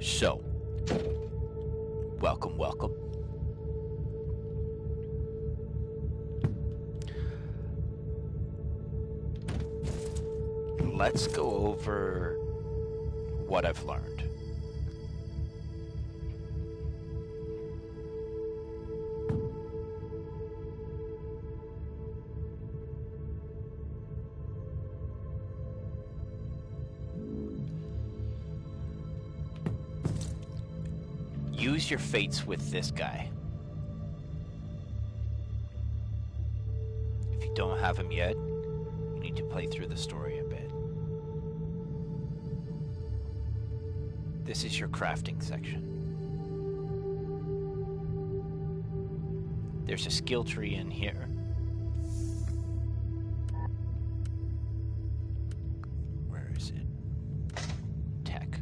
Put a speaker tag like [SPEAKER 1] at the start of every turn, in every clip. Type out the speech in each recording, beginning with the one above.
[SPEAKER 1] So, welcome, welcome. Let's go over what I've learned. Use your fates with this guy. If you don't have him yet, you need to play through the story a bit. This is your crafting section. There's a skill tree in here. Where is it? Tech.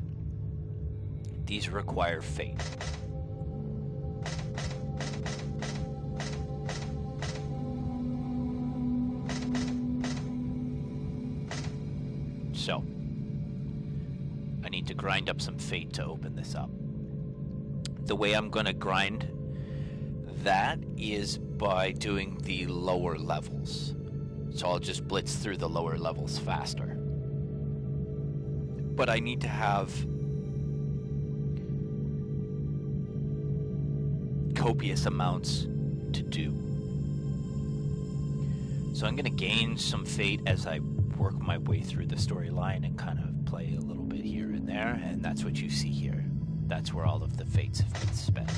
[SPEAKER 1] These require fate. So, I need to grind up some fate to open this up. The way I'm going to grind that is by doing the lower levels. So I'll just blitz through the lower levels faster. But I need to have copious amounts to do. So I'm going to gain some fate as I work my way through the storyline and kind of play a little bit here and there, and that's what you see here. That's where all of the fates have been spent.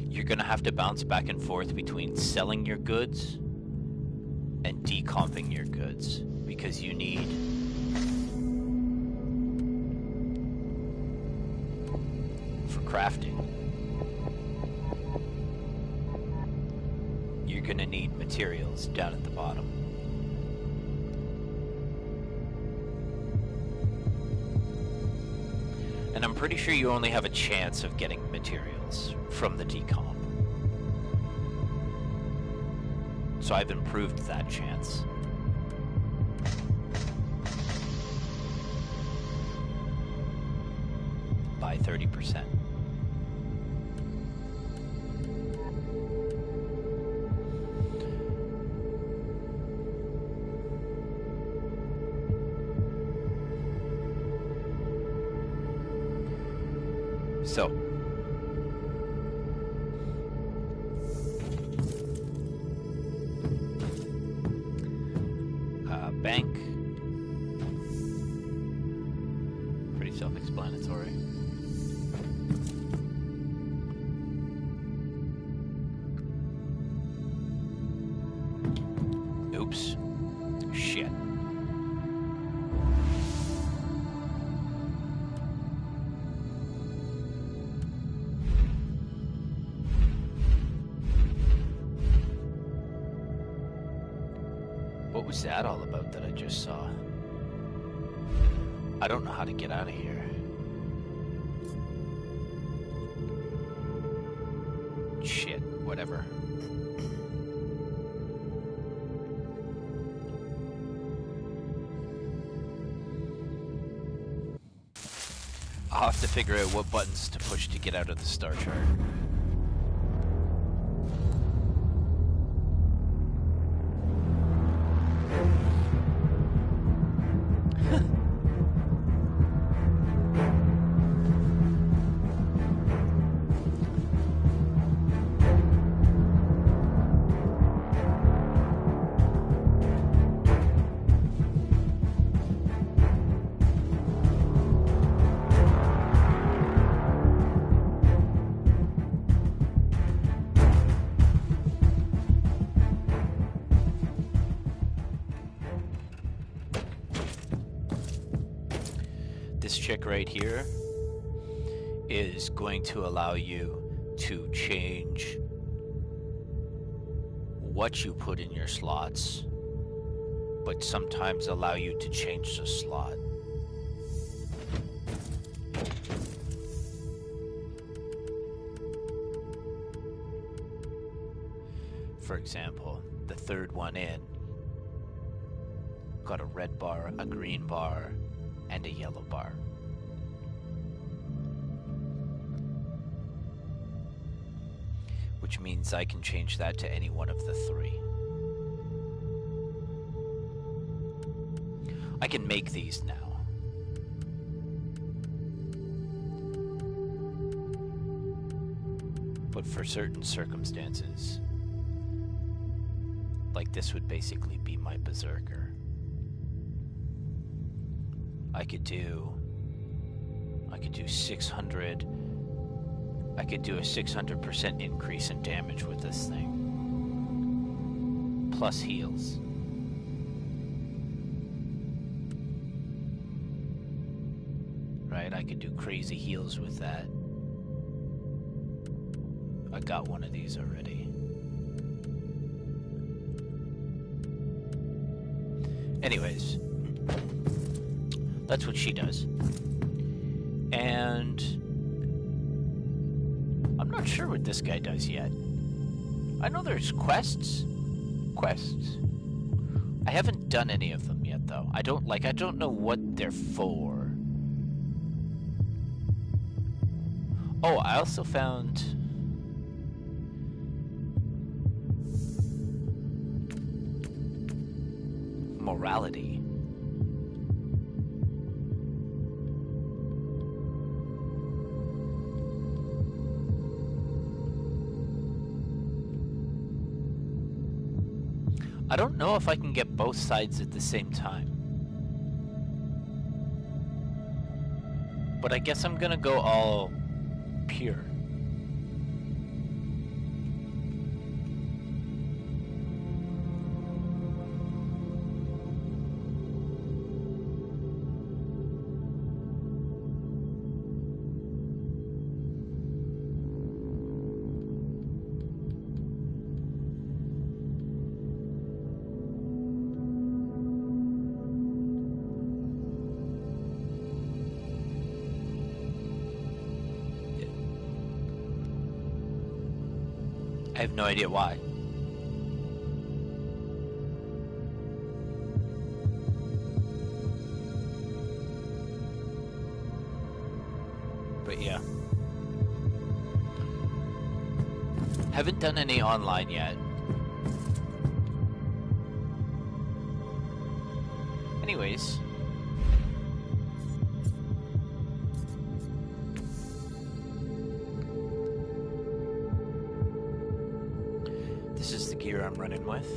[SPEAKER 1] You're going to have to bounce back and forth between selling your goods and decomping your goods, because you need for crafting. You're going to need materials down at the bottom. And I'm pretty sure you only have a chance of getting materials from the decomp. So I've improved that chance. By 30%. So, bank, pretty self-explanatory. Oops, shit. What was that all about that I just saw? I don't know how to get out of here. Shit, whatever. I'll have to figure out what buttons to push to get out of the star chart. chick right here is going to allow you to change what you put in your slots, but sometimes allow you to change the slot. For example, the third one in got a red bar, a green bar, and a yellow bar. Which means I can change that to any one of the three. I can make these now. But for certain circumstances, like this would basically be my berserker. I could do 600. I could do a 600% increase in damage with this thing. Plus heals. Right, I could do crazy heals with that. I got one of these already. Anyways, that's what she does. And I'm not sure what this guy does yet. I know there's quests. I haven't done any of them yet, though. I don't know what they're for. Oh, I also found morality. I don't know if I can get both sides at the same time. But I guess I'm gonna go all pure. I have no idea why. But yeah. Haven't done any online yet. Anyways. This is the gear I'm running with.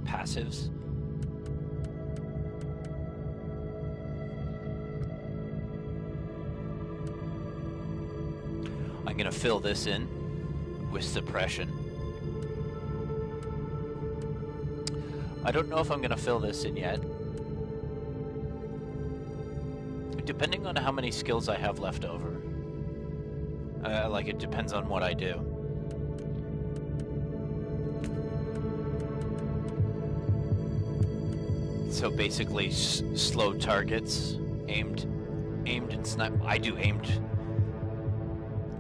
[SPEAKER 1] Passives. I'm gonna fill this in with suppression. I don't know if I'm gonna fill this in yet. Depending on how many skills I have left over. Like, it depends on what I do. So basically, slow targets, aimed and snipe. I do aimed,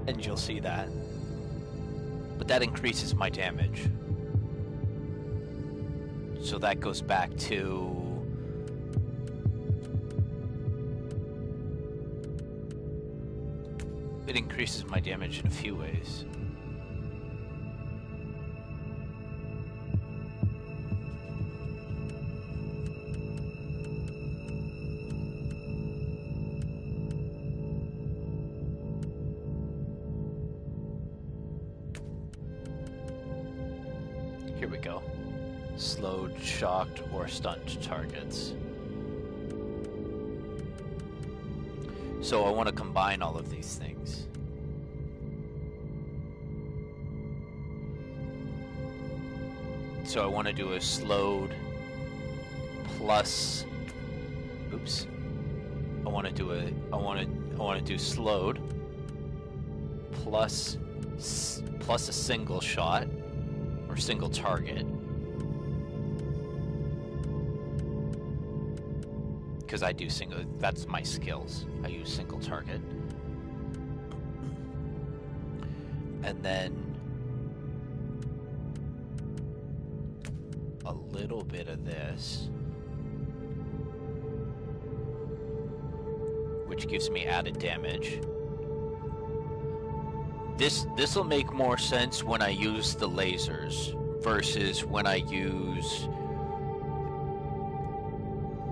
[SPEAKER 1] and you'll see that. But that increases my damage. So that goes back to... It increases my damage in a few ways. slowed, shocked, or stunned targets. So I want to combine all of these things. So I want to do a slowed plus. Oops. I want to do slowed plus a single shot or single target. Because I do single, that's my skills. I use single target. And then a little bit of this, which gives me added damage. This will make more sense when I use the lasers versus when I use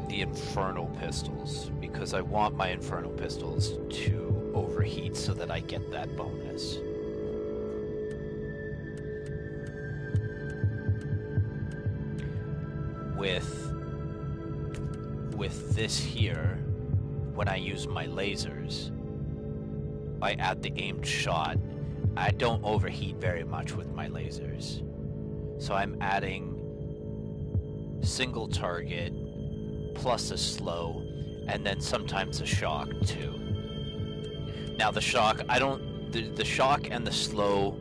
[SPEAKER 1] the infernal pistols, because I want my infernal pistols to overheat so that I get that bonus. With this here, when I use my lasers, I add the aimed shot. I don't overheat very much with my lasers. So I'm adding single target plus a slow, and then sometimes a shock too. Now the shock, the shock and the slow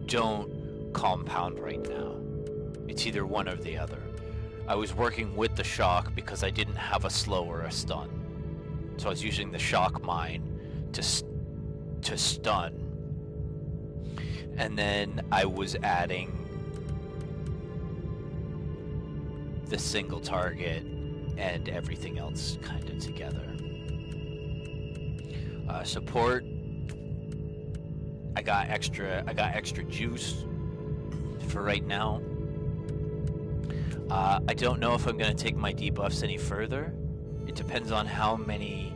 [SPEAKER 1] don't compound right now. It's either one or the other. I was working with the shock because I didn't have a slow or a stun. So I was using the shock mine to stun. And then I was adding the single target and everything else kind of together. Support. I got extra juice for right now. I don't know if I'm going to take my debuffs any further. It depends on how many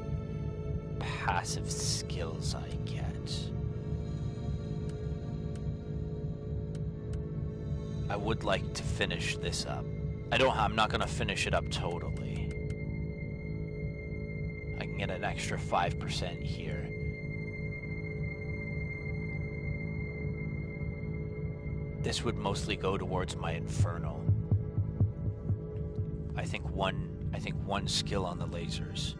[SPEAKER 1] passive skills I get. I would like to finish this up. I'm not going to finish it up totally. I can get an extra 5% here. This would mostly go towards my infernal. I think one skill on the lasers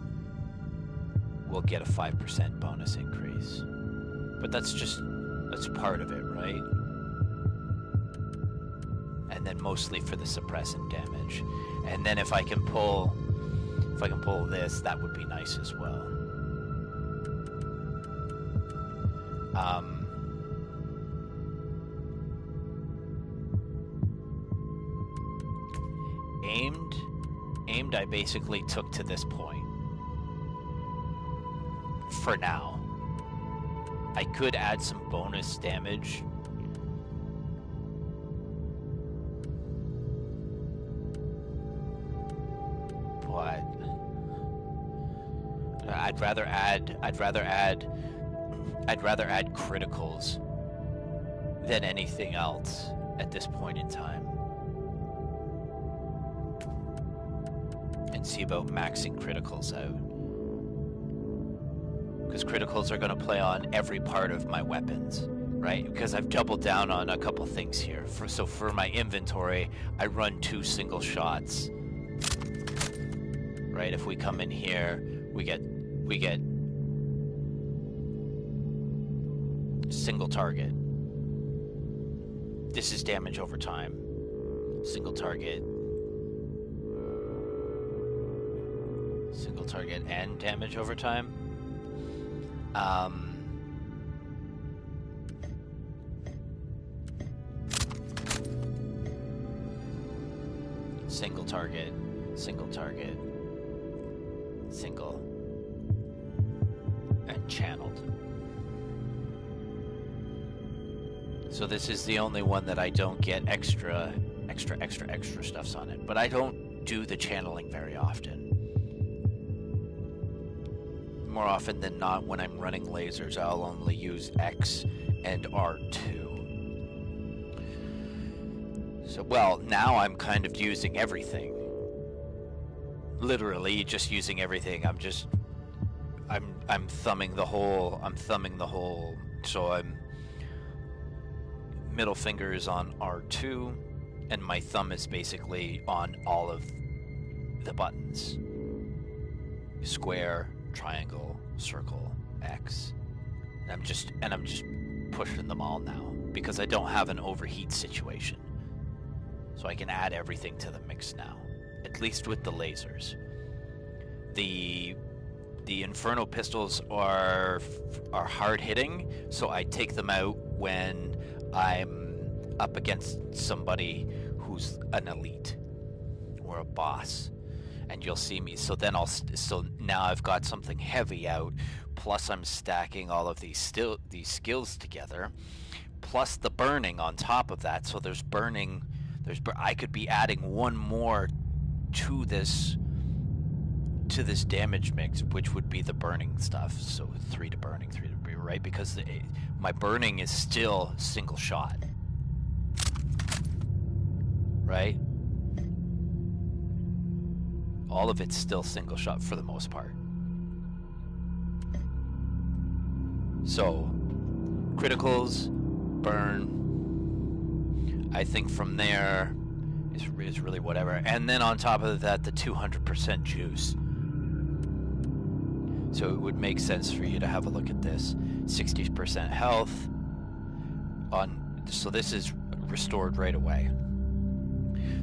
[SPEAKER 1] will get a 5% bonus increase. But that's part of it, right? And then mostly for the suppressant damage. And then if I can pull this, that would be nice as well. Aimed I basically took to this point. For now. I could add some bonus damage. But I'd rather add criticals than anything else at this point in time. And see about maxing criticals out. Because criticals are going to play on every part of my weapons, right? Because I've doubled down on a couple things here. So for my inventory, I run 2 single shots. Right? If we come in here, we get single target. This is damage over time. Single target. Single target and damage over time. Single target, single target, single, and channeled. So this is the only one that I don't get extra stuffs on it. But I don't do the channeling very often. More often than not, when I'm running lasers, I'll only use X and R2. So, well, now I'm kind of using everything. Literally just using everything. I'm thumbing the whole, so I'm middle finger is on R2 and my thumb is basically on all of the buttons. Square, triangle, circle, X. And I'm just pushing them all now because I don't have an overheat situation. So I can add everything to the mix now, at least with the lasers. The Inferno pistols are hard hitting, so I take them out when I'm up against somebody who's an elite or a boss, and you'll see me. So then so now I've got something heavy out, plus I'm stacking all of these skills together, plus the burning on top of that. So there's burning. I could be adding one more to this damage mix, which would be the burning stuff. So 3 to burning, 3 to burning, right? Because my burning is still single shot, right? All of it's still single shot for the most part. So criticals, burn. I think from there is really whatever. And then on top of that, the 200% juice. So it would make sense for you to have a look at this. 60% health. So this is restored right away.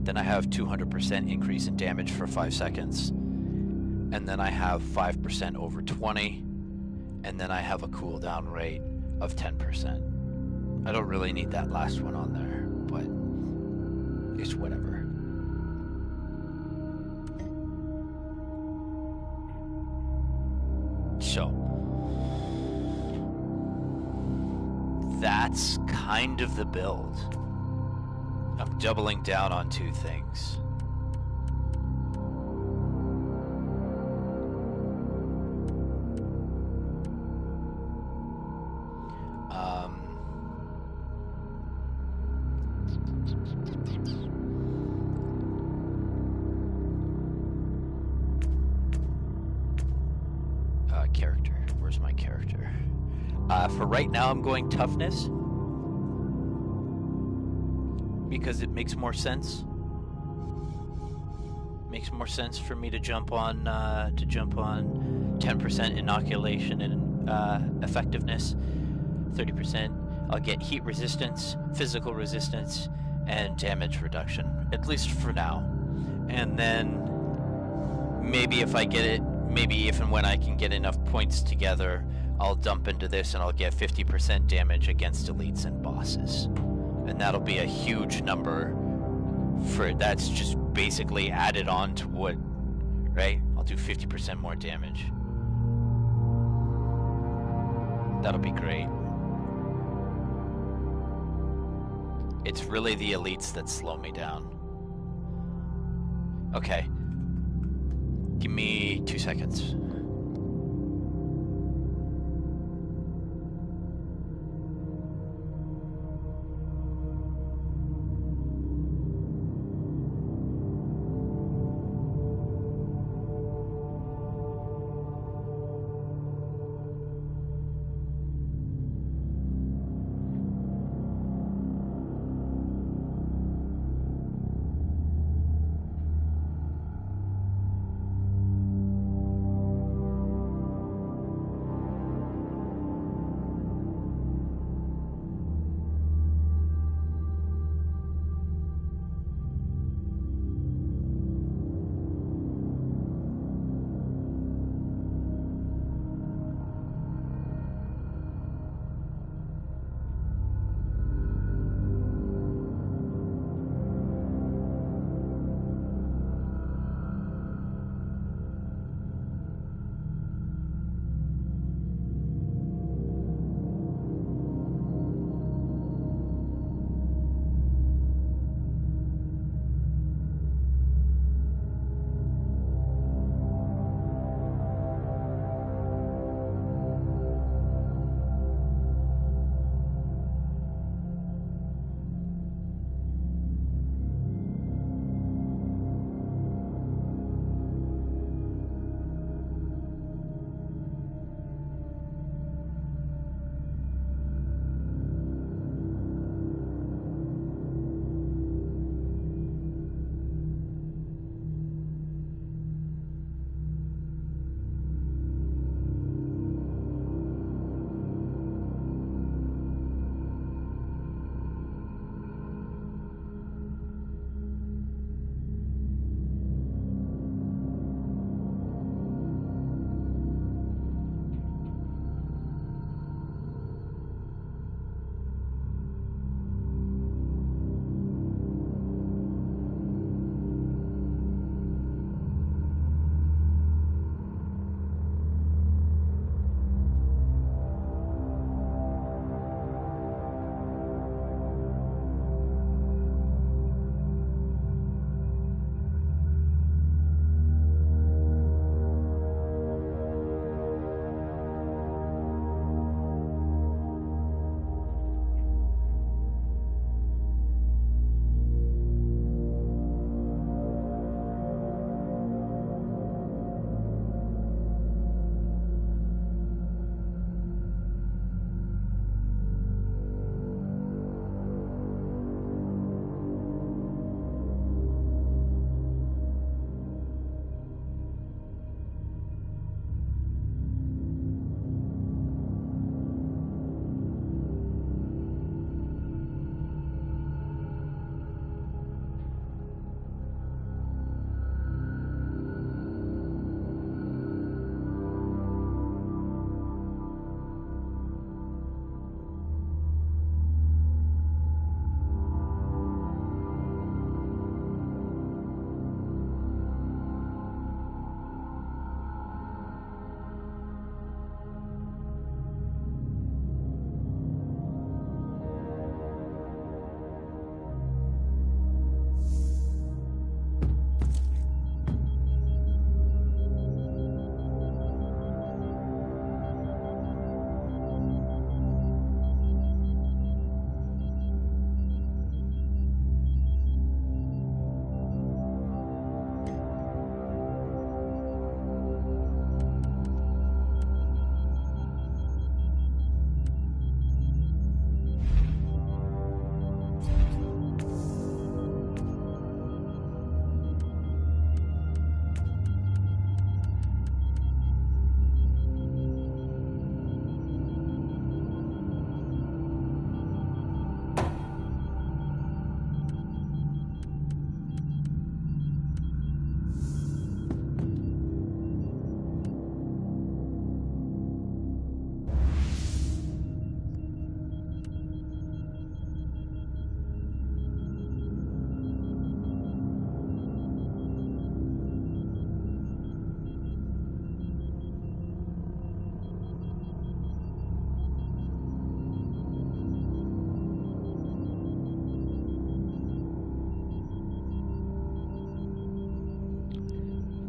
[SPEAKER 1] Then I have 200% increase in damage for 5 seconds. And then I have 5% over 20. And then I have a cooldown rate of 10%. I don't really need that last one on there, but it's whatever. So that's kind of the build. I'm doubling down on 2 things. Character. Where's my character? For right now, I'm going toughness because it makes more sense. Makes more sense for me to jump on 10% inoculation and effectiveness, 30%. I'll get heat resistance, physical resistance, and damage reduction, at least for now. And then maybe if I get it. Maybe if and when I can get enough points together, I'll dump into this and I'll get 50% damage against elites and bosses. And that'll be a huge number that's just basically added on to what, right? I'll do 50% more damage. That'll be great. It's really the elites that slow me down. Okay. Give me 2 seconds.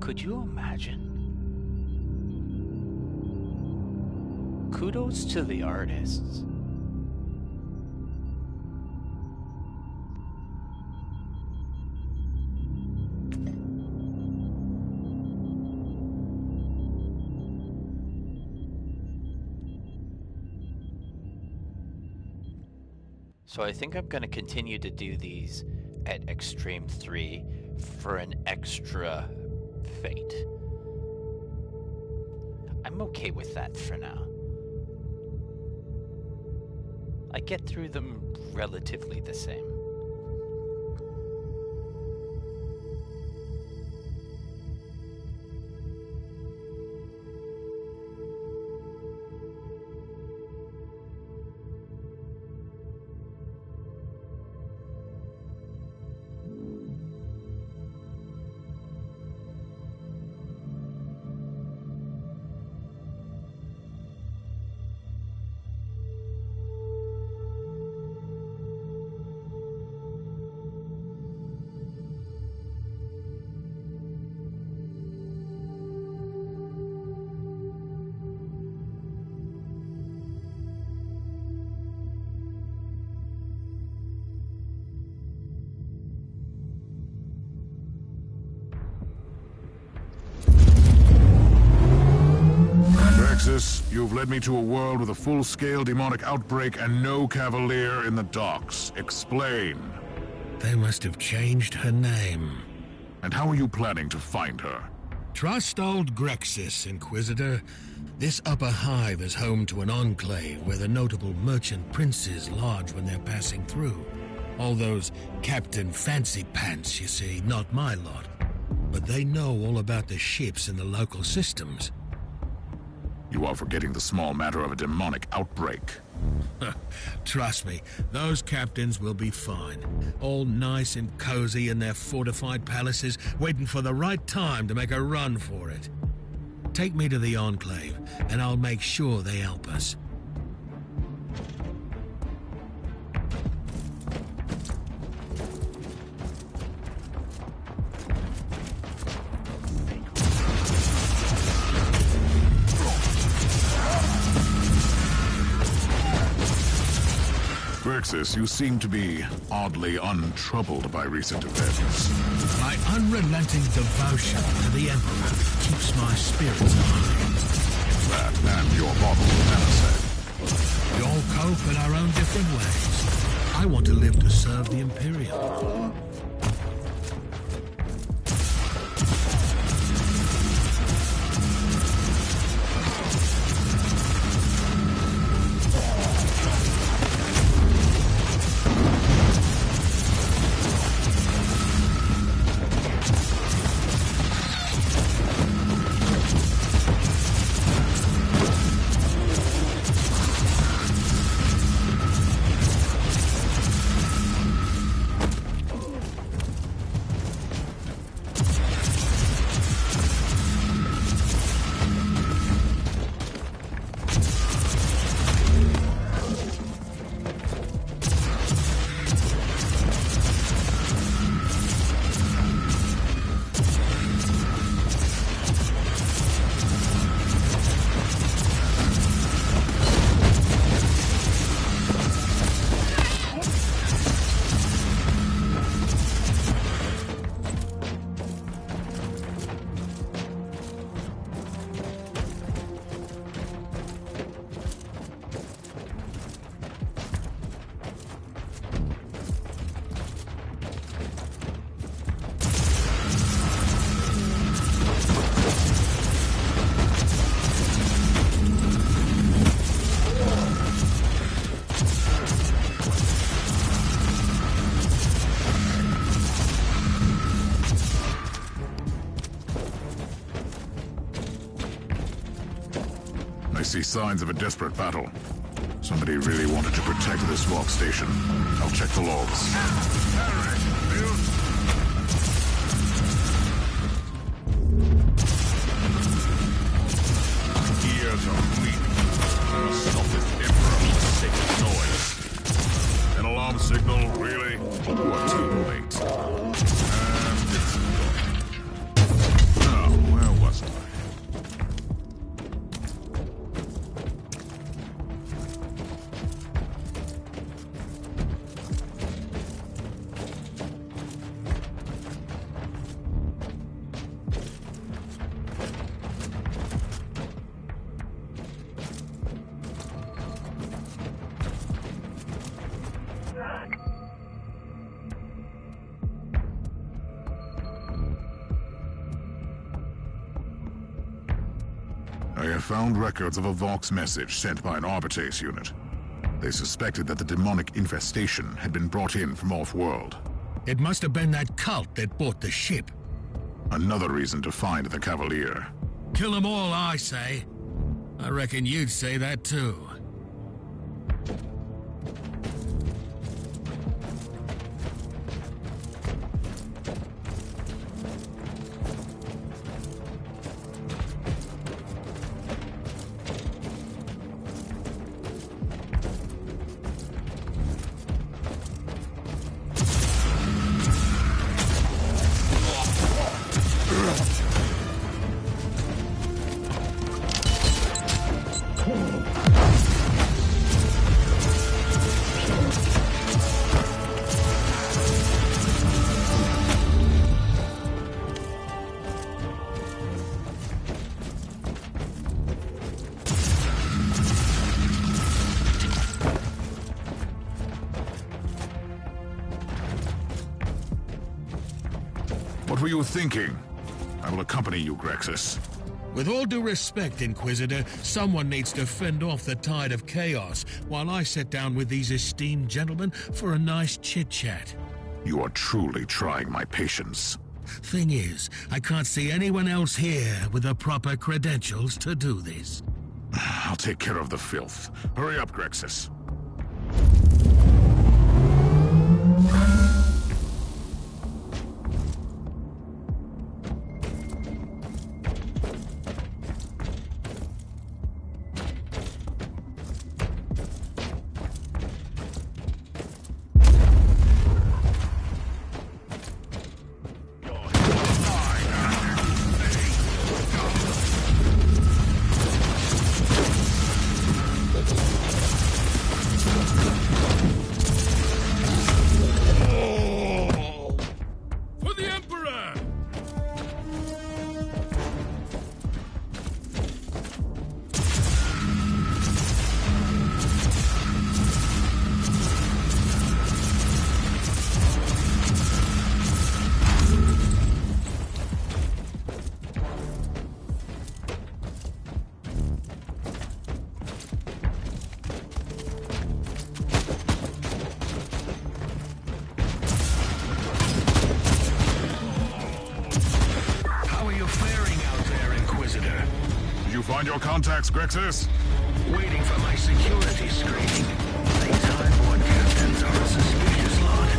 [SPEAKER 1] Could you imagine? Kudos to the artists. So I think I'm going to continue to do these at Extreme 3 for an extra fate. I'm okay with that for now. I get through them relatively the same.
[SPEAKER 2] You've led me to a world with a full-scale demonic outbreak and no Cavalier in the docks. Explain.
[SPEAKER 3] They must have changed her name.
[SPEAKER 2] And how are you planning to find her?
[SPEAKER 3] Trust old Grexis, Inquisitor. This upper hive is home to an enclave where the notable merchant princes lodge when they're passing through. All those Captain Fancy Pants, you see, not my lot. But they know all about the ships in the local systems.
[SPEAKER 2] You are forgetting the small matter of a demonic outbreak.
[SPEAKER 3] Trust me, those captains will be fine. All nice and cozy in their fortified palaces, waiting for the right time to make a run for it. Take me to the Enclave, and I'll make sure they help us.
[SPEAKER 2] Grexis, you seem to be oddly untroubled by recent events.
[SPEAKER 3] My unrelenting devotion to the Emperor keeps my spirits high.
[SPEAKER 2] That and your bottle of aniseed.
[SPEAKER 3] We all cope in our own different ways. I want to live to serve the Imperium.
[SPEAKER 2] See signs of a desperate battle. Somebody really wanted to protect this walk station. I'll check the logs. Ears are bleeding. Stop this Emperor from sick noise. An alarm signal, really? You are too late. And it's... Now, I have found records of a Vox message sent by an Arbitrace unit. They suspected that the demonic infestation had been brought in from off-world.
[SPEAKER 3] It must have been that cult that bought the ship.
[SPEAKER 2] Another reason to find the Cavalier.
[SPEAKER 3] Kill them all, I say. I reckon you'd say that too.
[SPEAKER 2] What were you thinking? I will accompany you, Grexis.
[SPEAKER 3] With all due respect, Inquisitor, someone needs to fend off the tide of chaos while I sit down with these esteemed gentlemen for a nice chit-chat.
[SPEAKER 2] You are truly trying my patience.
[SPEAKER 3] Thing is, I can't see anyone else here with the proper credentials to do this.
[SPEAKER 2] I'll take care of the filth. Hurry up, Grexis. Find your contacts, Grexis?
[SPEAKER 3] Waiting for my security screening. These highborn captains are a suspicious lot.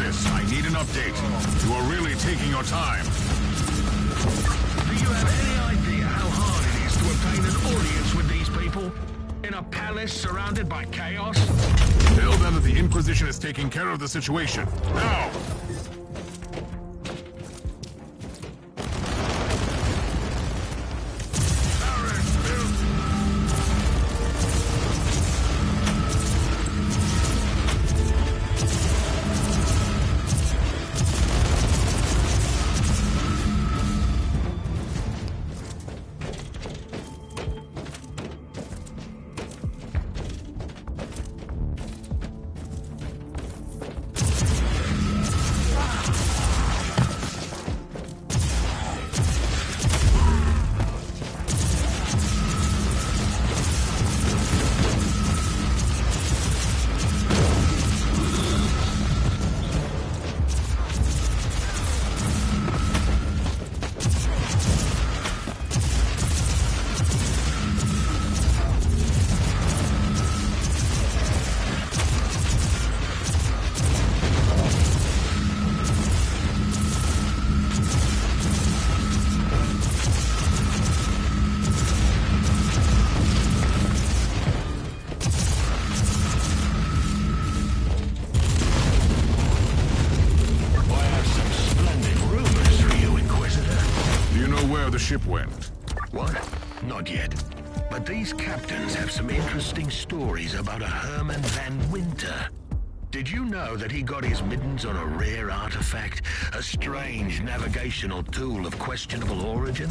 [SPEAKER 2] I need an update. You are really taking your time.
[SPEAKER 3] Do you have any idea how hard it is to obtain an audience with these people? In a palace surrounded by chaos?
[SPEAKER 2] Tell them that the Inquisition is taking care of the situation. Now! the ship went.
[SPEAKER 3] What? Not yet. But these captains have some interesting stories about a Herman Van Winter. Did you know that he got his middens on a rare artifact? A strange navigational tool of questionable origin?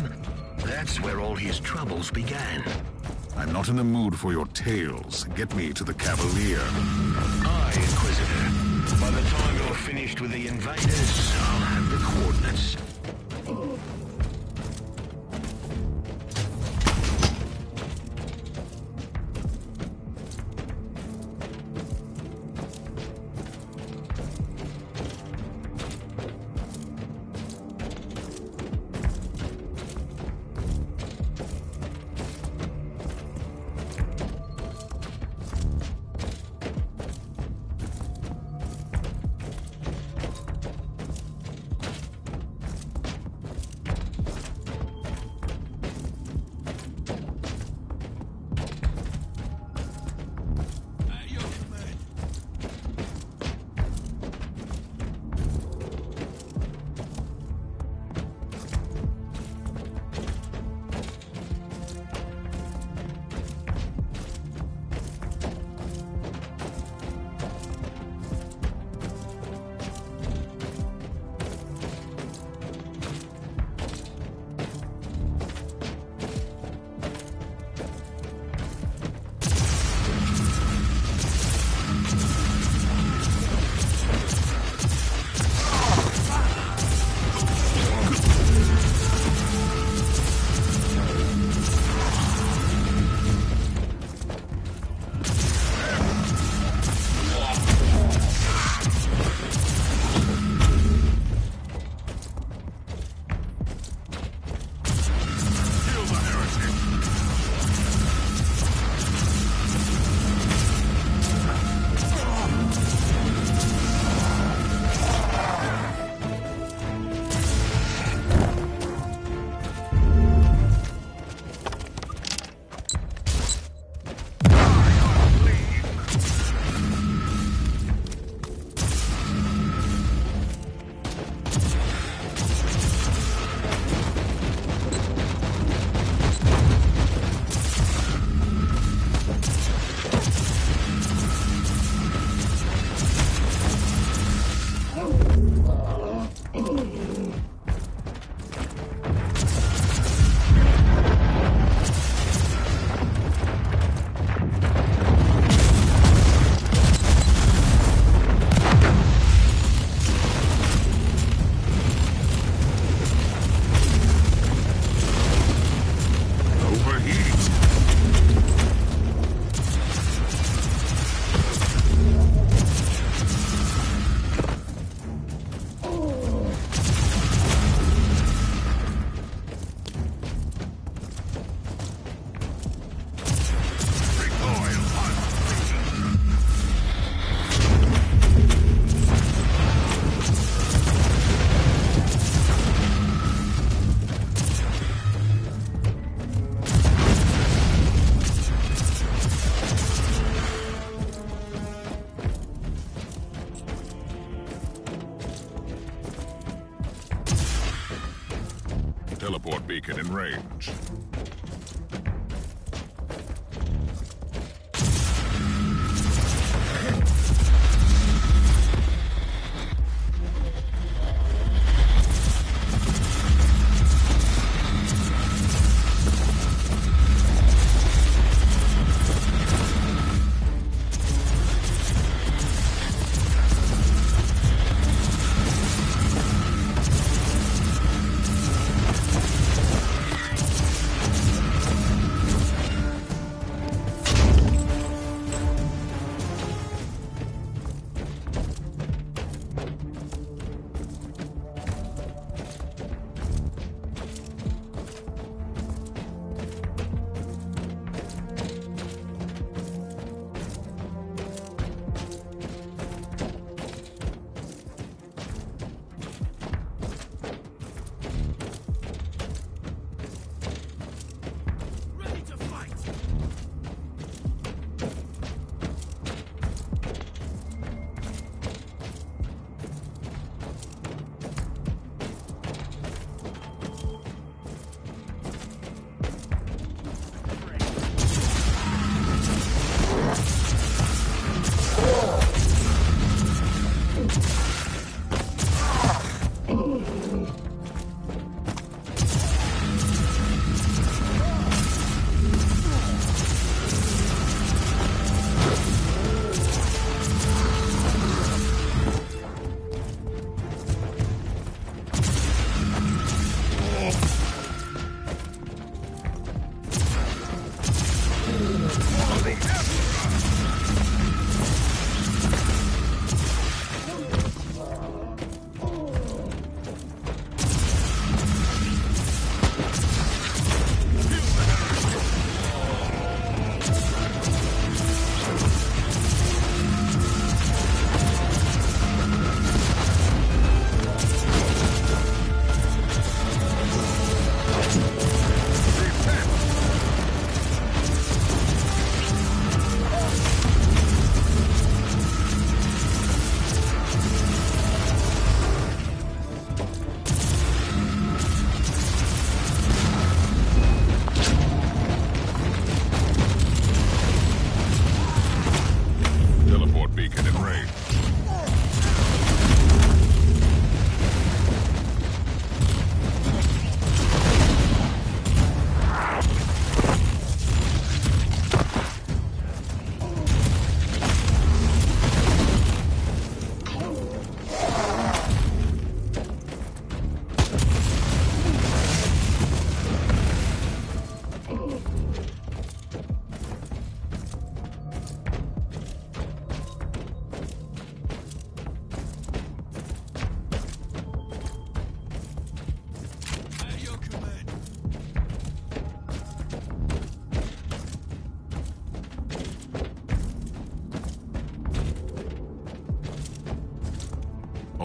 [SPEAKER 3] That's where all his troubles began.
[SPEAKER 2] I'm not in the mood for your tales. Get me to the Cavalier.
[SPEAKER 3] Aye, Inquisitor. By the time you're finished with the invaders, I'll have the coordinates.
[SPEAKER 2] Teleport beacon in range.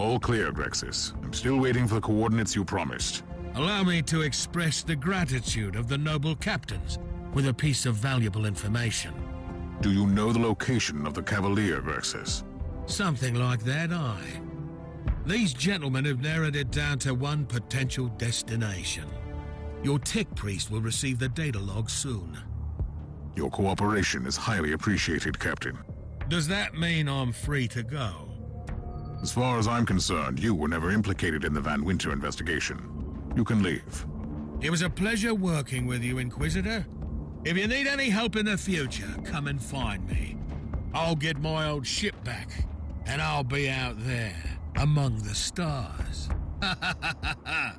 [SPEAKER 2] All clear, Grexis. I'm still waiting for the coordinates you promised.
[SPEAKER 3] Allow me to express the gratitude of the noble captains with a piece of valuable information.
[SPEAKER 2] Do you know the location of the Cavalier, Grexis?
[SPEAKER 3] Something like that, aye. These gentlemen have narrowed it down to one potential destination. Your tech priest will receive the data log soon.
[SPEAKER 2] Your cooperation is highly appreciated, Captain.
[SPEAKER 3] Does that mean I'm free to go?
[SPEAKER 2] As far as I'm concerned, you were never implicated in the Van Winter investigation. You can leave.
[SPEAKER 3] It was a pleasure working with you, Inquisitor. If you need any help in the future, come and find me. I'll get my old ship back, and I'll be out there, among the stars. Ha ha ha ha ha!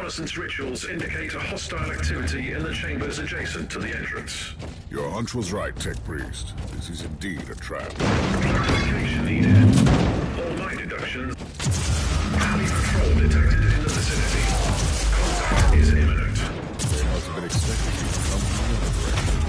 [SPEAKER 4] reconnaissance rituals indicate a hostile activity in the chambers adjacent to the entrance.
[SPEAKER 2] Your hunch was right, Tech Priest. This is indeed a trap.
[SPEAKER 4] Clarification needed. All my deductions. Heavy patrol detected in the vicinity. Contact is imminent.
[SPEAKER 2] They must have been expecting you to come from the other direction.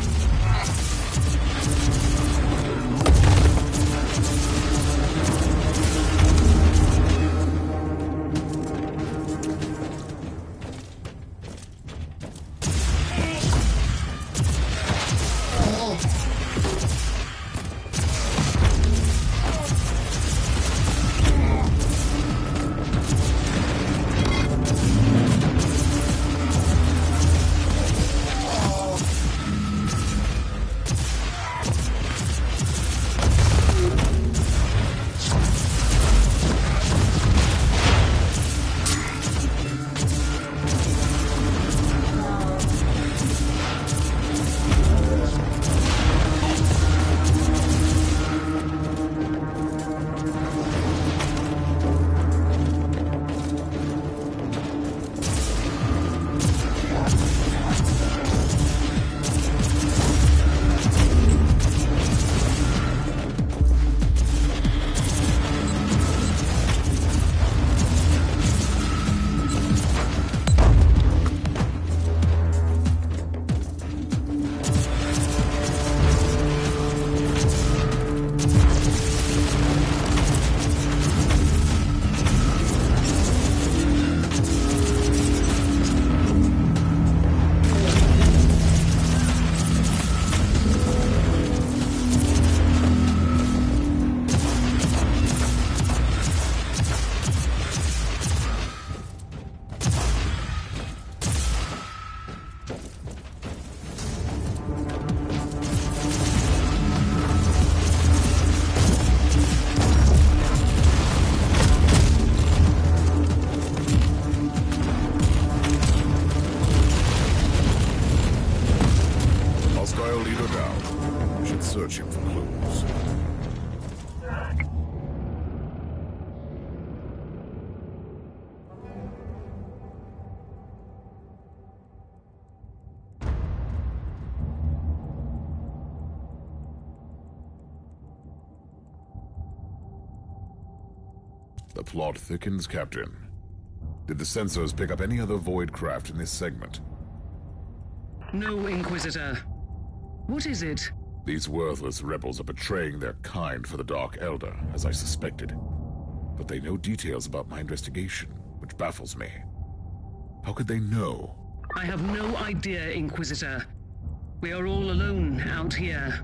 [SPEAKER 2] Searching for clues. The plot thickens, Captain. Did the sensors pick up any other void craft in this segment?
[SPEAKER 5] No, Inquisitor. What is it?
[SPEAKER 2] These worthless rebels are betraying their kind for the Dark Elder, as I suspected. But they know details about my investigation, which baffles me. How could they know?
[SPEAKER 5] I have no idea, Inquisitor. We are all alone out here.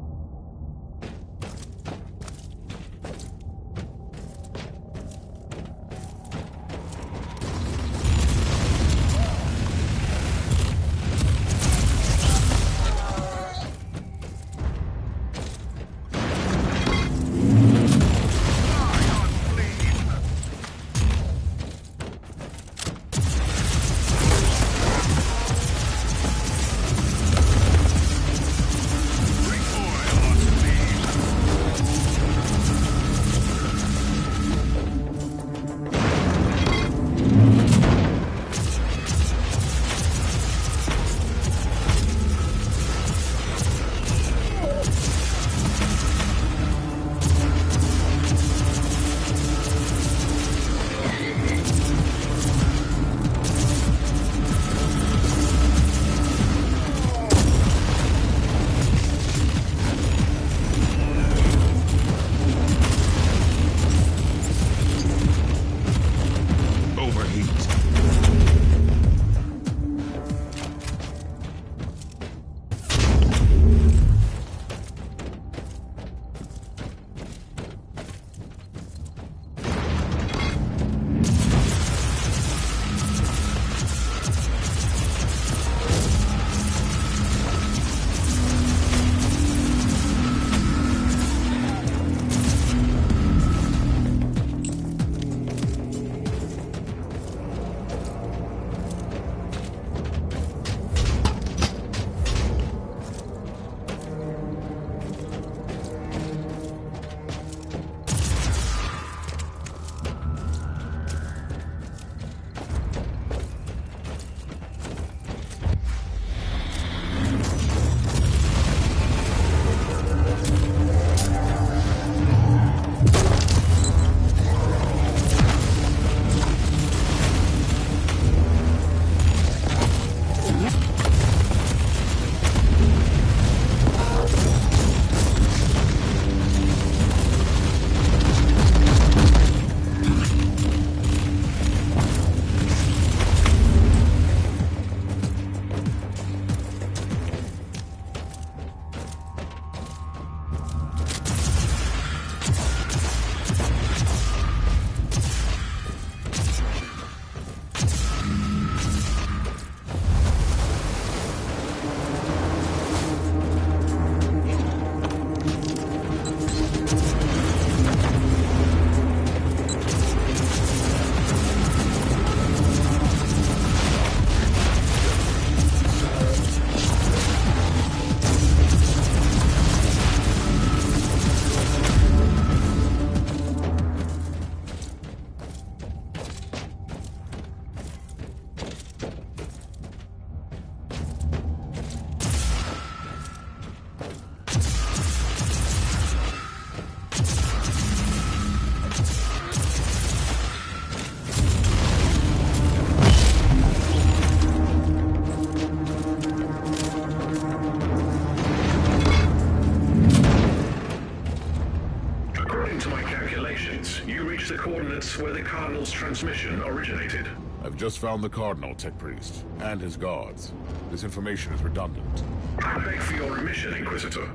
[SPEAKER 4] the coordinates where the Cardinal's transmission originated?
[SPEAKER 2] I've just found the Cardinal, Tech Priest, and his guards. This information is redundant.
[SPEAKER 4] I beg for your remission, Inquisitor.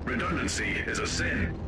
[SPEAKER 4] Redundancy is a sin.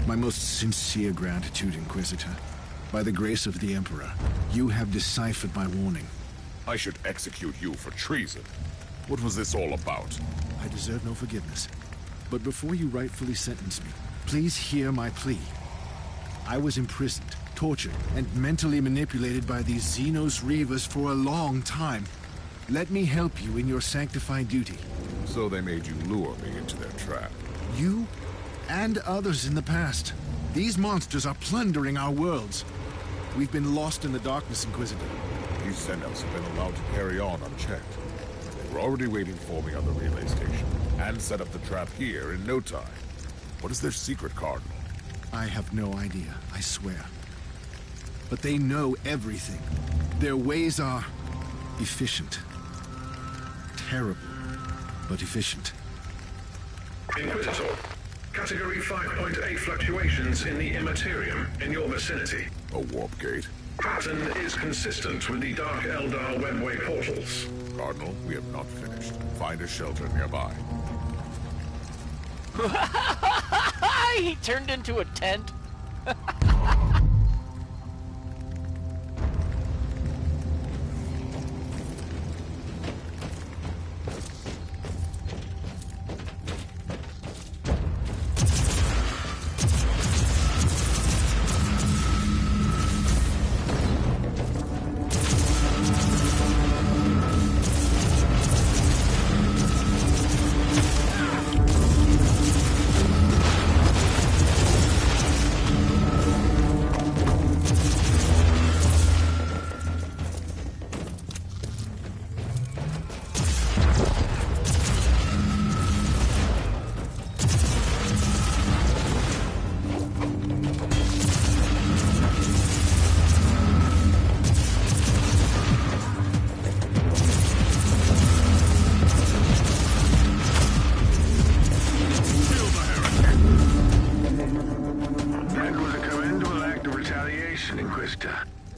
[SPEAKER 6] My most sincere gratitude, Inquisitor. By the grace of the Emperor, you have deciphered my warning.
[SPEAKER 2] I should execute you for treason. What was this all about?
[SPEAKER 6] I deserve no forgiveness. But before you rightfully sentence me, please hear my plea. I was imprisoned, tortured, and mentally manipulated by these Xenos Reavers for a long time. Let me help you in your sanctified duty.
[SPEAKER 2] So they made you lure me into their trap.
[SPEAKER 6] You and others in the past. These monsters are plundering our worlds. We've been lost in the darkness, Inquisitor.
[SPEAKER 2] These Xenos have been allowed to carry on unchecked. They were already waiting for me on the relay station, and set up the trap here in no time. What is their secret, Cardinal?
[SPEAKER 6] I have no idea, I swear. But they know everything. Their ways are efficient. Terrible, but efficient.
[SPEAKER 4] Inquisitor, Category 5.8 fluctuations in the immaterium in your vicinity.
[SPEAKER 2] A warp gate.
[SPEAKER 4] Pattern is consistent with the Dark Eldar webway portals.
[SPEAKER 2] Cardinal, we have not finished. Find a shelter nearby.
[SPEAKER 1] He turned into a tent.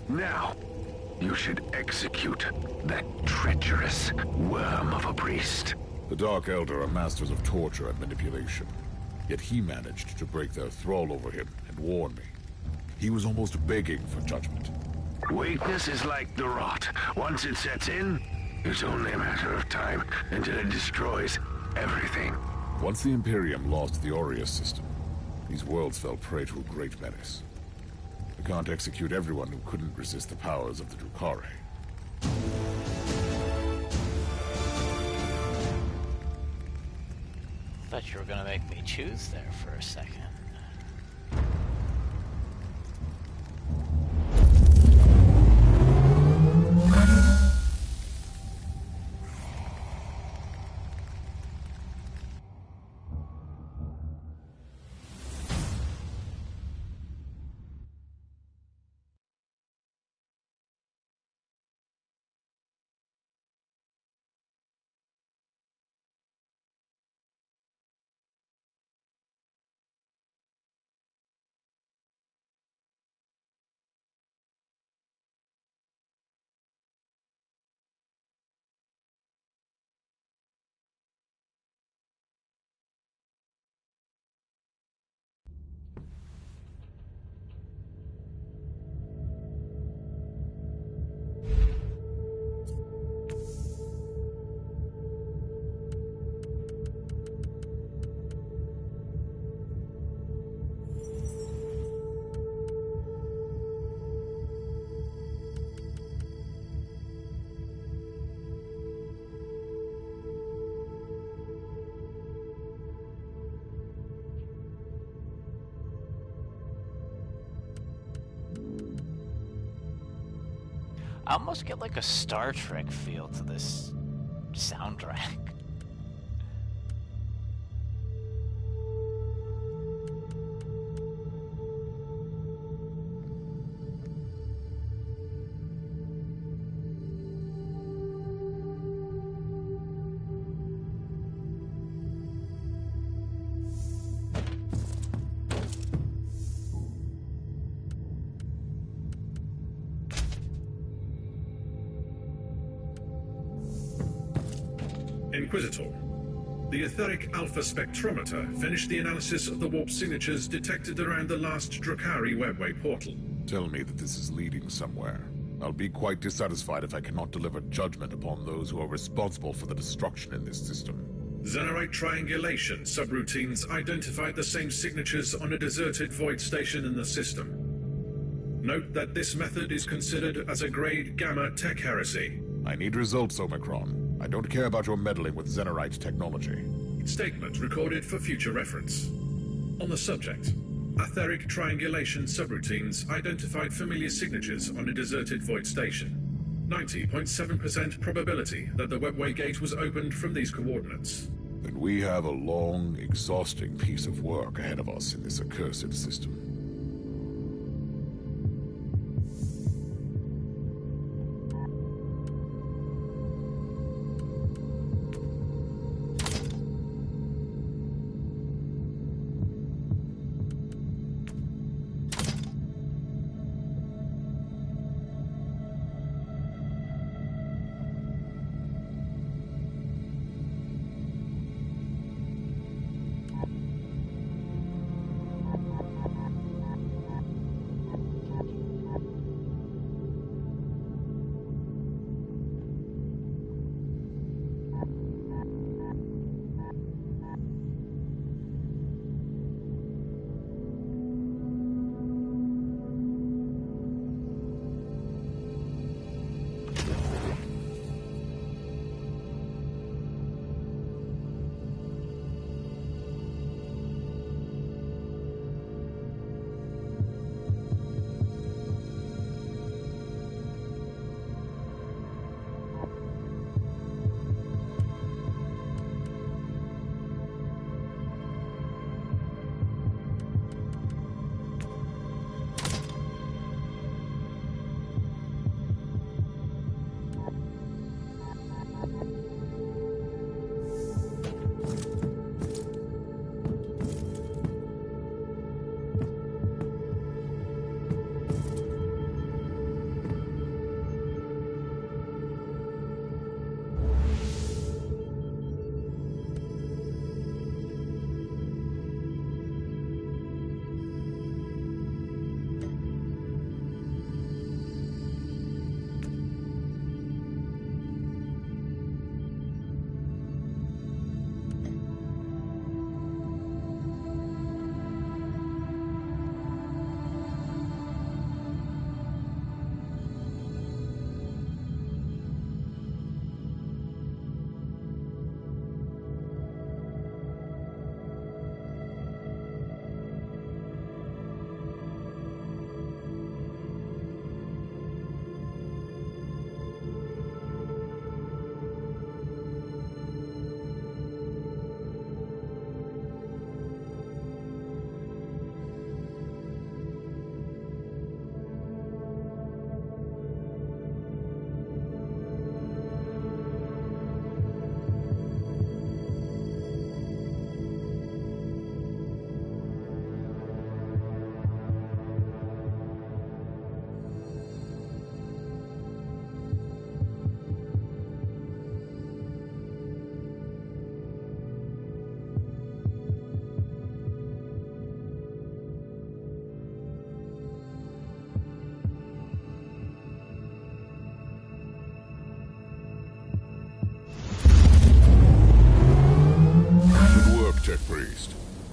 [SPEAKER 4] Now, you should execute that treacherous worm of a priest.
[SPEAKER 2] The Dark Eldar are masters of torture and manipulation. Yet he managed to break their thrall over him and warn me. He was almost begging for judgment.
[SPEAKER 4] Weakness is like the rot. Once it sets in, it's only a matter of time until it destroys everything.
[SPEAKER 2] Once the Imperium lost the Aureus system, these worlds fell prey to a great menace. I can't execute everyone who couldn't resist the powers of the Drukhari.
[SPEAKER 1] Thought you were gonna make me choose there for a second. I almost get like a Star Trek feel to this soundtrack.
[SPEAKER 4] Inquisitor. The etheric alpha spectrometer finished the analysis of the warp signatures detected around the last Drakari webway portal.
[SPEAKER 2] Tell me that this is leading somewhere. I'll be quite dissatisfied if I cannot deliver judgment upon those who are responsible for the destruction in this system.
[SPEAKER 4] Xenarite triangulation subroutines identified the same signatures on a deserted void station in the system. Note that this method is considered as a grade Gamma tech heresy.
[SPEAKER 2] I need results, Omicron. I don't care about your meddling with Xenarite technology.
[SPEAKER 4] Statement recorded for future reference. On the subject, etheric triangulation subroutines identified familiar signatures on a deserted void station. 90.7% probability that the webway gate was opened from these coordinates.
[SPEAKER 2] Then we have a long, exhausting piece of work ahead of us in this accursed system.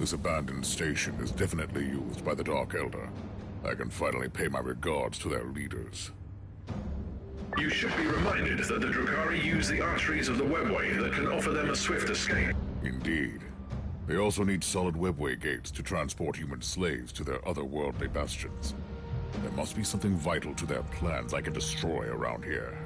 [SPEAKER 2] This abandoned station is definitely used by the Dark Elder. I can finally pay my regards to their leaders.
[SPEAKER 4] You should be reminded that the Drukhari use the arteries of the webway that can offer them a swift escape.
[SPEAKER 2] Indeed. They also need solid webway gates to transport human slaves to their otherworldly bastions. There must be something vital to their plans I can destroy around here.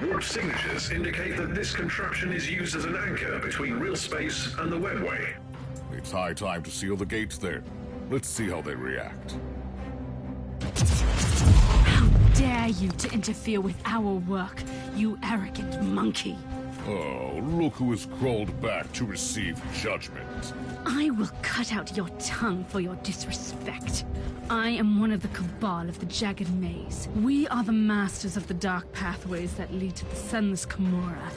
[SPEAKER 4] Warp signatures indicate that this contraption is used as an anchor between real space and the webway.
[SPEAKER 2] It's high time to seal the gates then. Let's see how they react.
[SPEAKER 7] How dare you to interfere with our work, you arrogant monkey!
[SPEAKER 2] Oh, look who has crawled back to receive judgment.
[SPEAKER 7] I will cut out your tongue for your disrespect. I am one of the Cabal of the Jagged Maze. We are the masters of the dark pathways that lead to the Sunless Camorra.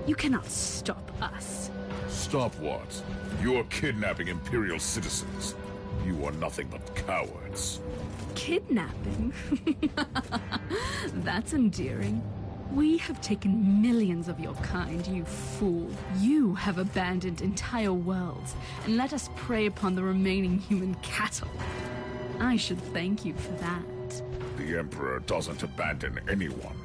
[SPEAKER 7] You cannot stop us.
[SPEAKER 2] Stop what? You're kidnapping Imperial citizens. You are nothing but cowards.
[SPEAKER 7] Kidnapping? That's endearing. We have taken millions of your kind, you fool. You have abandoned entire worlds and let us prey upon the remaining human cattle. I should thank you for that.
[SPEAKER 2] The Emperor doesn't abandon anyone.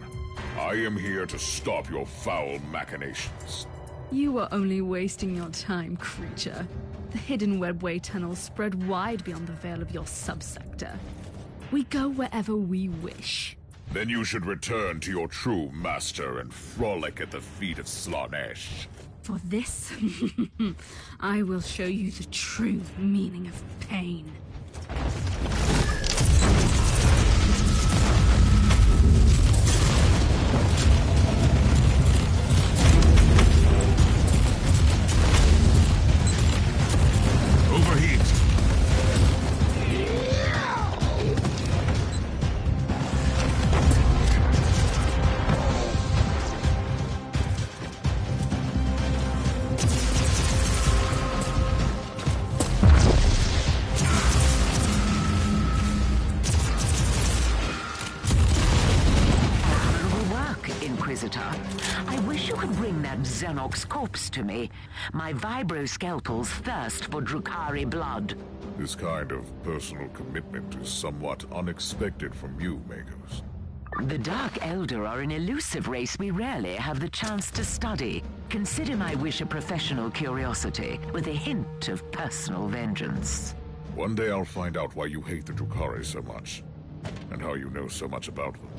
[SPEAKER 2] I am here to stop your foul machinations.
[SPEAKER 7] You are only wasting your time, creature. The hidden webway tunnels spread wide beyond the veil of your subsector. We go wherever we wish.
[SPEAKER 2] Then you should return to your true master and frolic at the feet of Slaanesh.
[SPEAKER 7] For this, I will show you the true meaning of pain.
[SPEAKER 8] I wish you could bring that Xenok's corpse to me. My vibro-scalpels thirst for Drukhari blood.
[SPEAKER 2] This kind of personal commitment is somewhat unexpected from you, Magos.
[SPEAKER 8] The Dark Elder are an elusive race we rarely have the chance to study. Consider my wish a professional curiosity, with a hint of personal vengeance.
[SPEAKER 2] One day I'll find out why you hate the Drukhari so much, and how you know so much about them.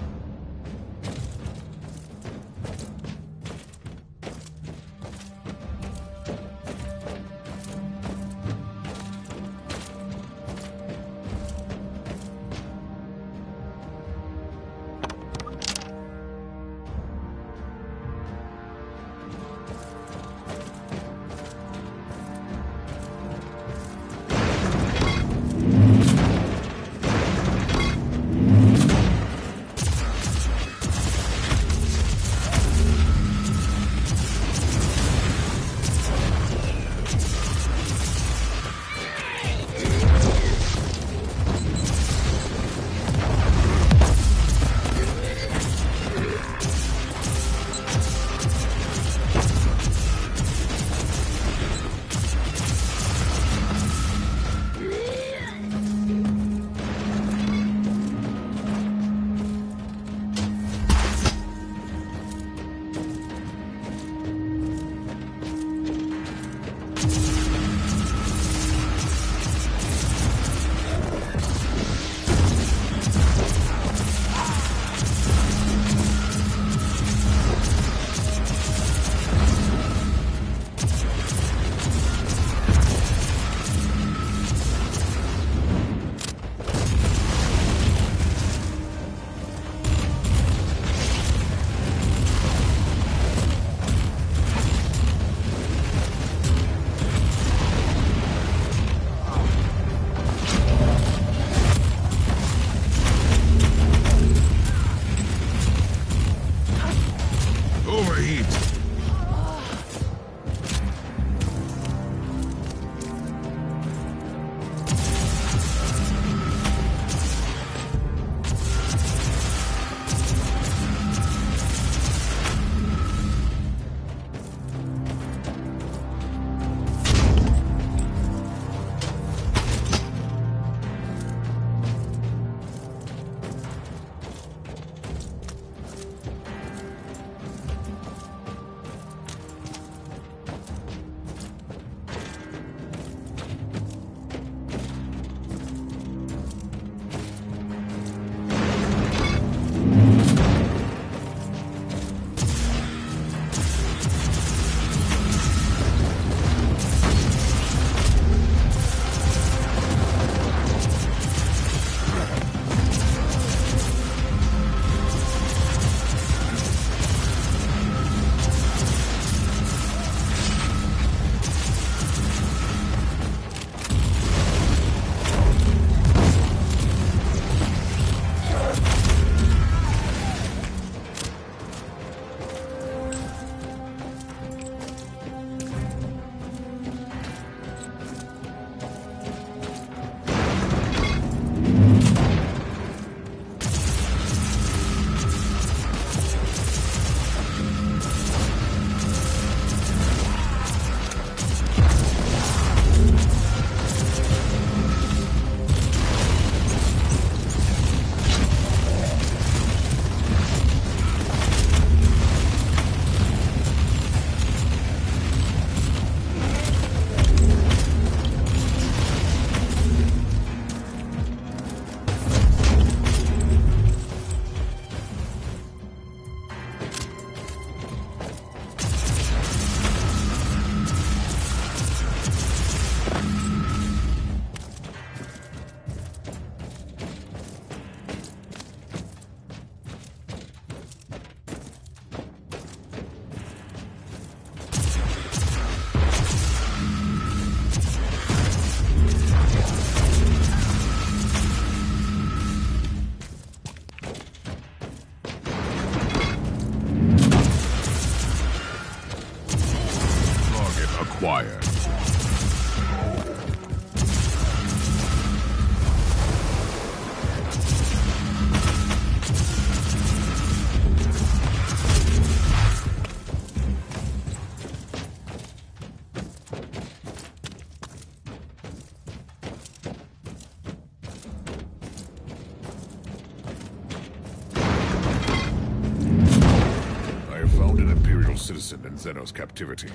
[SPEAKER 2] fellow citizen in Zeno's captivity.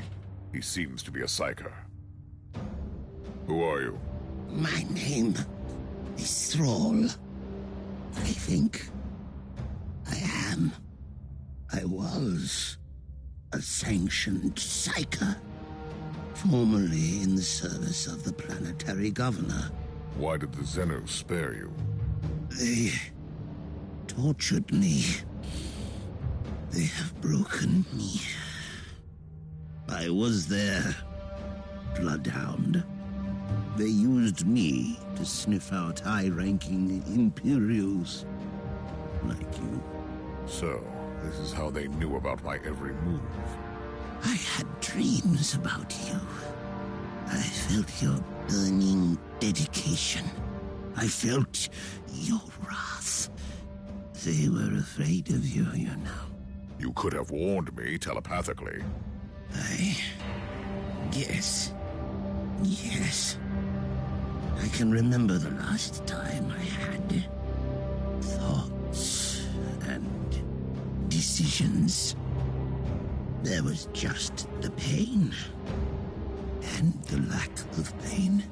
[SPEAKER 2] He seems to be a psyker. Who are you?
[SPEAKER 9] My name is Thrall. I think I was a sanctioned psyker, formerly in the service of the planetary governor.
[SPEAKER 2] Why did the Zenos spare you?
[SPEAKER 9] They tortured me. They have broken me. I was their bloodhound. They used me to sniff out high-ranking Imperials like you.
[SPEAKER 2] So, this is how they knew about my every move.
[SPEAKER 9] I had dreams about you. I felt your burning dedication. I felt your wrath. They were afraid of you, you know.
[SPEAKER 2] You could have warned me telepathically.
[SPEAKER 9] Yes. I can remember the last time I had thoughts and decisions. There was just the pain and the lack of pain.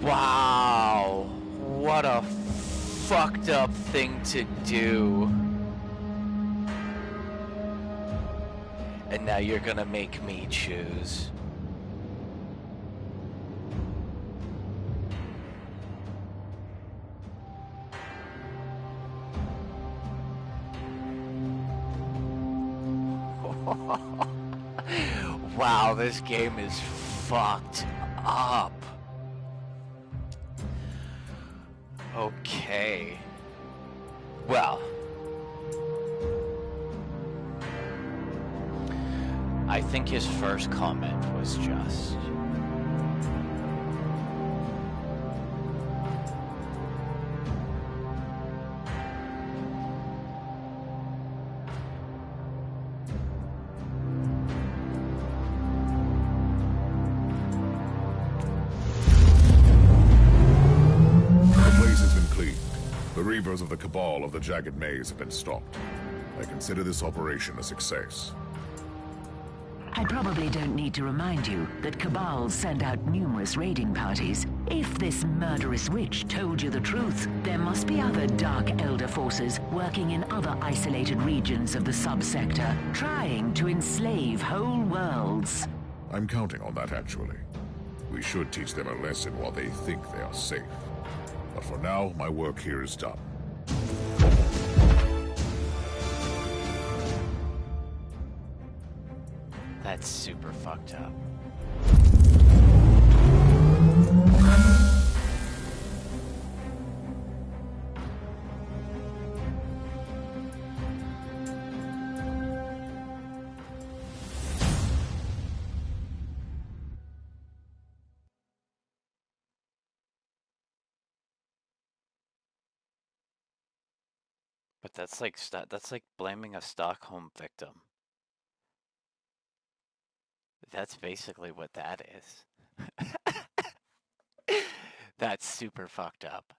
[SPEAKER 1] Wow. What a fucked up thing to do. And now you're gonna make me choose. Wow, this game is fucked up. Okay. Well, I think his first comment was just.
[SPEAKER 2] Reavers of the Cabal of the Jagged Maze have been stopped. I consider this operation a success.
[SPEAKER 8] I probably don't need to remind you that Cabals send out numerous raiding parties. If this murderous witch told you the truth, there must be other Dark Elder forces working in other isolated regions of the subsector, trying to enslave whole worlds.
[SPEAKER 2] I'm counting on that, actually. We should teach them a lesson while they think they are safe. But for now, my work here is done.
[SPEAKER 1] That's super fucked up. But that's like blaming a Stockholm victim. That's basically what that is. That's super fucked up.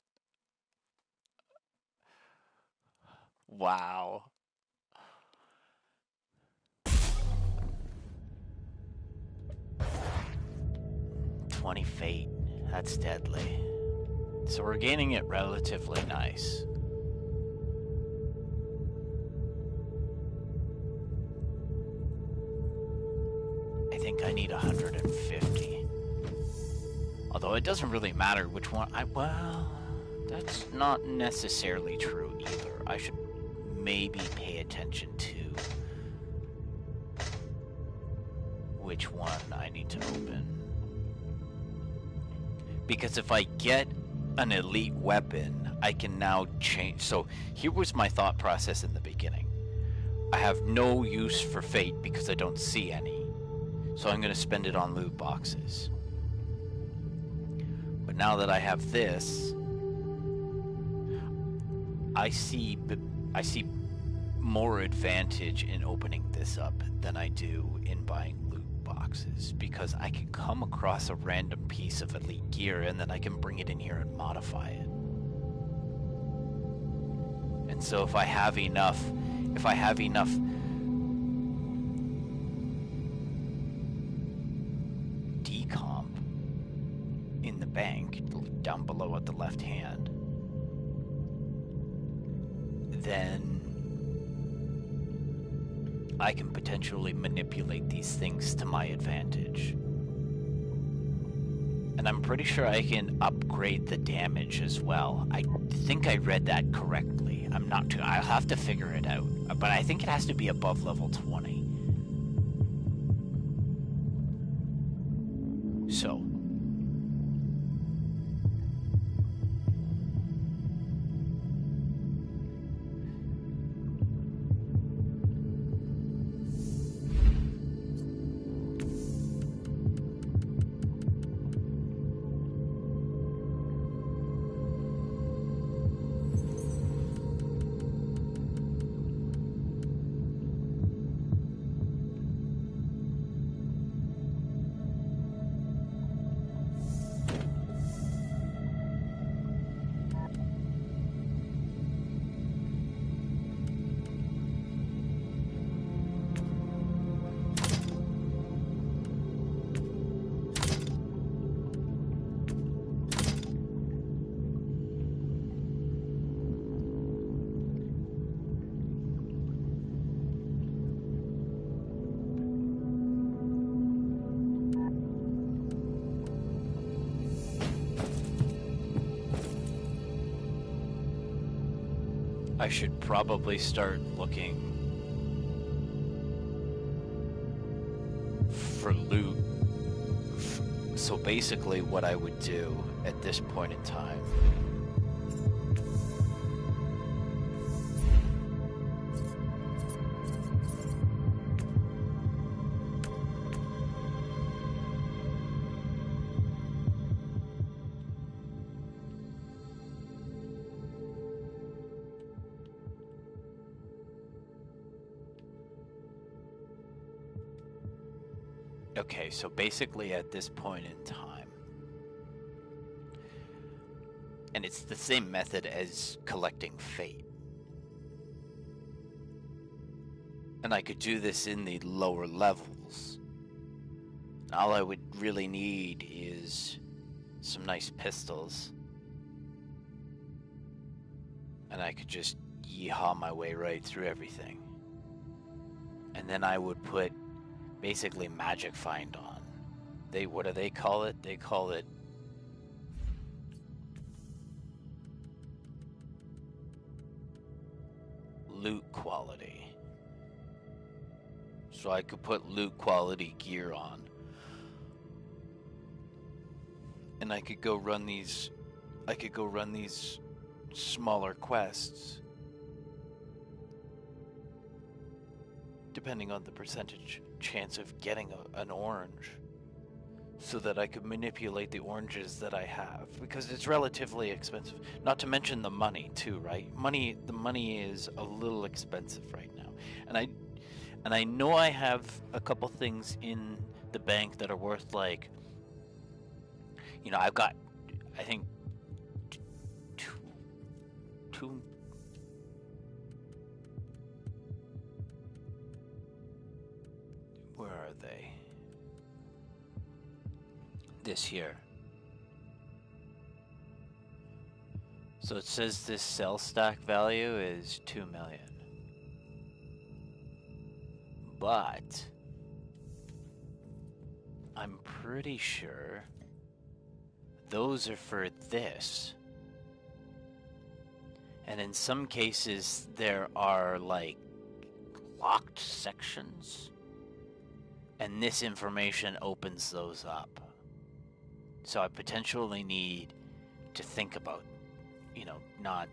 [SPEAKER 1] Wow. 20 fate. That's deadly. So we're gaining it relatively nice. I think I need 150. Although it doesn't really matter which one well, that's not necessarily true either. I should maybe pay attention to which one I need to open. Because if I get an elite weapon, I can now change. So here was my thought process in the beginning. I have no use for fate because I don't see any. So I'm going to spend it on loot boxes. But now that I have this, I see more advantage in opening this up than I do in buying loot boxes, because I can come across a random piece of elite gear and then I can bring it in here and modify it. And so if I have enough decomp in the bank down below at the left hand, then I can potentially manipulate these things to my advantage. And I'm pretty sure I can upgrade the damage as well. I think I read that correctly. I'm not too... I'll have to figure it out. But I think it has to be above level 20. So... I should probably start looking for loot. So basically what I would do at this point in time Okay, so basically at this point in time, and it's the same method as collecting fate. And I could do this in the lower levels. All I would really need is some nice pistols. And I could just yeehaw my way right through everything. And then I would put basically magic find on. What do they call it? They call it loot quality. So I could put loot quality gear on. And I could go run these smaller quests. Depending on the percentage chance of getting an orange, so that I could manipulate the oranges that I have, because it's relatively expensive. Not to mention the money too, right? The money is a little expensive right now, and I know I have a couple things in the bank that are worth, like, you know, I've got, I think, two. Where are they? This here. So it says this cell stack value is 2 million. But I'm pretty sure those are for this. And in some cases there are like locked sections. And this information opens those up. So I potentially need to think about, you know, not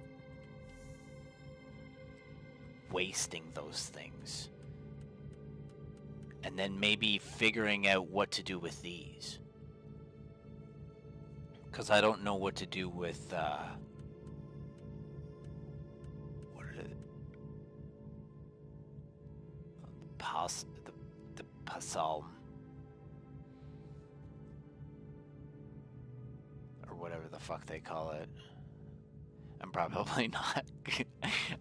[SPEAKER 1] wasting those things. And then maybe figuring out what to do with these. Because I don't know what to do with, what are Psalm. Or whatever the fuck they call it. I'm probably not.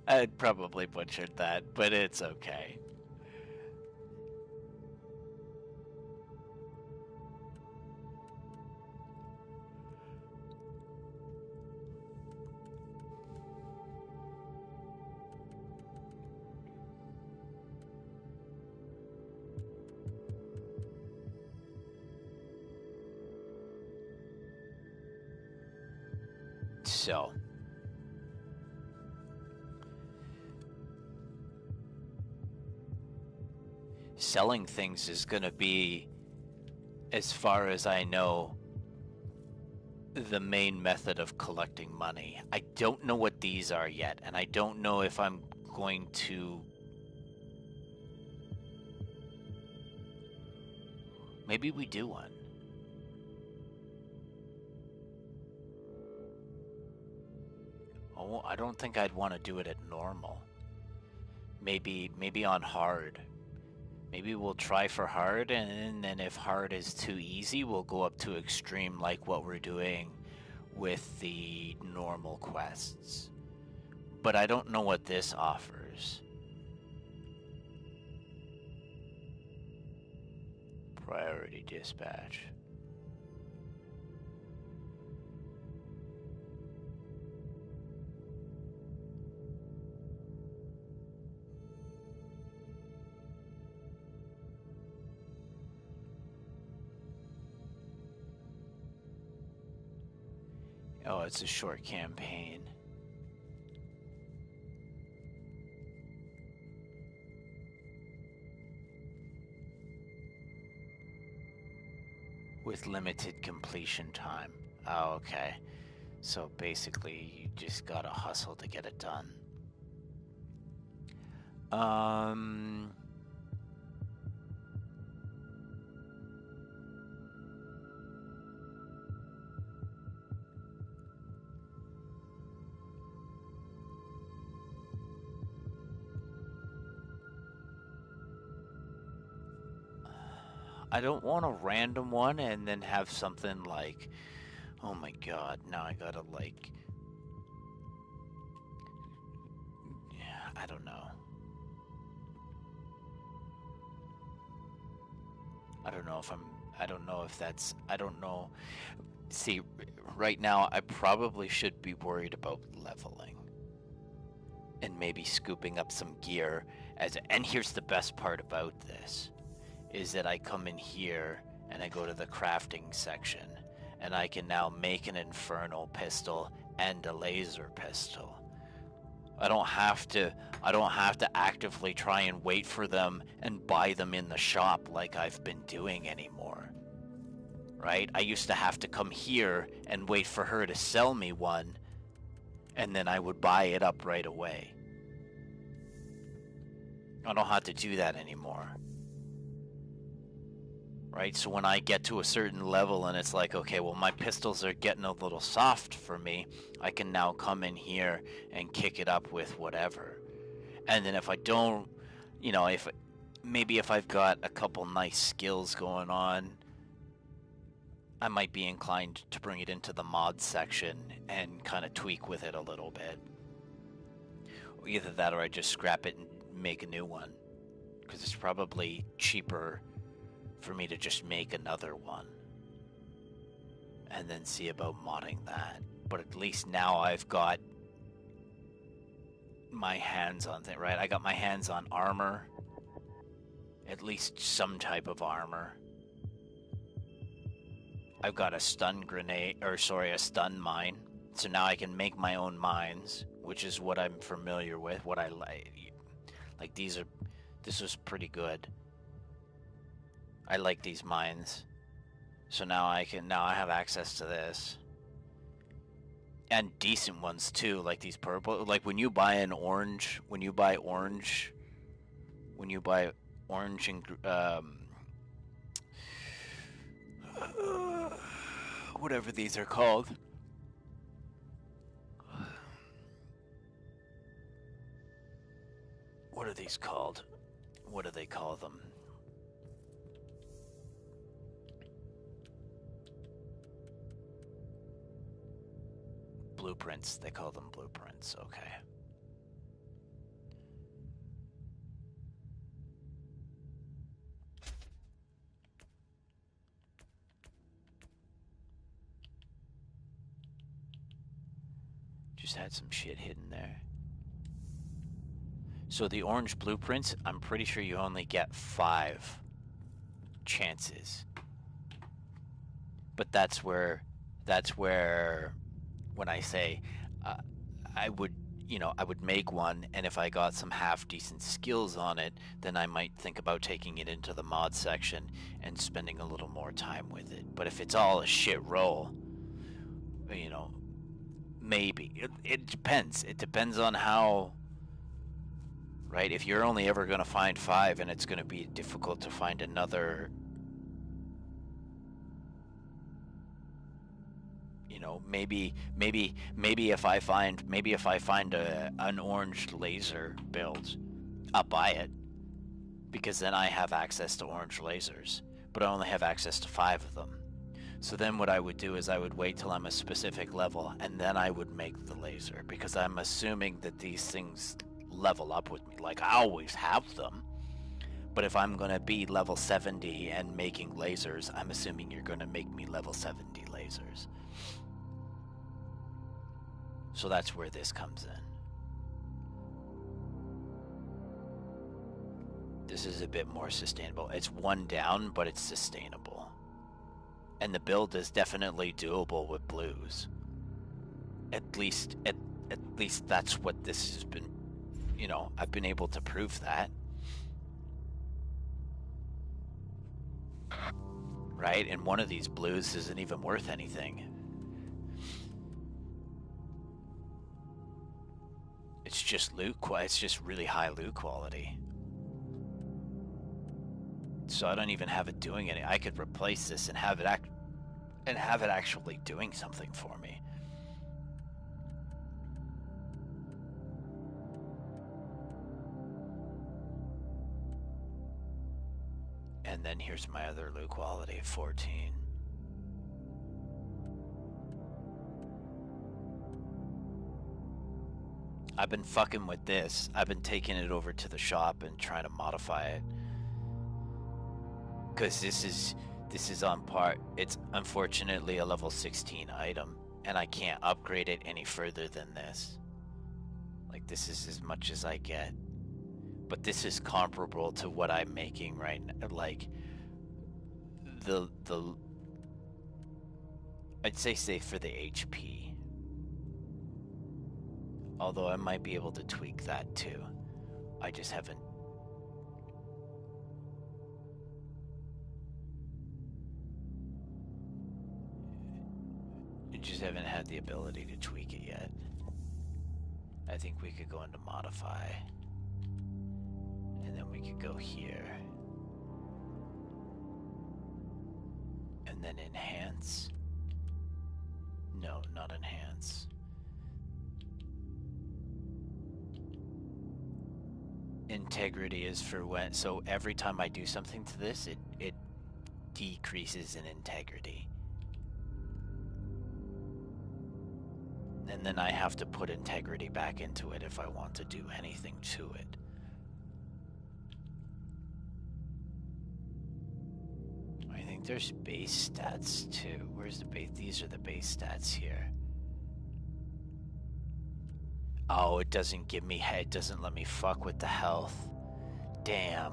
[SPEAKER 1] I'd probably butchered that, but it's okay. So, selling things is going to be, as far as I know, the main method of collecting money. I don't know what these are yet, and I don't know if I'm going to... Maybe we do one. Oh, I don't think I'd want to do it at normal. Maybe on hard. Maybe we'll try for hard, and then if hard is too easy, we'll go up to extreme like what we're doing with the normal quests. But I don't know what this offers. Priority dispatch. Oh, it's a short campaign. With limited completion time. Oh, okay. So basically, you just gotta hustle to get it done. I don't want a random one and then have something like, oh my god, now I gotta like, I don't know. I don't know. See, right now I probably should be worried about leveling. And maybe scooping up some gear and here's the best part about this. Is that I come in here and I go to the crafting section and I can now make an infernal pistol and a laser pistol. I don't have to actively try and wait for them and buy them in the shop like I've been doing anymore. Right? I used to have to come here and wait for her to sell me one and then I would buy it up right away. I don't have to do that anymore. Right, so when I get to a certain level and it's like, okay, well, my pistols are getting a little soft for me, I can now come in here and kick it up with whatever. And then if I don't, you know, if I've got a couple nice skills going on, I might be inclined to bring it into the mod section and kind of tweak with it a little bit. Either that or I just scrap it and make a new one, because it's probably cheaper for me to just make another one and then see about modding that. But at least now I've got my hands on things, right? I got my hands on armor, at least some type of armor. I've got a stun mine, so now I can make my own mines, which is what I'm familiar with, what I like. This was pretty good. I like these mines. So now I have access to this. And decent ones too, like these purple, like when you buy orange and whatever these are called. What are these called? what do they call them? Blueprints. They call them blueprints. Okay. Just had some shit hidden there. So the orange blueprints, I'm pretty sure you only get 5 chances. But that's where when I say I would, I would make one, and if I got some half decent skills on it, then I might think about taking it into the mod section and spending a little more time with it. But if it's all a shit roll, maybe. It depends. It depends on how, right? If you're only ever going to find 5 and it's going to be difficult to find another, maybe if I find an orange laser build, I'll buy it, because then I have access to orange lasers, but I only have access to 5 of them. So then what I would do is I would wait till I'm a specific level, and then I would make the laser, because I'm assuming that these things level up with me. Like, I always have them, but if I'm going to be level 70 and making lasers, I'm assuming you're going to make me level 70 lasers. So that's where this comes in. This is a bit more sustainable. It's 1 down, but it's sustainable. And the build is definitely doable with blues. At least that's what this has been, I've been able to prove that. Right? And one of these blues isn't even worth anything. It's just loot it's just really high loot quality. So I don't even have it doing anything. I could replace this and have it actually doing something for me. And then here's my other loot quality, 14. I've been fucking with this. I've been taking it over to the shop and trying to modify it. Because this is on par. It's unfortunately a level 16 item, and I can't upgrade it any further than this. Like, this is as much as I get. But this is comparable to what I'm making right now. Like, I'd say safe for the HP. Although I might be able to tweak that too. I just haven't. I just haven't had the ability to tweak it yet. I think we could go into modify. And then we could go here. And then enhance. No, not enhance. Integrity is for when, so every time I do something to this, it decreases in integrity. And then I have to put integrity back into it if I want to do anything to it. I think there's base stats too. Where's the base? These are the base stats here. Oh, it doesn't give me, it doesn't let me fuck with the health. Damn.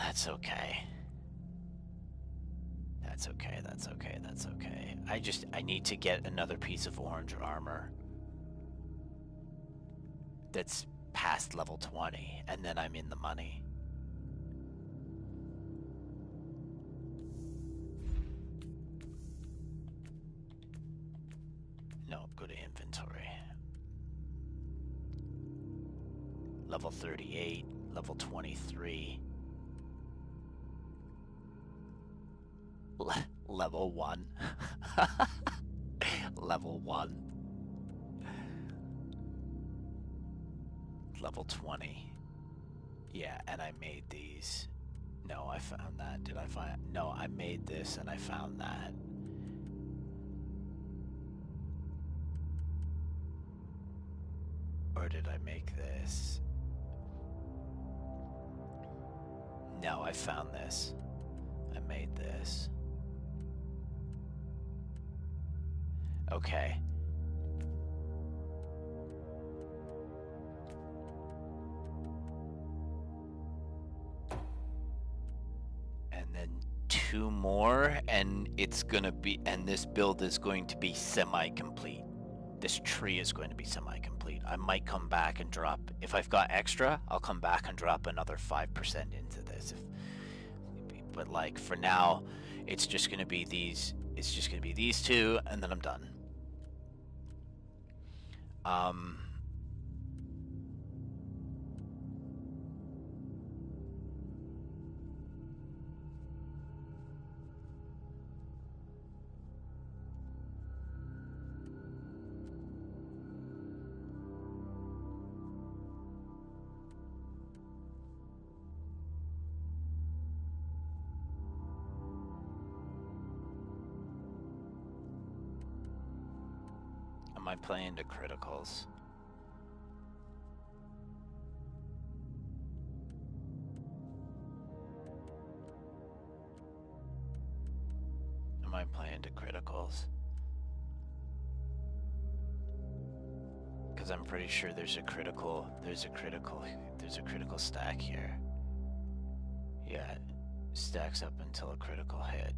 [SPEAKER 1] That's okay. That's okay, that's okay, that's okay. I need to get another piece of orange armor that's past level 20, and then I'm in the money. No, go to inventory. Level 38, level 23. Level 1. Level 1. level 20. Yeah, and I made these. No, I found that. Did I find? No, I made this and I found that. Or did I make this? No, I found this. I made this. Okay. And then 2 more, and it's gonna be, and this build is going to be semi-complete. This tree is going to be semi-complete. I might come back and drop, if I've got extra, I'll come back and drop another 5% into this. But like for now, it's just gonna be these. It's just gonna be these 2, and then I'm done. Am I playing to criticals? Am I playing to criticals? Because I'm pretty sure there's a critical stack here. Yeah, it stacks up until a critical hit.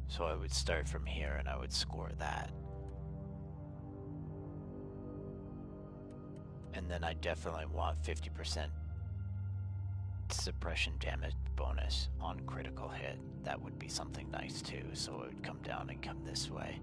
[SPEAKER 1] So I would start from here and I would score that. And then I definitely want 50% suppression damage bonus on critical hit. That would be something nice too, so it would come down and come this way.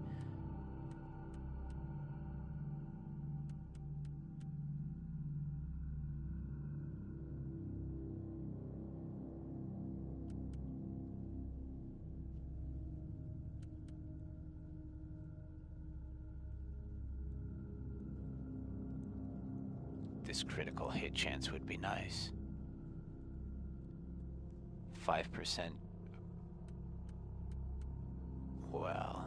[SPEAKER 1] This critical hit chance would be nice. 5%. Well,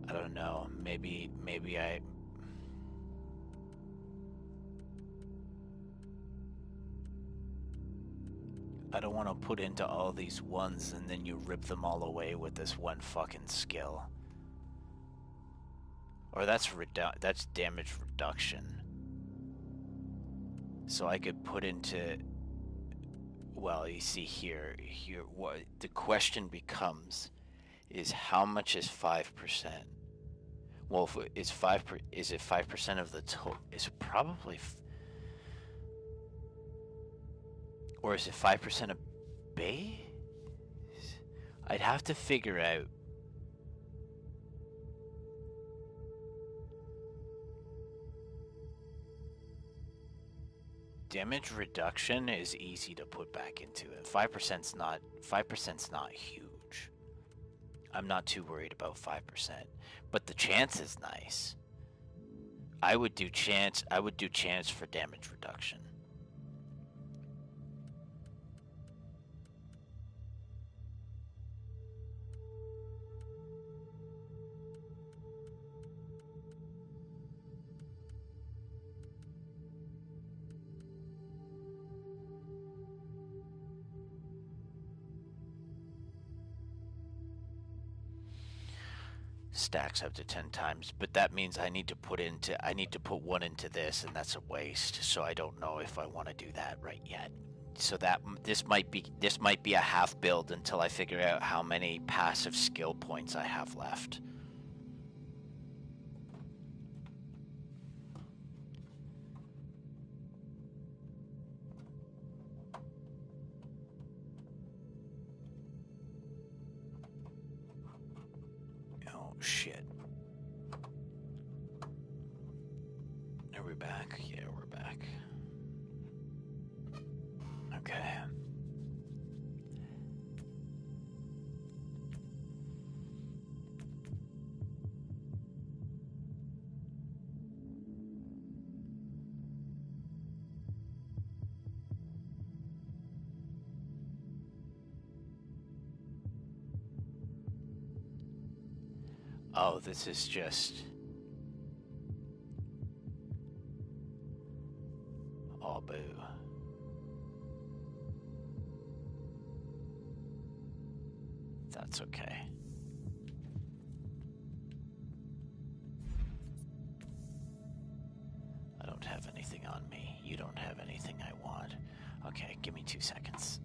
[SPEAKER 1] I don't know. Maybe I don't want to put into all these ones and then you rip them all away with this one fucking skill. Or that's damage reduction. So I could put into, well, you see here what the question becomes is how much is 5%? Well, if it's is it 5% of the total? Is it probably or is it 5% of base? I'd have to figure out. Damage reduction is easy to put back into it. 5%'s not huge. I'm not too worried about 5%, but the chance is nice. I would do chance for damage reduction. Stacks up to 10 times, but that means I need to put 1 into this, and that's a waste. So I don't know if I want to do that right yet. So that this might be a half build until I figure out how many passive skill points I have left. Oh shit. Are we back? Yeah, we're back. Okay. Oh, this is just... Oh, boo. That's okay. I don't have anything on me. You don't have anything I want. Okay, give me 2 seconds.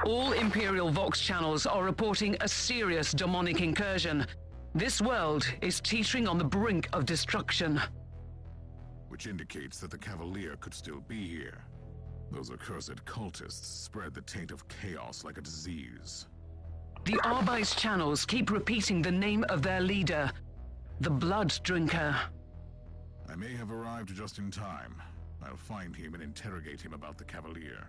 [SPEAKER 5] All Imperial Vox channels are reporting a serious demonic incursion. This world is teetering on the brink of destruction.
[SPEAKER 2] Which indicates that the Cavalier could still be here. Those accursed cultists spread the taint of chaos like a disease.
[SPEAKER 5] The Arby's channels keep repeating the name of their leader. The Blood Drinker.
[SPEAKER 2] I may have arrived just in time. I'll find him and interrogate him about the Cavalier.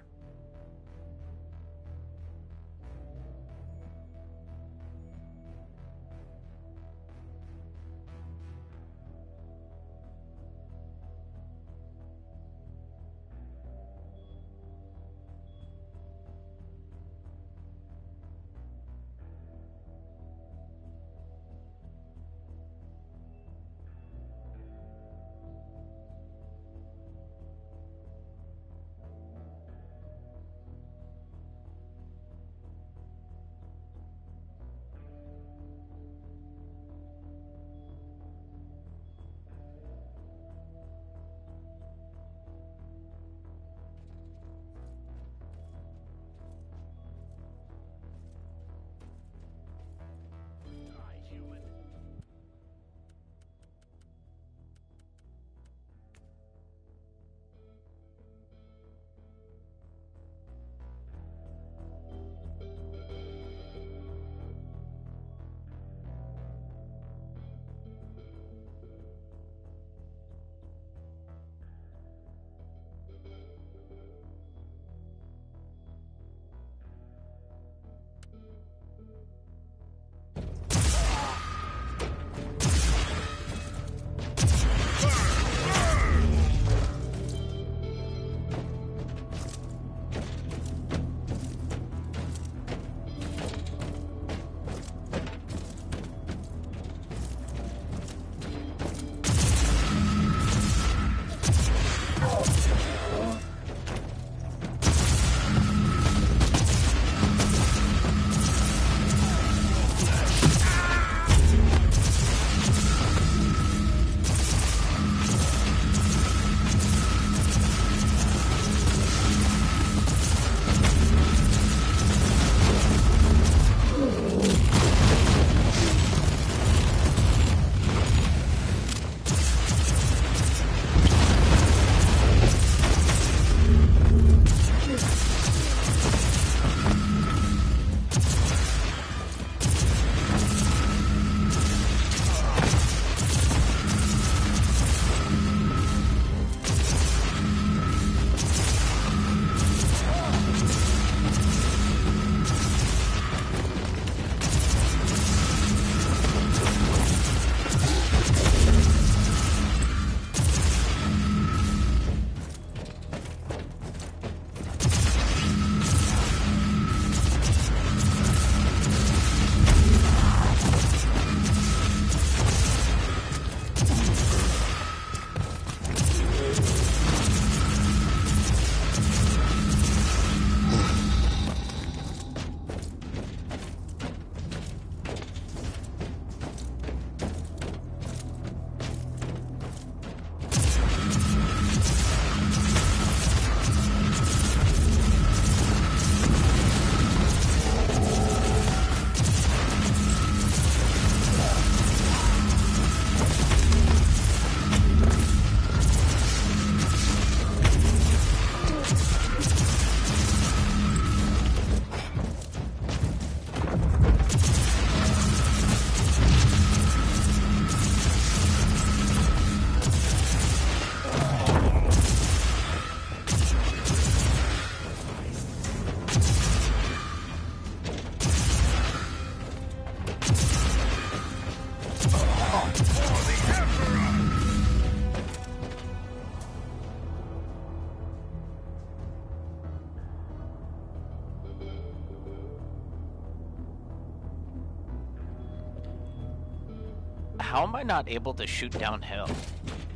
[SPEAKER 1] How am I not able to shoot downhill?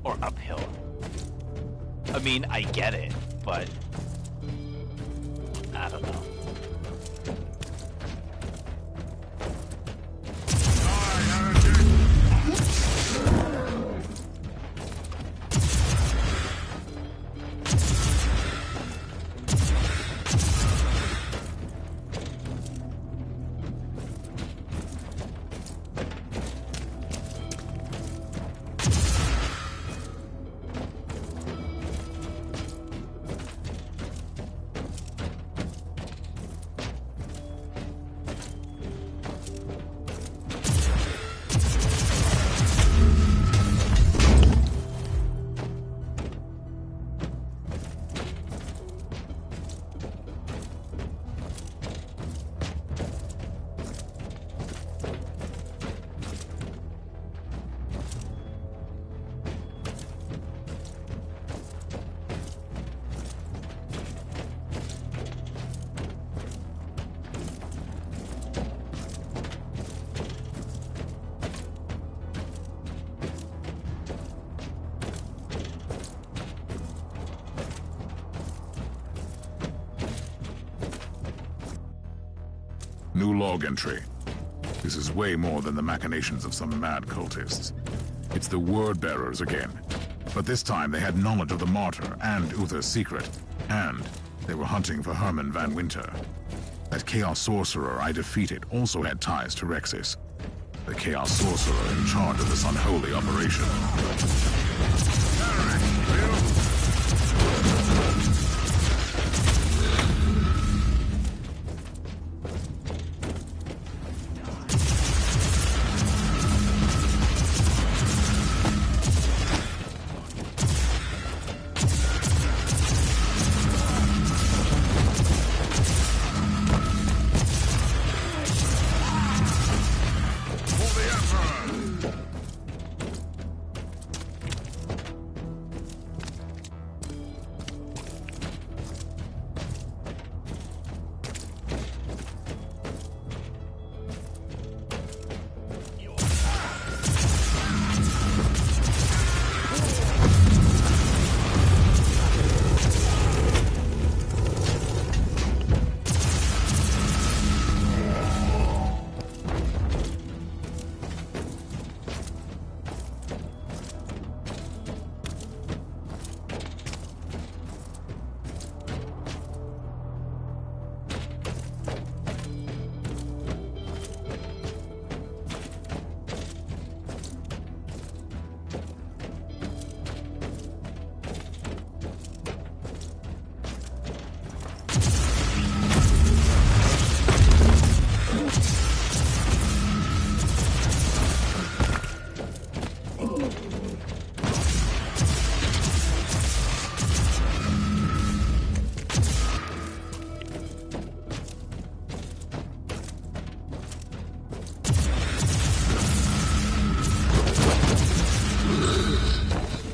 [SPEAKER 1] Or uphill? I mean, I get it, but I don't know.
[SPEAKER 2] New log entry. This is way more than the machinations of some mad cultists. It's the word-bearers again. But this time they had knowledge of the Martyr and Uther's secret, and they were hunting for Herman van Winter. That Chaos Sorcerer I defeated also had ties to Rexis. The Chaos Sorcerer in charge of this unholy operation.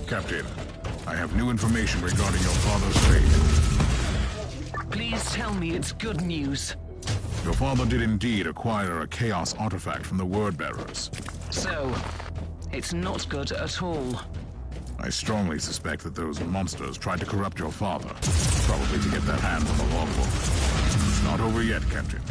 [SPEAKER 2] Captain, I have new information regarding your father's fate.
[SPEAKER 5] Please tell me it's good news.
[SPEAKER 2] Your father did indeed acquire a Chaos artifact from the Word-bearers.
[SPEAKER 5] So, it's not good at all.
[SPEAKER 2] I strongly suspect that those monsters tried to corrupt your father, probably to get their hands on the logbook. It's not over yet, Captain.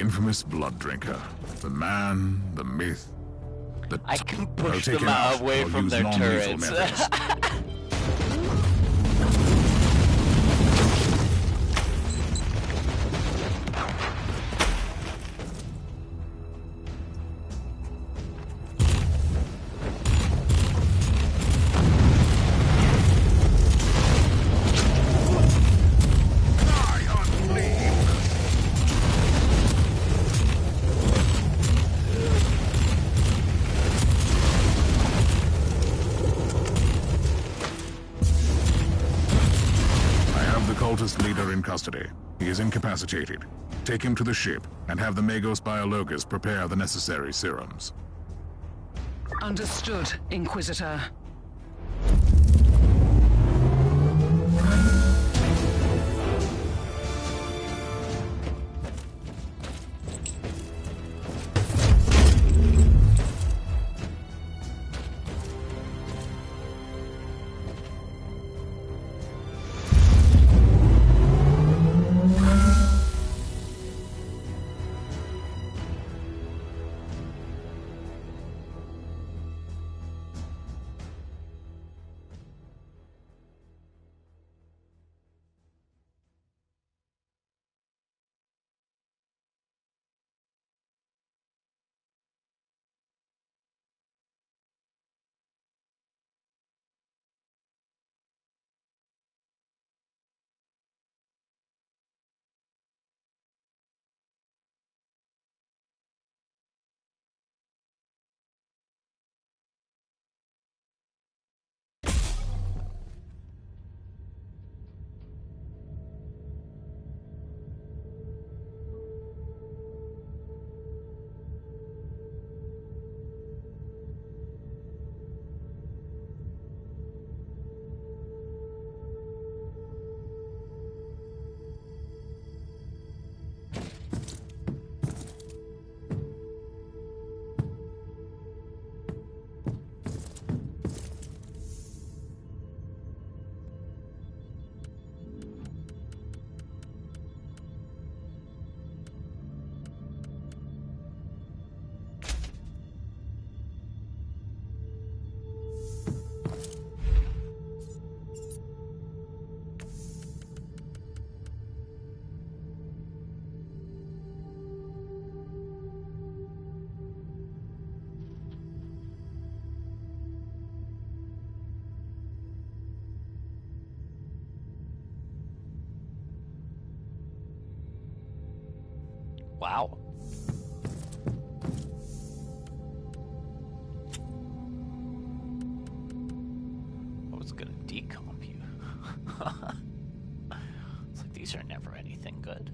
[SPEAKER 2] infamous blood drinker. The man, the myth, the...
[SPEAKER 1] I can
[SPEAKER 2] I'll
[SPEAKER 1] push
[SPEAKER 2] take
[SPEAKER 1] them
[SPEAKER 2] him out.
[SPEAKER 1] away
[SPEAKER 2] I'll
[SPEAKER 1] from
[SPEAKER 2] use
[SPEAKER 1] their
[SPEAKER 2] non-lethal
[SPEAKER 1] turrets.
[SPEAKER 2] methods. custody. He is incapacitated. Take him to the ship and have the Magos Biologus prepare the necessary serums.
[SPEAKER 5] Understood, Inquisitor.
[SPEAKER 1] Wow. I was gonna decomp you. It's like these are never anything good.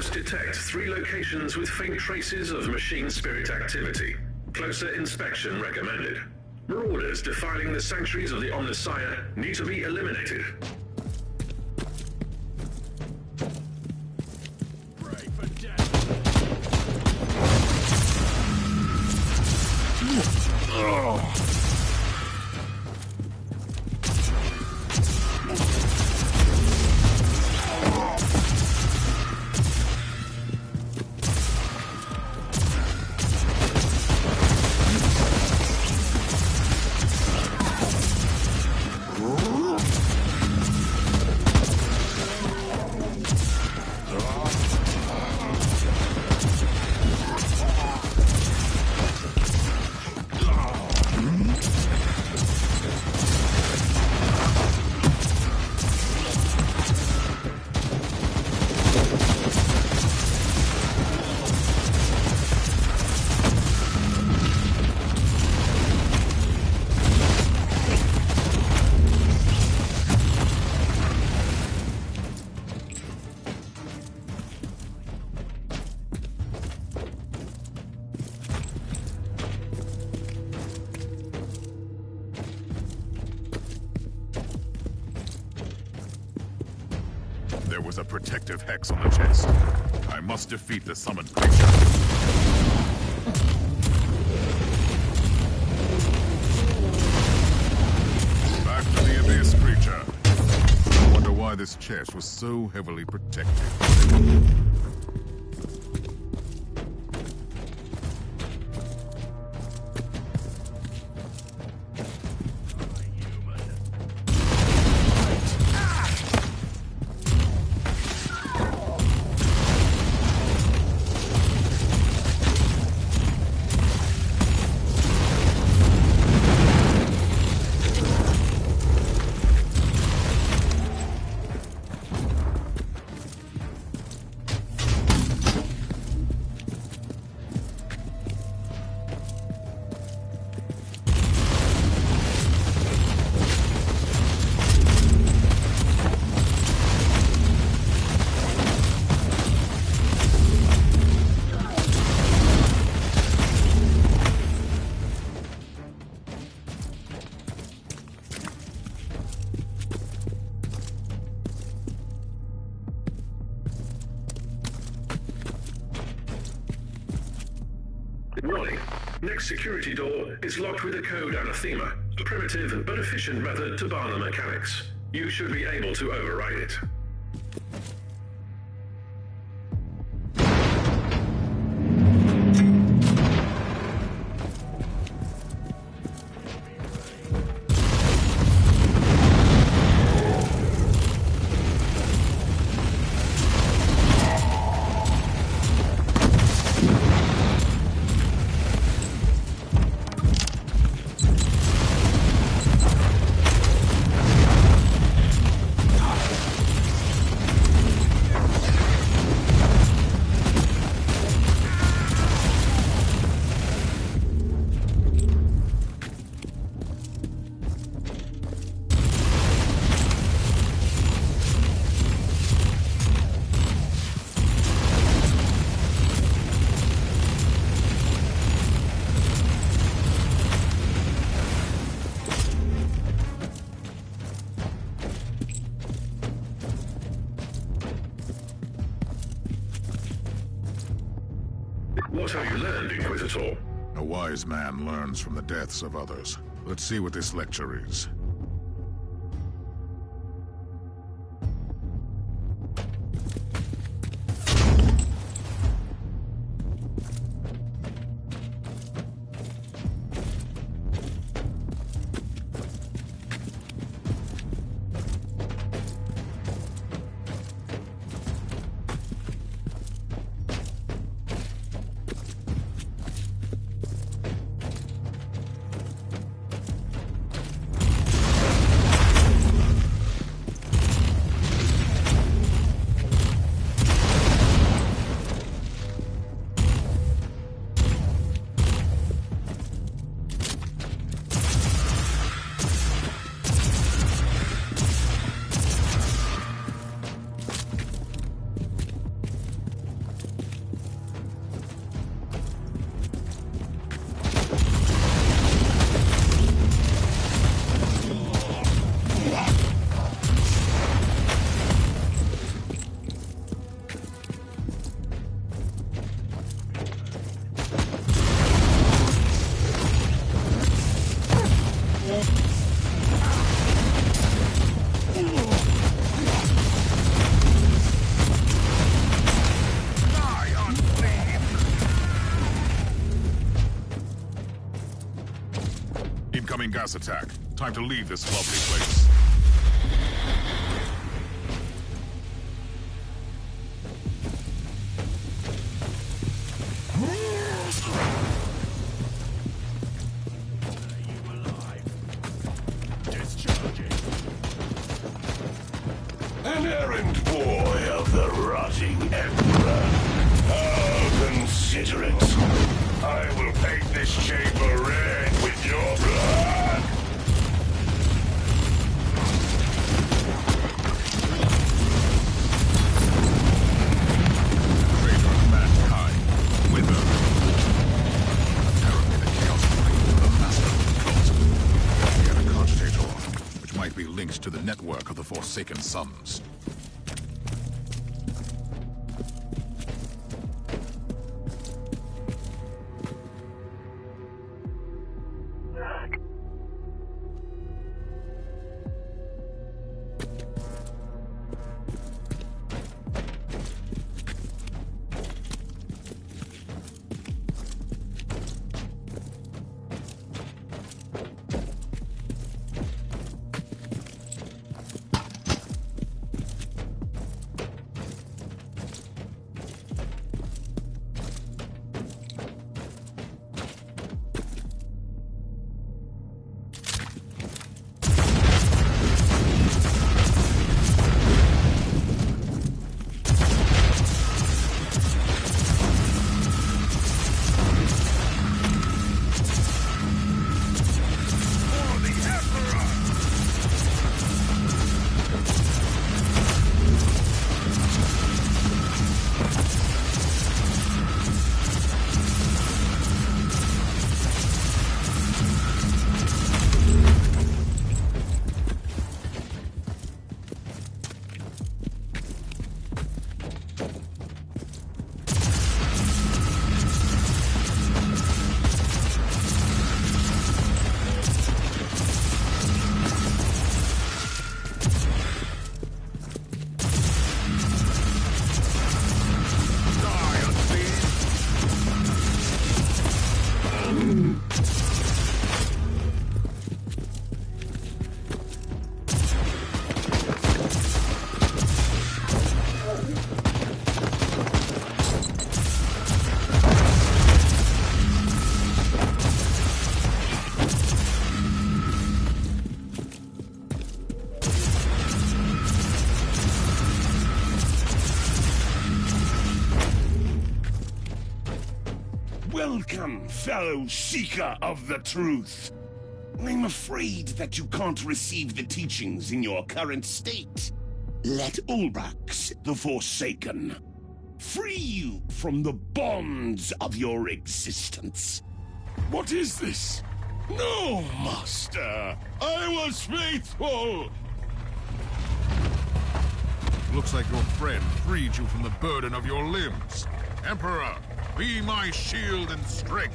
[SPEAKER 4] reports detect 3 locations with faint traces of machine spirit activity. Closer inspection recommended. Marauders defiling the sanctuaries of the Omnissiah need to be eliminated.
[SPEAKER 2] There was a protective hex on the chest. I must defeat the summoned creature. Back to the abyss, creature. I wonder why this chest was so heavily protected.
[SPEAKER 4] Warning. Next security door is locked with a code anathema, a primitive but efficient method to bar the mechanics. You should be able to override it. What have you learned, Inquisitor?
[SPEAKER 2] A wise man learns from the deaths of others. Let's see what this lecture is. Incoming gas attack. Time to leave this lovely place.
[SPEAKER 10] An errand boy of the rotting Emperor. How considerate. I will paint this chamber red with your blood.
[SPEAKER 2] Traitor of mankind. Wither. Apparently the Chaos Flame were the master of the cult. He had a cogitator, which might be linked to the network of the Forsaken Sons.
[SPEAKER 10] Welcome, fellow seeker of the truth. I'm afraid that you can't receive the teachings in your current state. Let Ulbrax, the Forsaken, free you from the bonds of your existence.
[SPEAKER 2] What is this?
[SPEAKER 10] No, Master! I was faithful!
[SPEAKER 2] Looks like your friend freed you from the burden of your limbs. Emperor, be my shield and strength.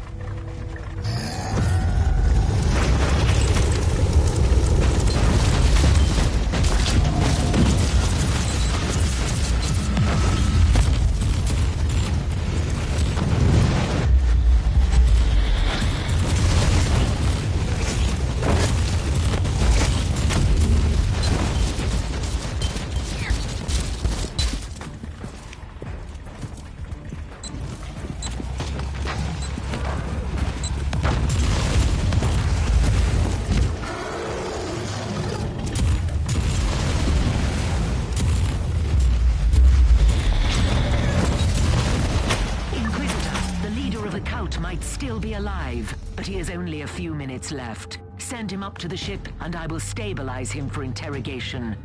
[SPEAKER 8] Still be alive, but he has only a few minutes left. Send him up to the ship, and I will stabilize him for interrogation.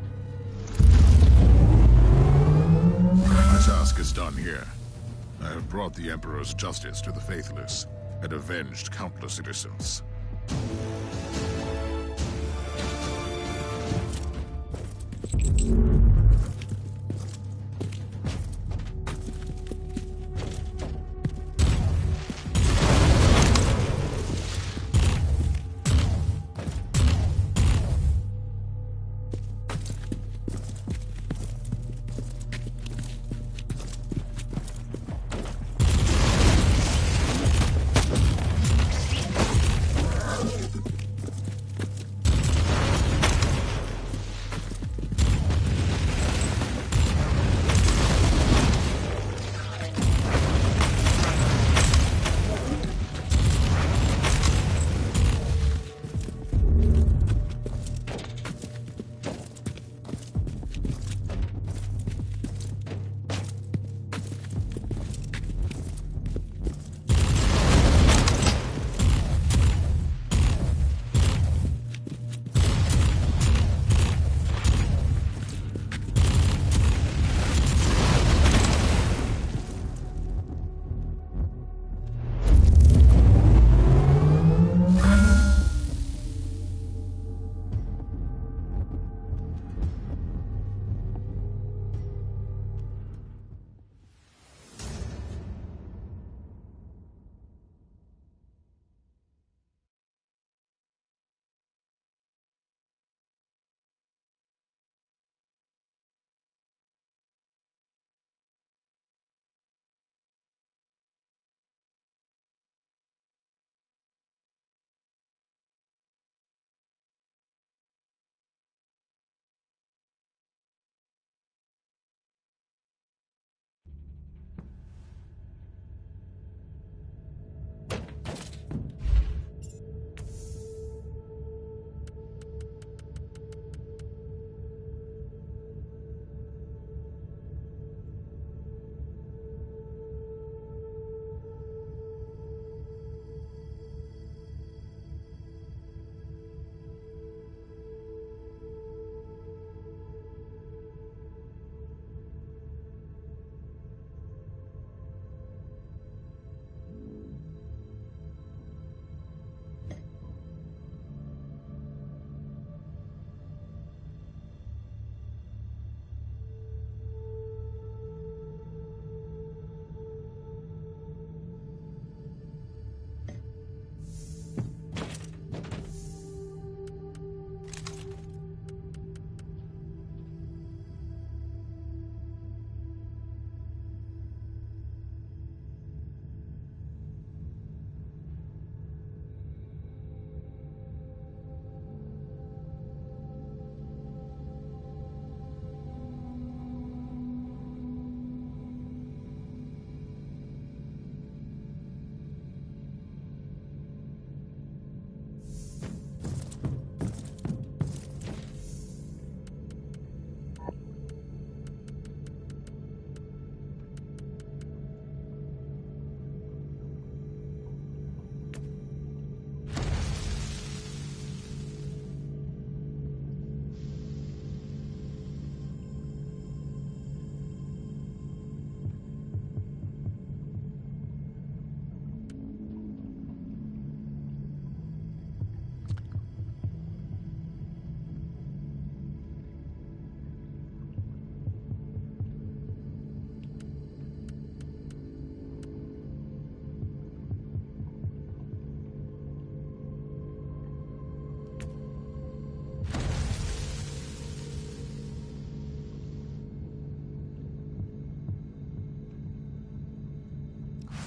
[SPEAKER 2] My task is done here. I have brought the Emperor's justice to the faithless, and avenged countless innocents.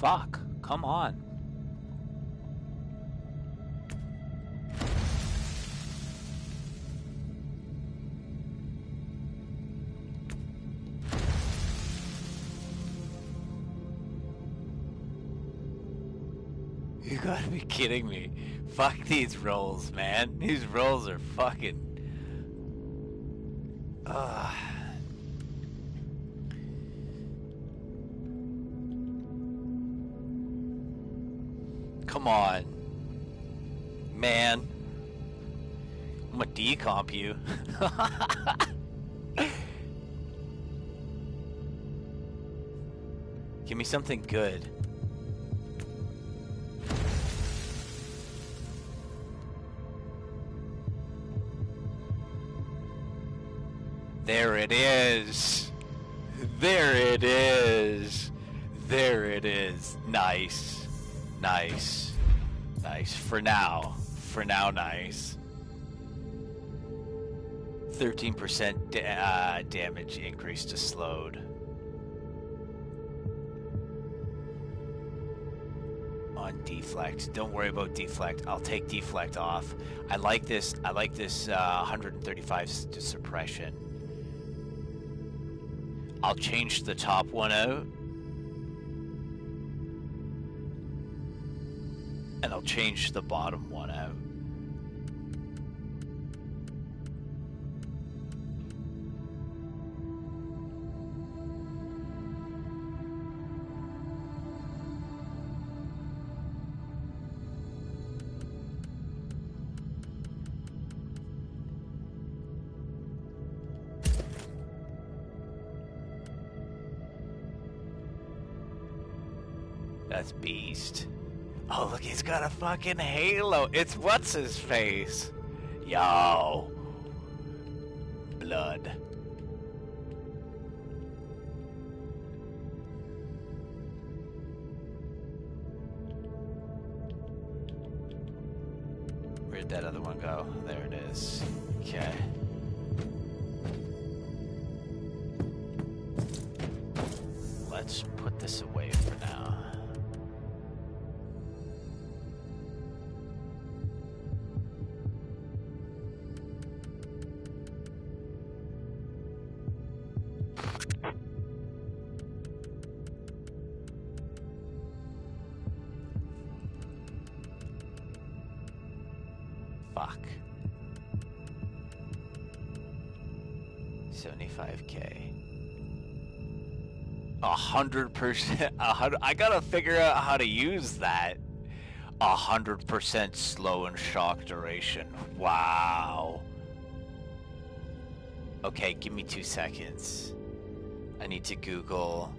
[SPEAKER 1] fuck? Come on. You gotta be kidding me. Fuck these rolls, man. These rolls are fucking... Come on. Man. I'm gonna decomp you. Give me something good. There it is. There it is. There it is. Nice. Nice. Nice. For now. For now, nice. 13% damage increase to slowed. On deflect. Don't worry about deflect. I'll take deflect off. I like this 135 to suppression. I'll change the top one out. And I'll change the bottom one out. That's beast. Oh, look, he's got a fucking halo. It's what's his face? Yo. Blood. Where'd that other one go? There it is. Okay. Let's put this away for now. Fuck. 75K. 100%. I gotta figure out how to use that. 100% slow and shock duration. Wow. Okay, give me 2 seconds. I need to Google.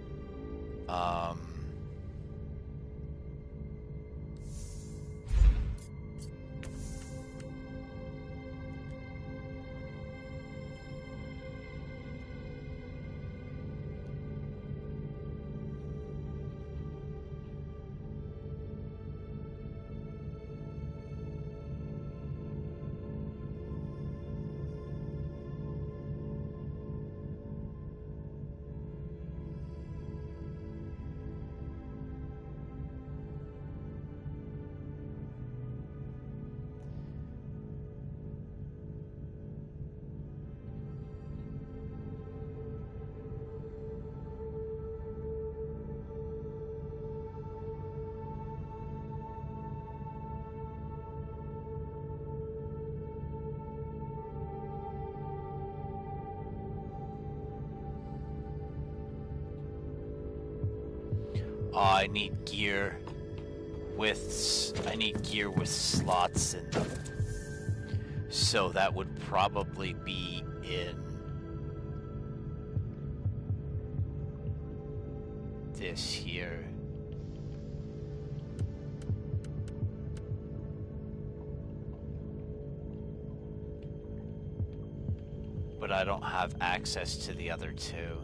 [SPEAKER 1] I need gear with slots in them. So that would probably be in this here. But I don't have access to the other two.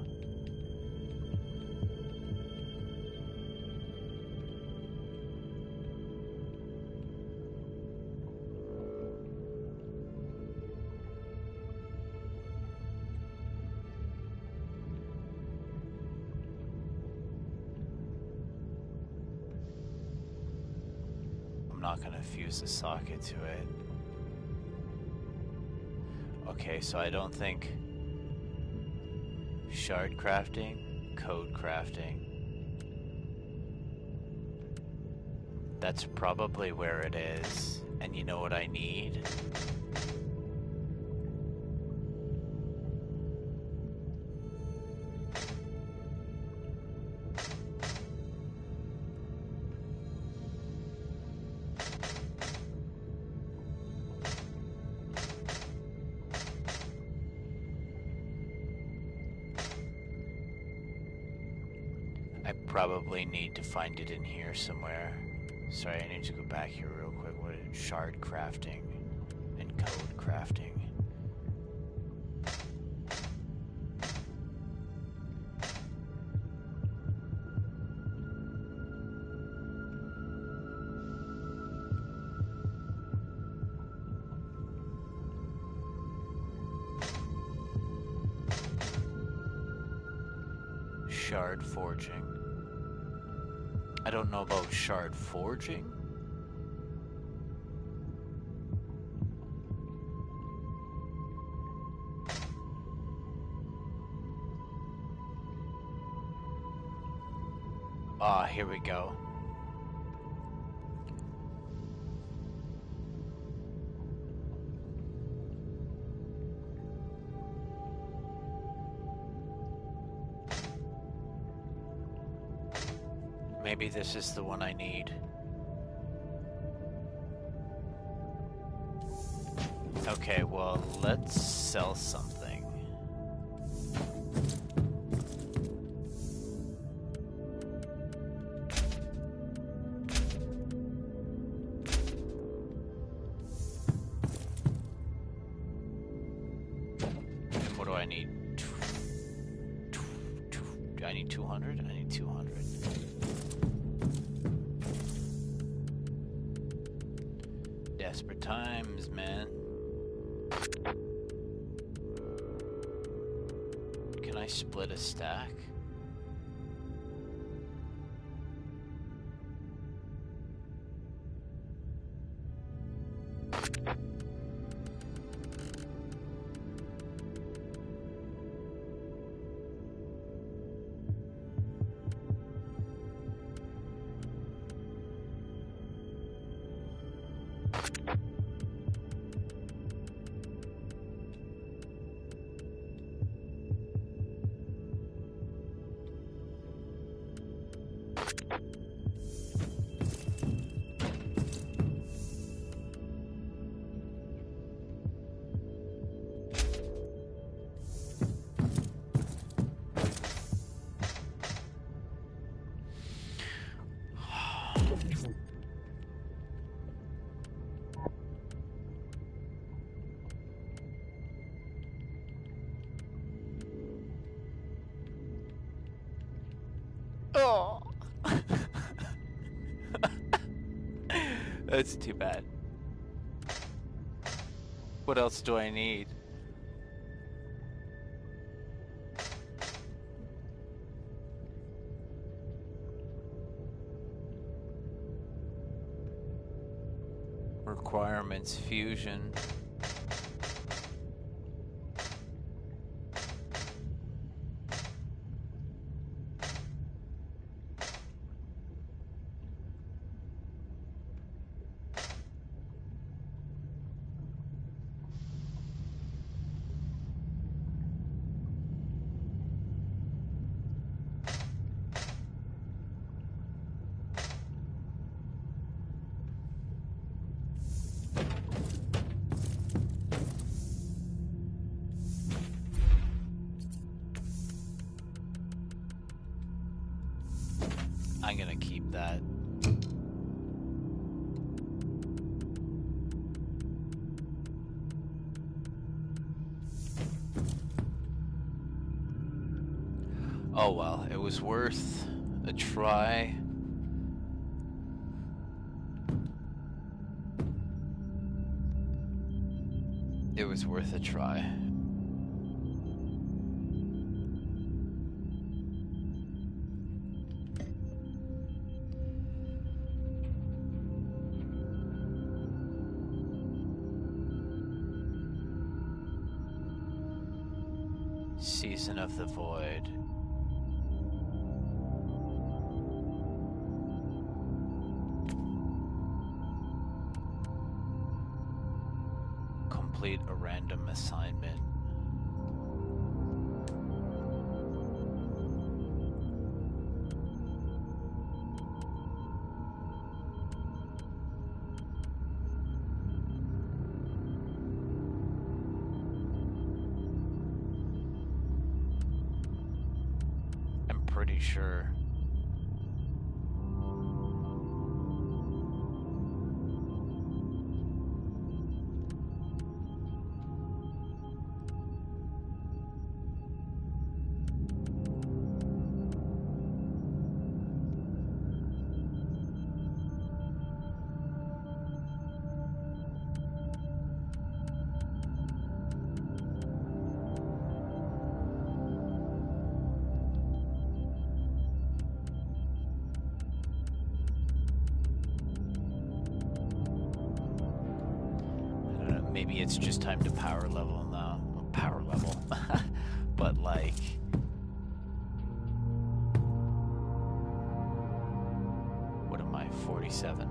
[SPEAKER 1] not going to fuse the socket to it. Okay, so I don't think shard crafting, code crafting. That's probably where it is. And you know what I need? I probably need to find it in here somewhere. Sorry, I need to go back here real quick. What is shard crafting and code crafting? Shard forging. I don't know about shard forging. Ah, here we go. Maybe this is the one I need. Okay, well, let's sell something. And what do I need? Do I need 200? I need 200. Desperate times, man. Can I split a stack? Oh. That's too bad. What else do I need? Requirements fusion. I'm gonna keep that. Oh well, it was worth a try. It was worth a try. Citizen of the Void. Complete a random assignment. I'm pretty sure. Maybe it's just time to power level now. Power level. But like... What am I, 47?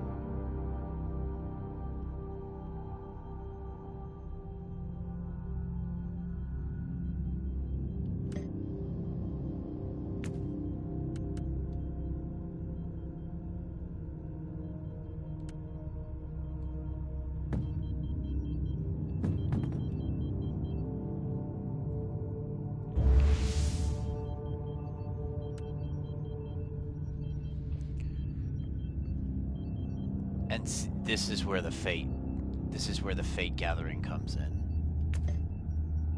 [SPEAKER 1] And this is where the fate gathering comes in.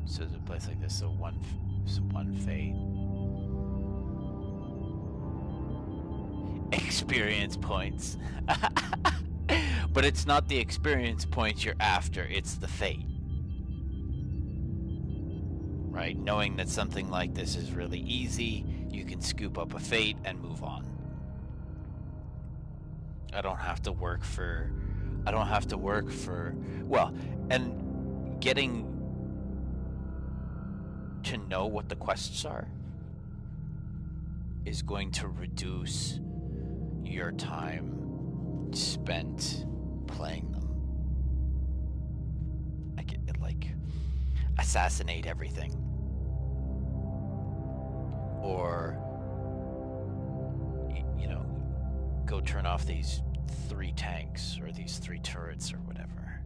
[SPEAKER 1] So there's a place like this, so one fate. Experience points. But it's not the experience points you're after, it's the fate. Right? Knowing that something like this is really easy, you can scoop up a fate and move on. I don't have to work for, well, and getting to know what the quests are is going to reduce your time spent playing them. Like assassinate everything. Or, you know, go turn off these 3 tanks or these 3 turrets or whatever.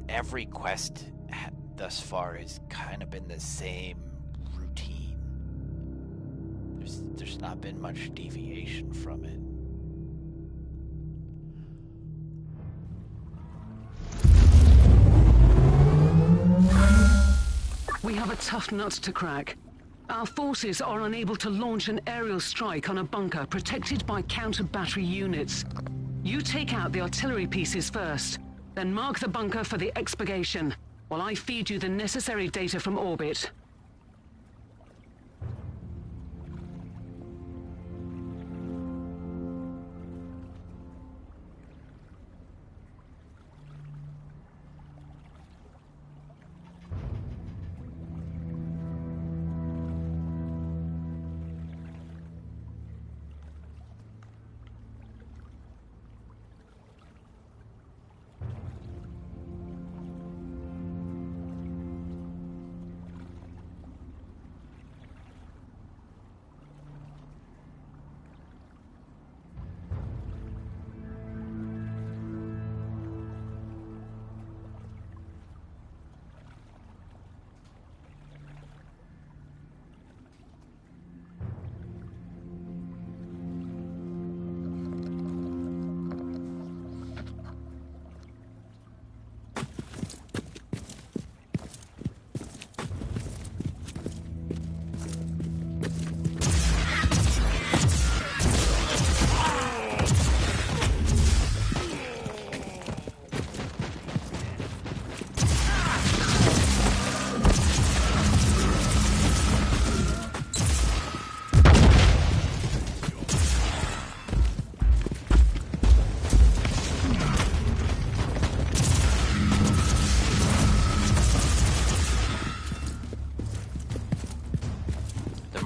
[SPEAKER 1] Every quest thus far has kind of been the same routine. There's not been much deviation from it.
[SPEAKER 5] We have a tough nut to crack. Our forces are unable to launch an aerial strike on a bunker protected by counter-battery units. You take out the artillery pieces first, then mark the bunker for the expurgation, while I feed you the necessary data from orbit.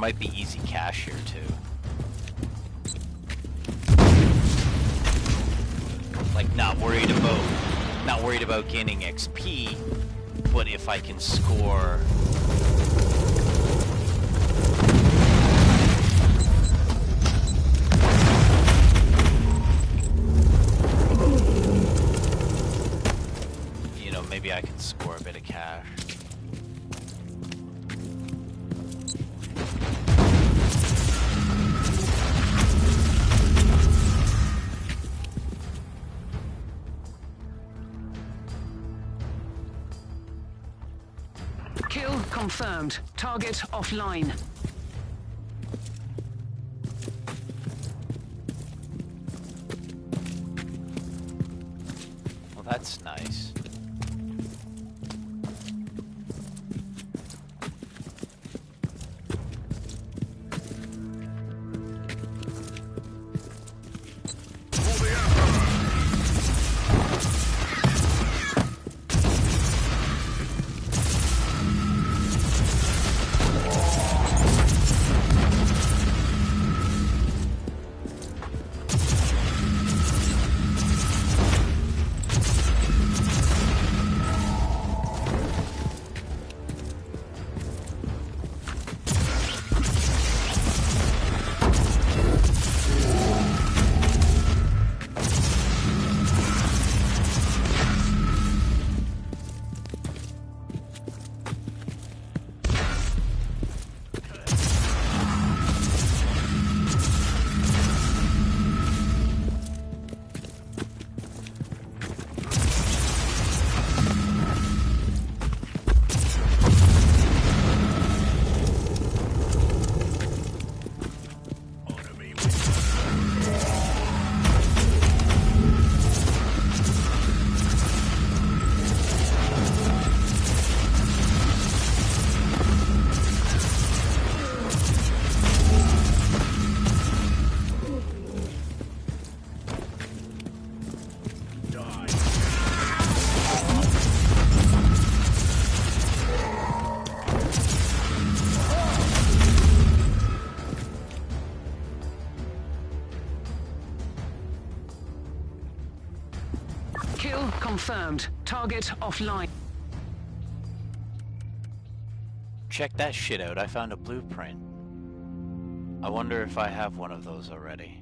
[SPEAKER 1] might be easy cash here too. Like not worried about gaining XP, but if I can score maybe I can score a bit of cash.
[SPEAKER 5] Kill confirmed. Target offline.
[SPEAKER 1] Well, that's nice.
[SPEAKER 5] Kill confirmed. Target offline.
[SPEAKER 1] Check that shit out. I found a blueprint. I wonder if I have one of those already.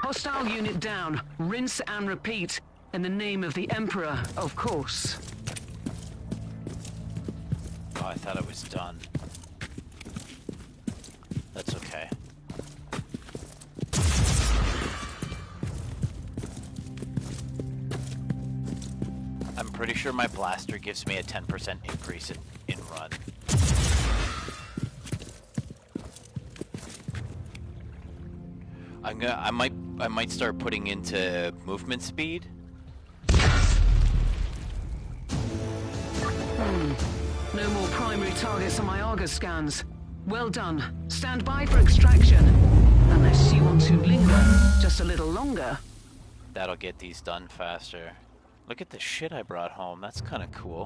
[SPEAKER 5] Hostile unit down. Rinse and repeat. In the name of the Emperor, of course.
[SPEAKER 1] Oh, I thought it was done. That's okay. I'm pretty sure my blaster gives me a 10% increase in run. I might start putting into movement speed.
[SPEAKER 5] No more primary targets on my Argus scans. Well done. Stand by for extraction. Unless you want to linger just a little longer.
[SPEAKER 1] That'll get these done faster. Look at the shit I brought home. That's kind of cool.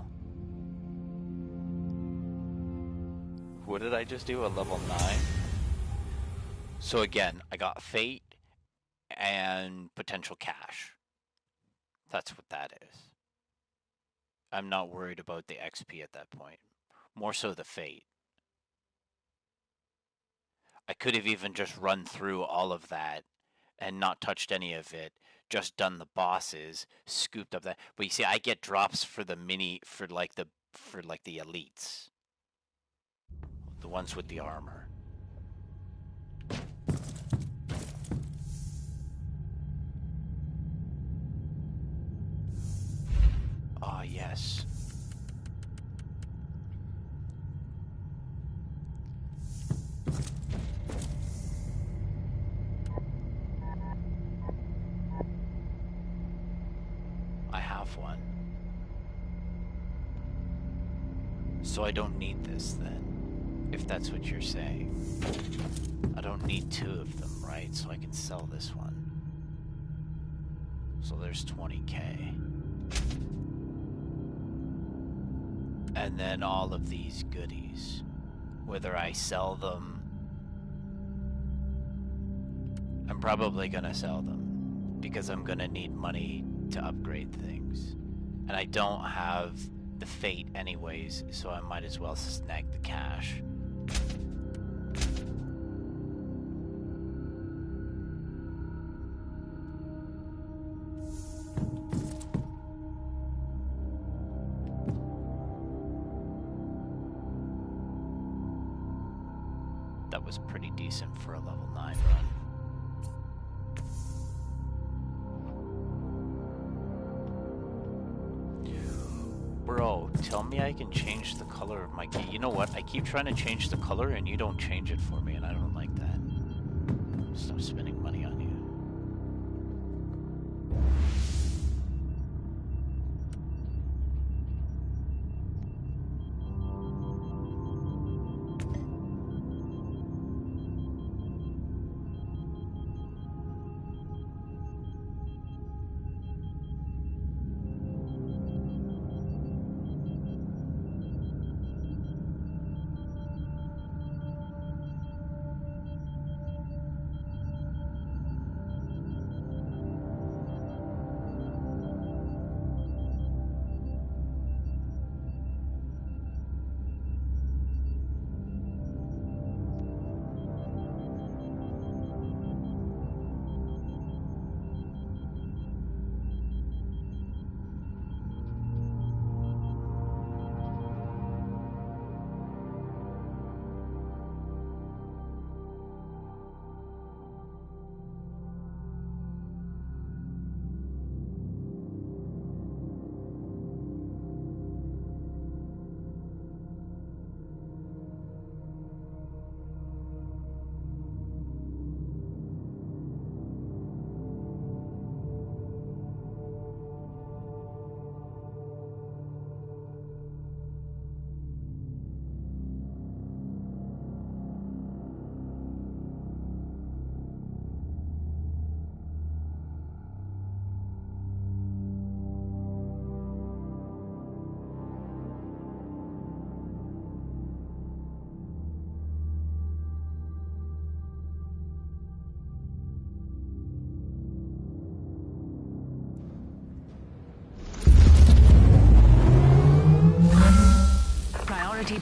[SPEAKER 1] What did I just do? A level 9? So again, I got Fate and potential cash. That's what that is. I'm not worried about the XP at that point. More so the Fate. I could have even just run through all of that and not touched any of it, just done the bosses, scooped up that. But you see, I get drops for the for the elites, the ones with the armor. Ah, yes. I have one. So I don't need this then, if that's what you're saying. I don't need 2 of them, right? So I can sell this one. So there's 20k. And then all of these goodies. Whether I sell them... I'm probably gonna sell them. Because I'm gonna need money to upgrade things. And I don't have the fate anyways, so I might as well snag the cash. That was pretty decent for a level 9 run. Bro, tell me I can change the color of my key. You know what? I keep trying to change the color and you don't change it for me, and I don't like that. Stop spending money on you.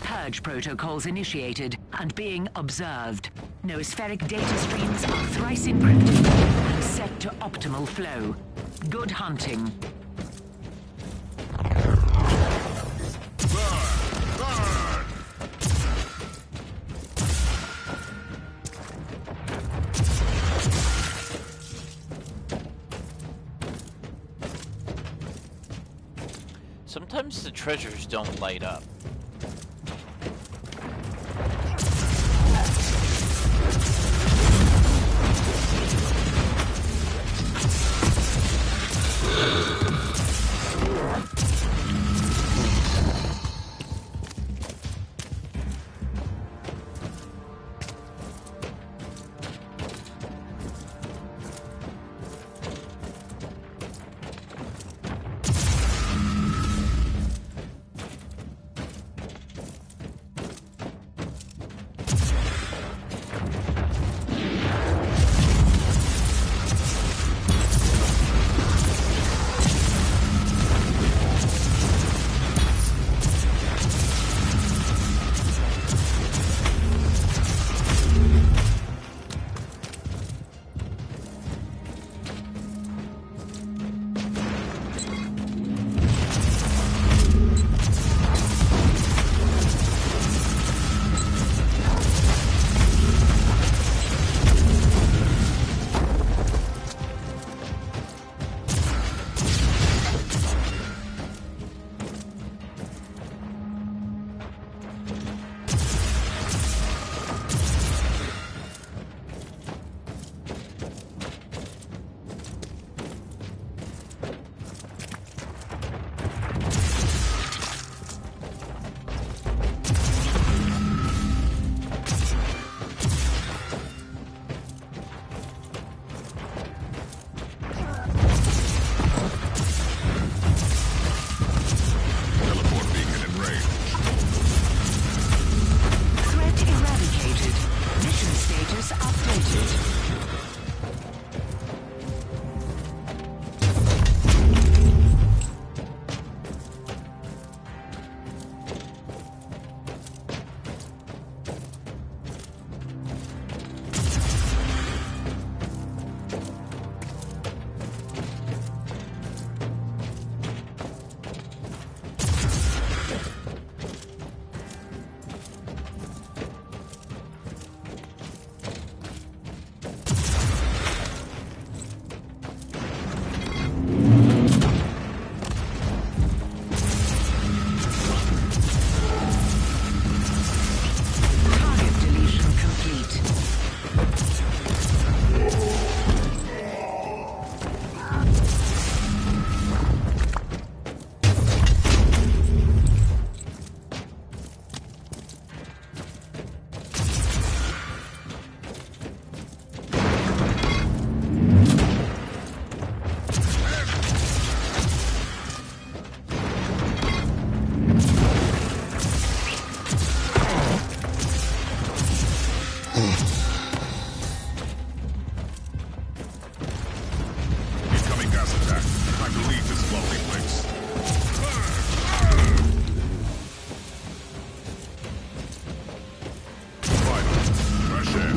[SPEAKER 8] Purge protocols initiated and being observed. Noospheric data streams are thrice encrypted and set to optimal flow. Good hunting.
[SPEAKER 1] Sometimes the treasures don't light up.
[SPEAKER 2] Incoming gas attack. Time to leave this lovely place. Final. Fresh air.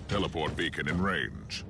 [SPEAKER 2] Teleport beacon in range.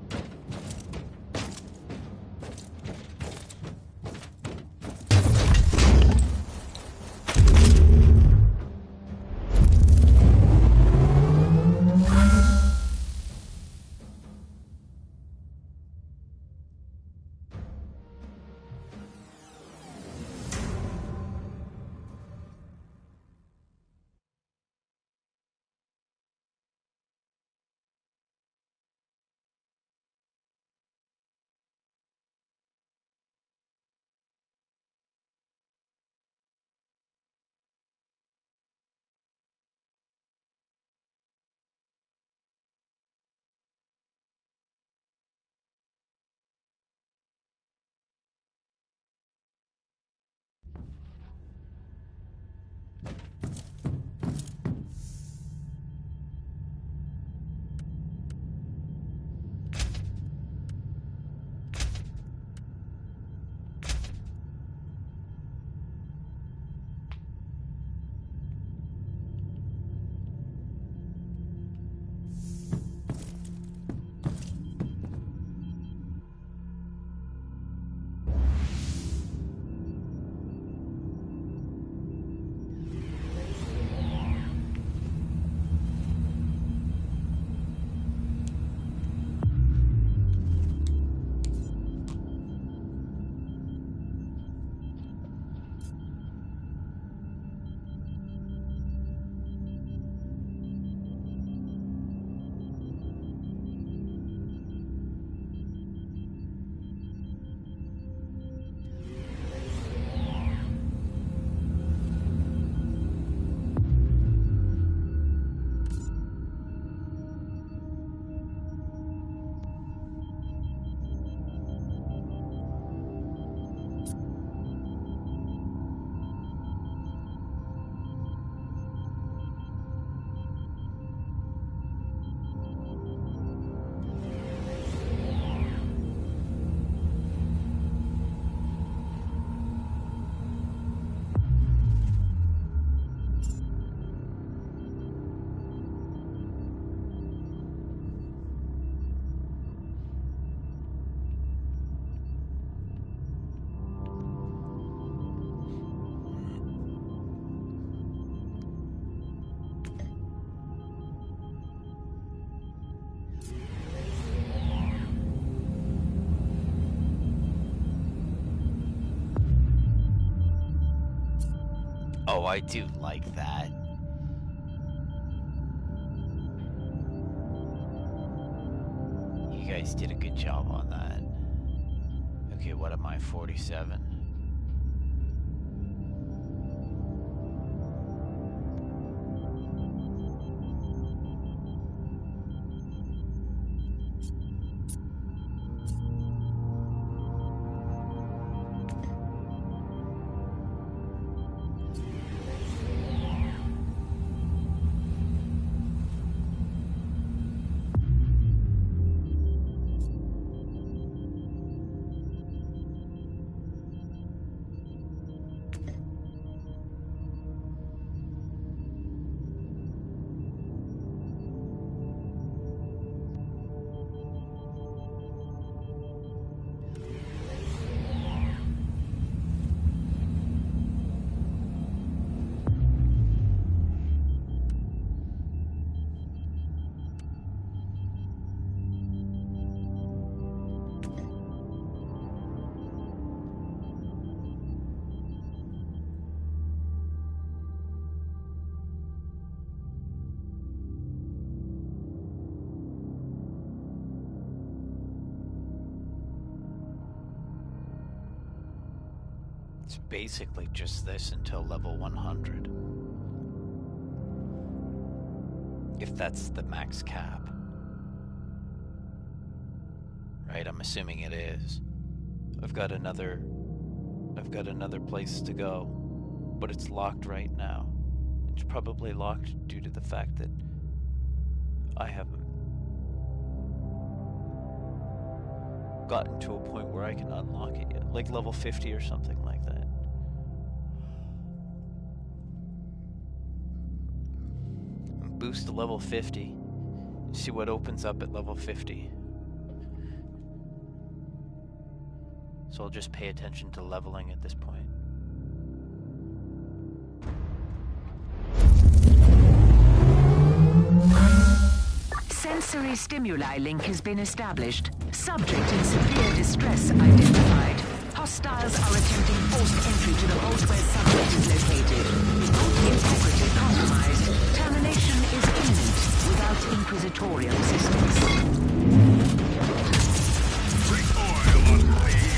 [SPEAKER 1] Oh, I do like that. You guys did a good job on that. Okay, what am I, 47? It's basically just this until level 100. If that's the max cap. Right, I'm assuming it is. I've got another place to go, but it's locked right now. It's probably locked due to the fact that I haven't gotten to a point where I can unlock it yet, like level 50 or something like that. Boost to level 50. See what opens up at level 50. So I'll just pay attention to leveling at this point.
[SPEAKER 8] Sensory stimuli link has been established. Subject in severe distress identified. Hostiles are attempting forced entry to the vault where subject is located. Integrity compromised. Termination is imminent without inquisitorial assistance.
[SPEAKER 2] Recoil uncleaved.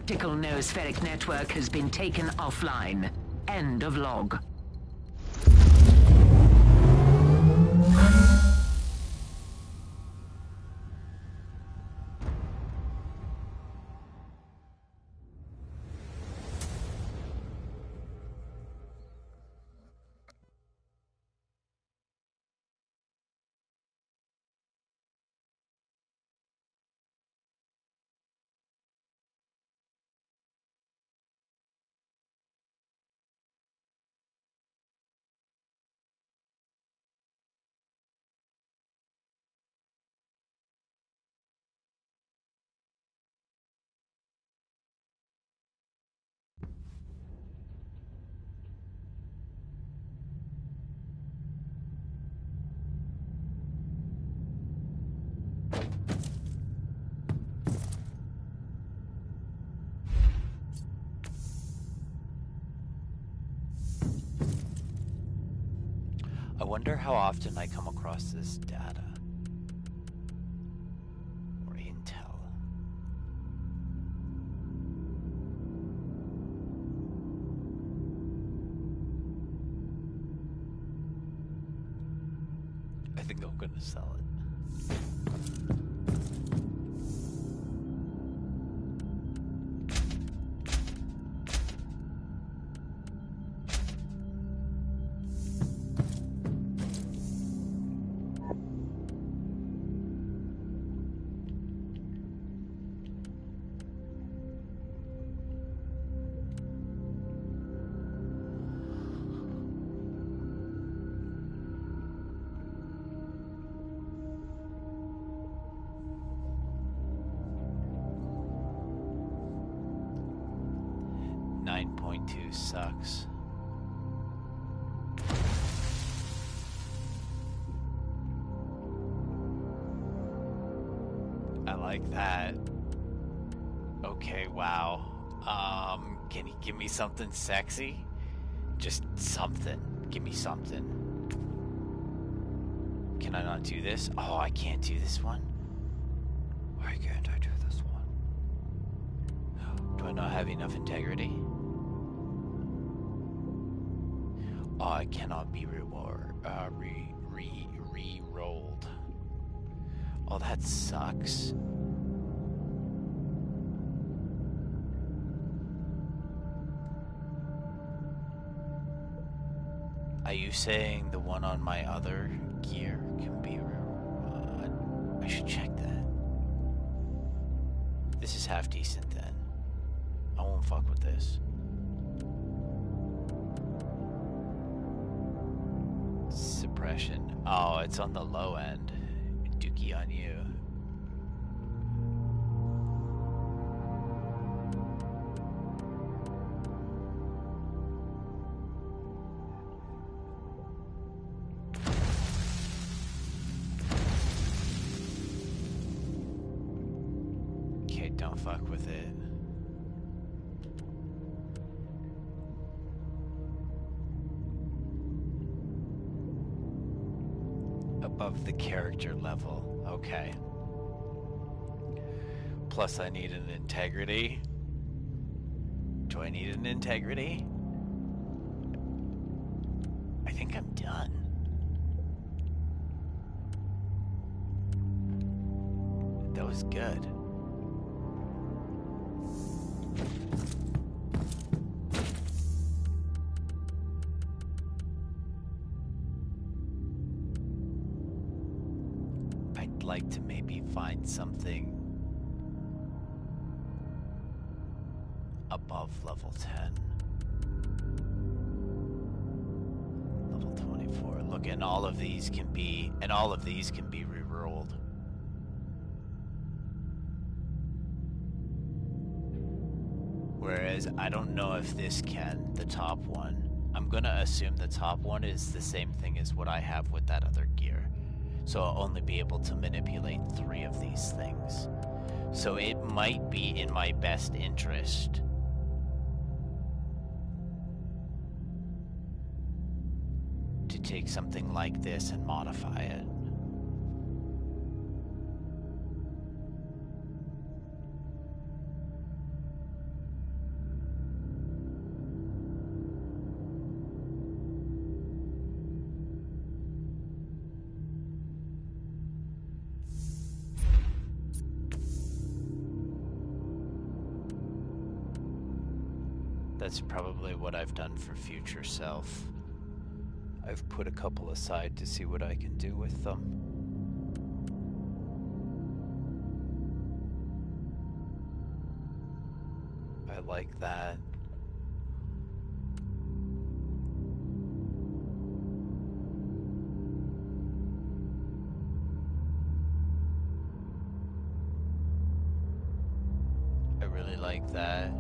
[SPEAKER 8] tactical noospheric network has been taken offline. End of log.
[SPEAKER 1] I wonder how often I come across this data. Or intel. I think I'm gonna sell it. Sucks. I like that. Okay, wow. Can you give me something sexy? Just something. Give me something. Can I not do this? Oh, I can't do this one? Why can't I do this one? Do I not have enough integrity? Oh, I cannot be re-rolled. Oh, that sucks. Are you saying the one on my other gear can be I should check that. This is half decent then. I won't fuck with this. Suppression. Oh, it's on the low end. Dookie on you. Okay, don't fuck with it. Above the character level. Okay. Plus I need an integrity. Do I need an integrity? I think I'm done. That was good. Like to maybe find something above level 10. Level 24. Look, and all of these can be re-rolled. Whereas I don't know if this can, the top one. I'm gonna assume the top one is the same thing as what I have with that other gear. So I'll only be able to manipulate 3 of these things. So it might be in my best interest to take something like this and modify it. That's probably what I've done for future self. I've put a couple aside to see what I can do with them. I like that. I really like that.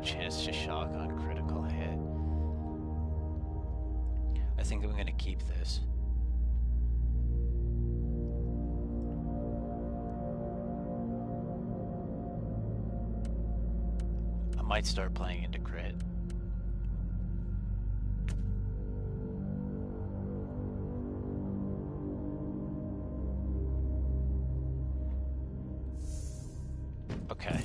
[SPEAKER 1] Chance to shock on critical hit. I think I'm gonna keep this. I might start playing into crit. Okay.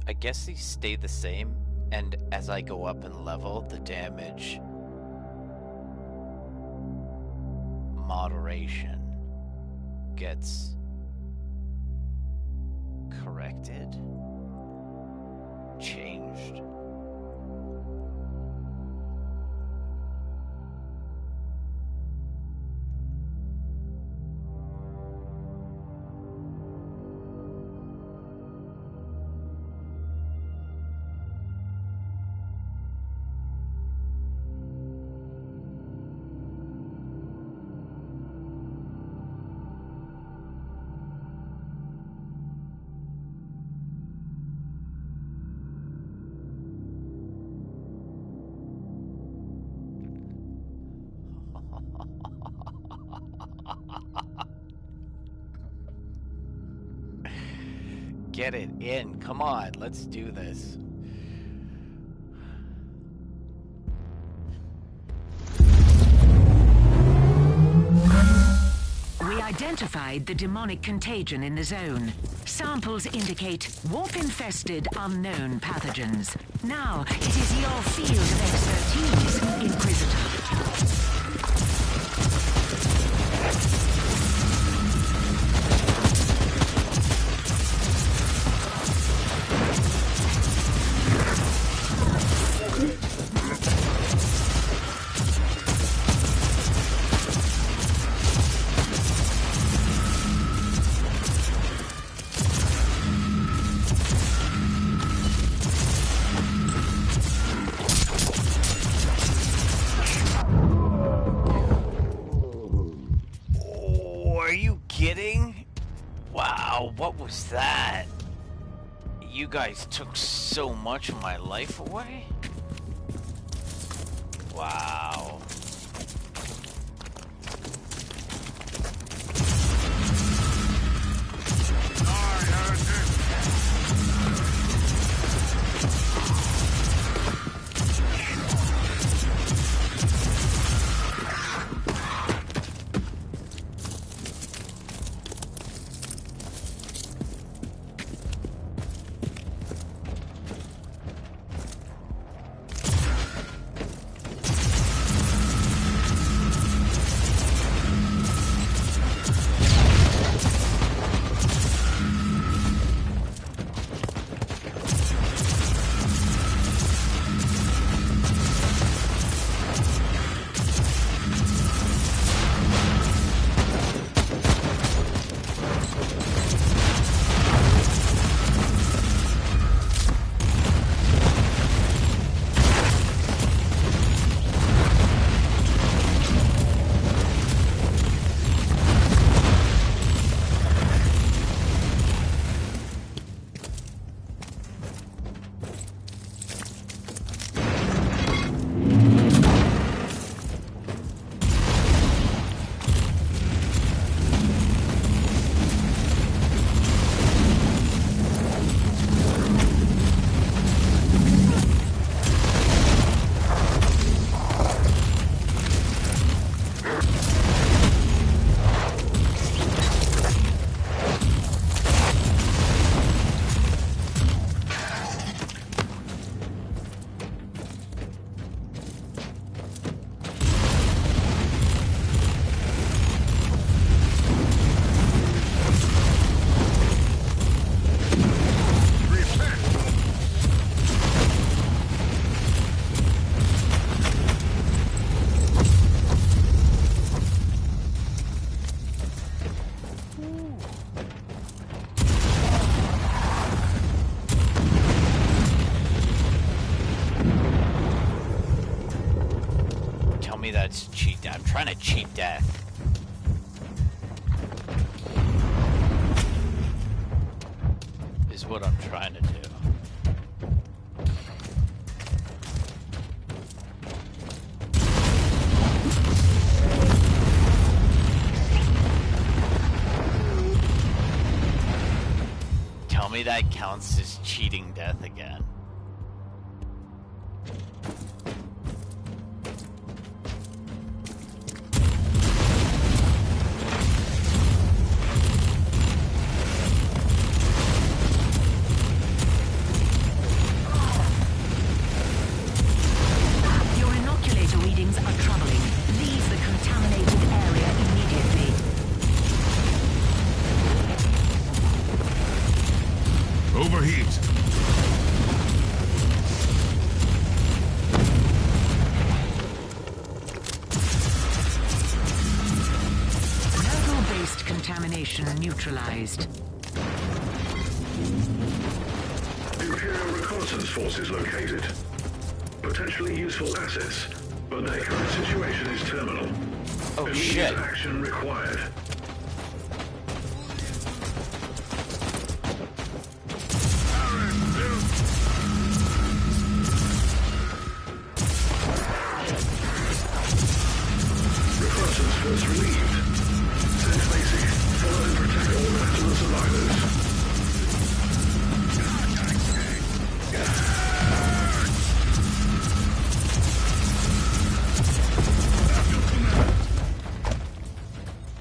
[SPEAKER 1] I guess these stay the same, and as I go up in level, the damage moderation gets corrected, changed. Get it in. Come on, let's do this.
[SPEAKER 8] We identified the demonic contagion in the zone. Samples indicate warp-infested unknown pathogens. Now, it is your field of expertise, Inquisitor.
[SPEAKER 1] What was that? You guys took so much of my life away? Wow. me that's cheat. I'm trying to cheat death. Is what I'm trying to do. Tell me that counts as cheating death again.
[SPEAKER 8] Neutralized.
[SPEAKER 4] Imperial reconnaissance forces located. Potentially useful assets, but their current situation is terminal.
[SPEAKER 1] Oh,
[SPEAKER 4] Immediate
[SPEAKER 1] shit.
[SPEAKER 4] action required. Reconnaissance force relieved. Send basic. Follow and protect all natural survivors.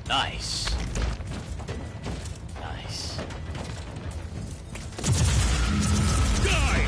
[SPEAKER 1] Nice. Nice.
[SPEAKER 3] Die!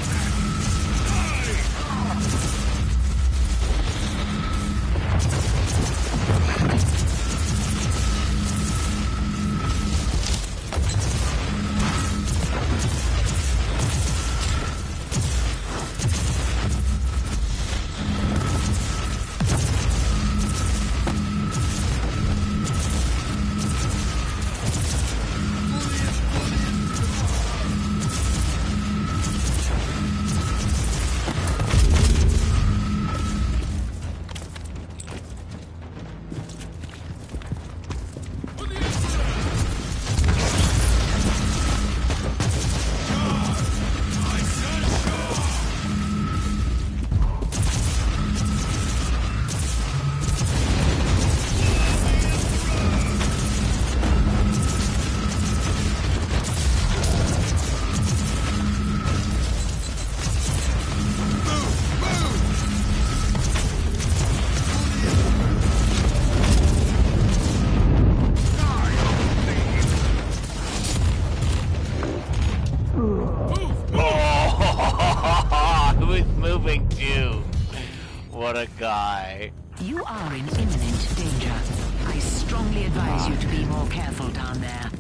[SPEAKER 1] What a guy.
[SPEAKER 8] You are in imminent danger. I strongly advise you to be more careful down there.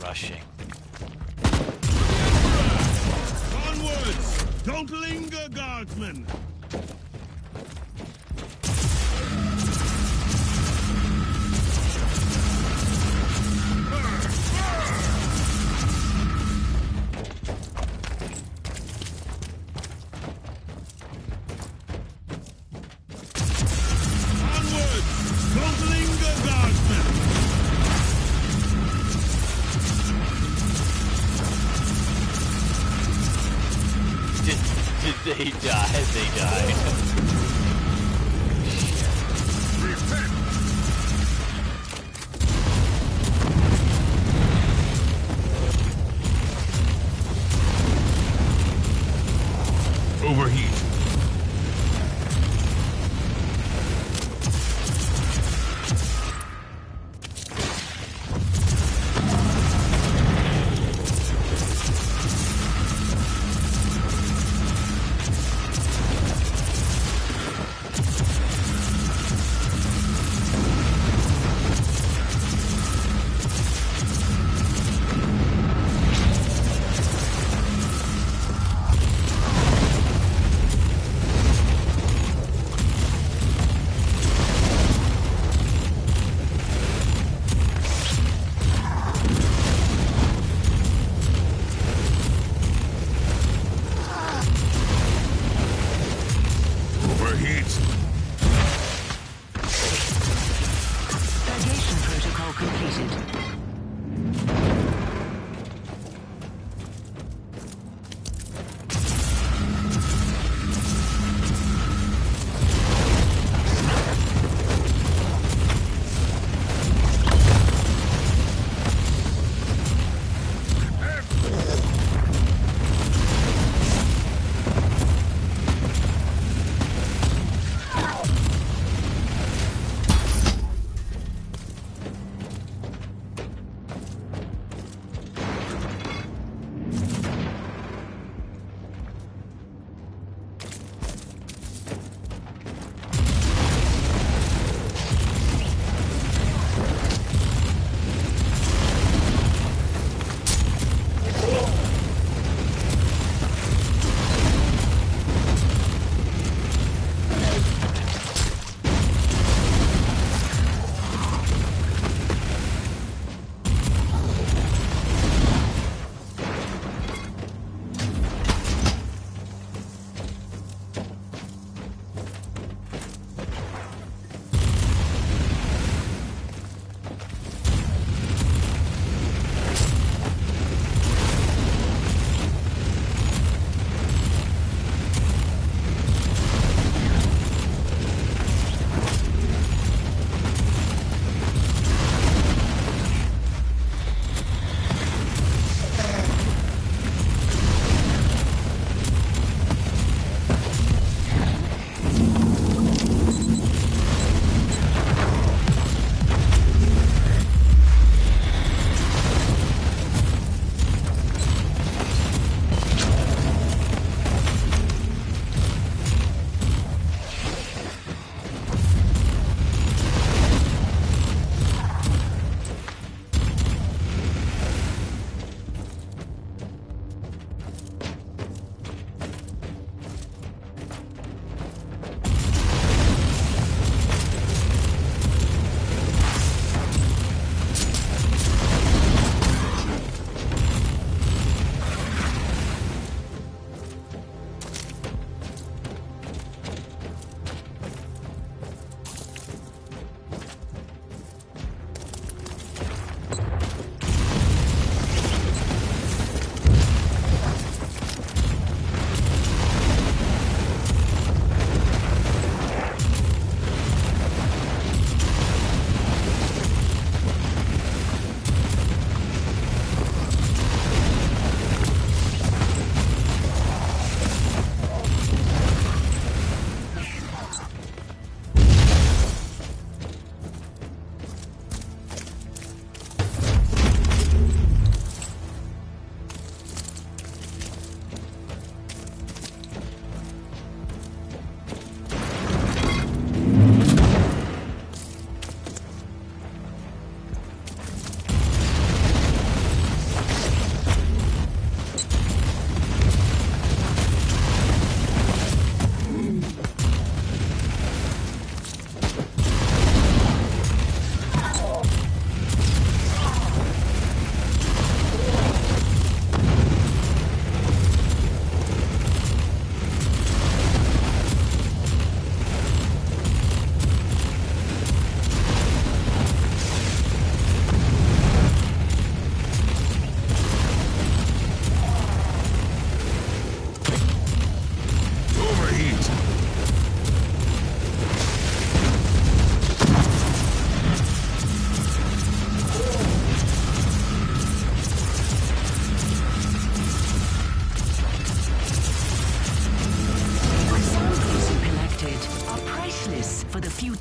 [SPEAKER 1] Rushing.
[SPEAKER 3] Onwards! Don't linger, guardsmen! Onwards! Don't linger, guardsmen!
[SPEAKER 1] Did they die? They died.
[SPEAKER 2] Overheat.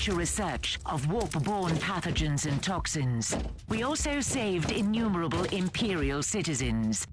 [SPEAKER 8] future research of warp-borne pathogens and toxins. We also saved innumerable Imperial citizens.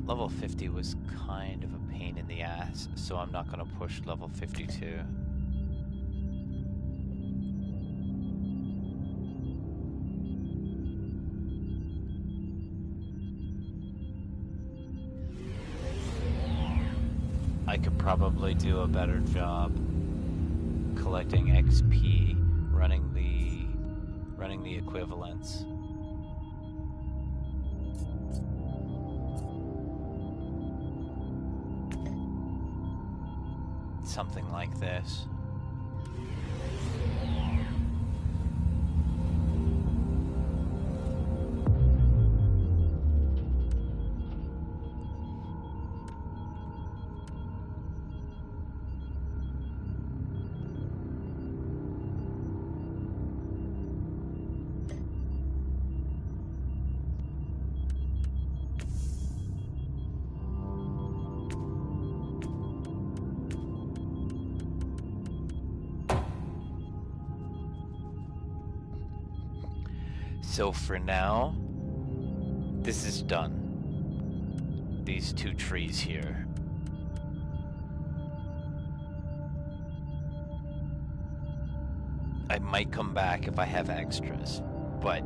[SPEAKER 1] Level 50 was kind of a pain in the ass, so I'm not going to push level 52. I could probably do a better job collecting XP, running the equivalents. Something like this. So for now, this is done. These two trees here. I might come back if I have extras, but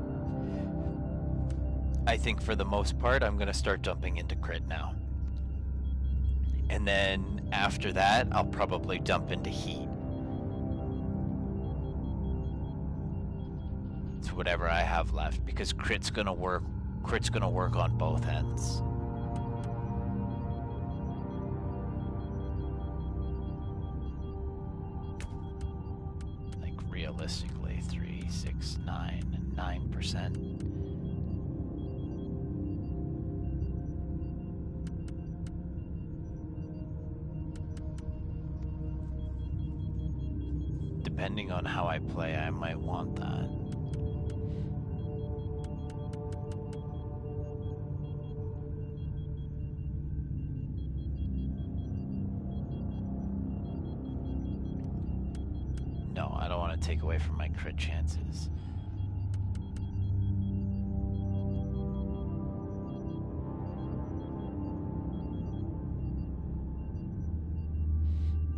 [SPEAKER 1] I think for the most part, I'm going to start dumping into crit now. And then after that, I'll probably dump into heat. Whatever I have left, because crit's gonna work on both ends. Like realistically 3, 6, 9% depending on how I play, I might want that. Take away from my crit chances.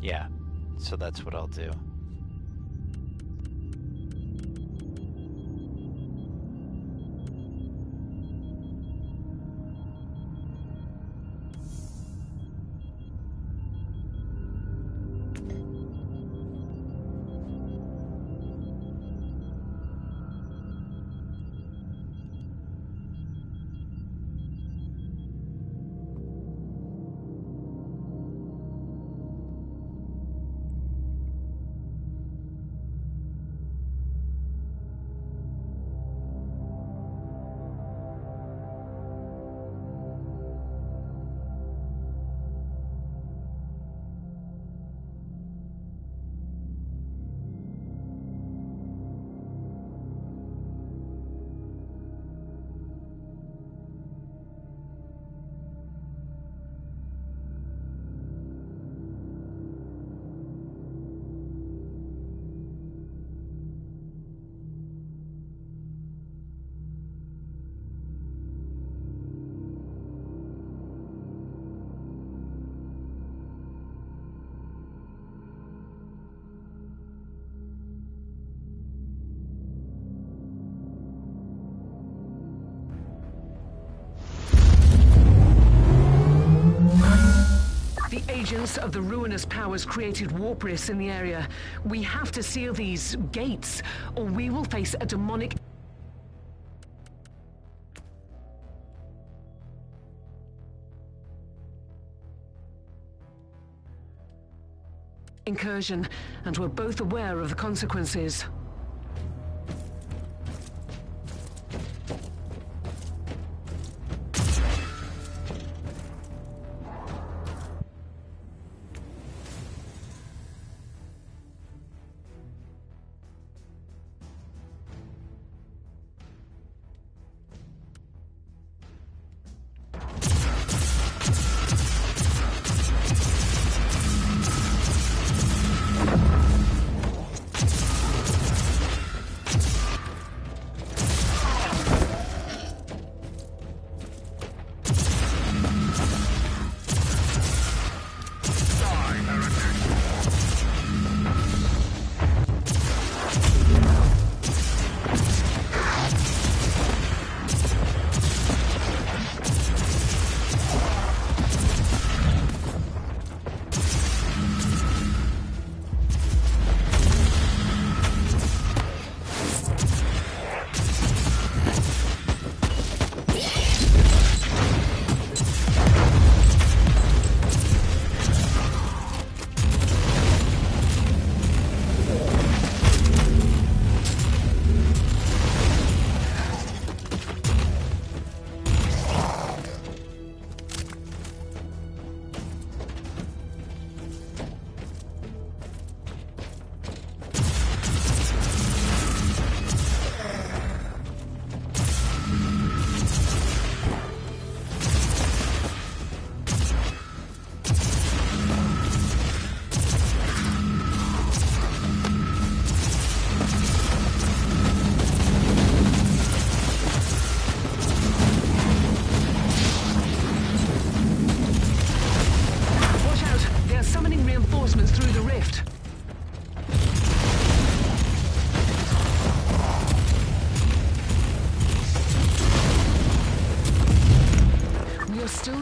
[SPEAKER 1] Yeah, so that's what I'll do.
[SPEAKER 5] resurgence of the ruinous powers created warp rifts in the area. We have to seal these gates, or we will face a demonic incursion, and we're both aware of the consequences.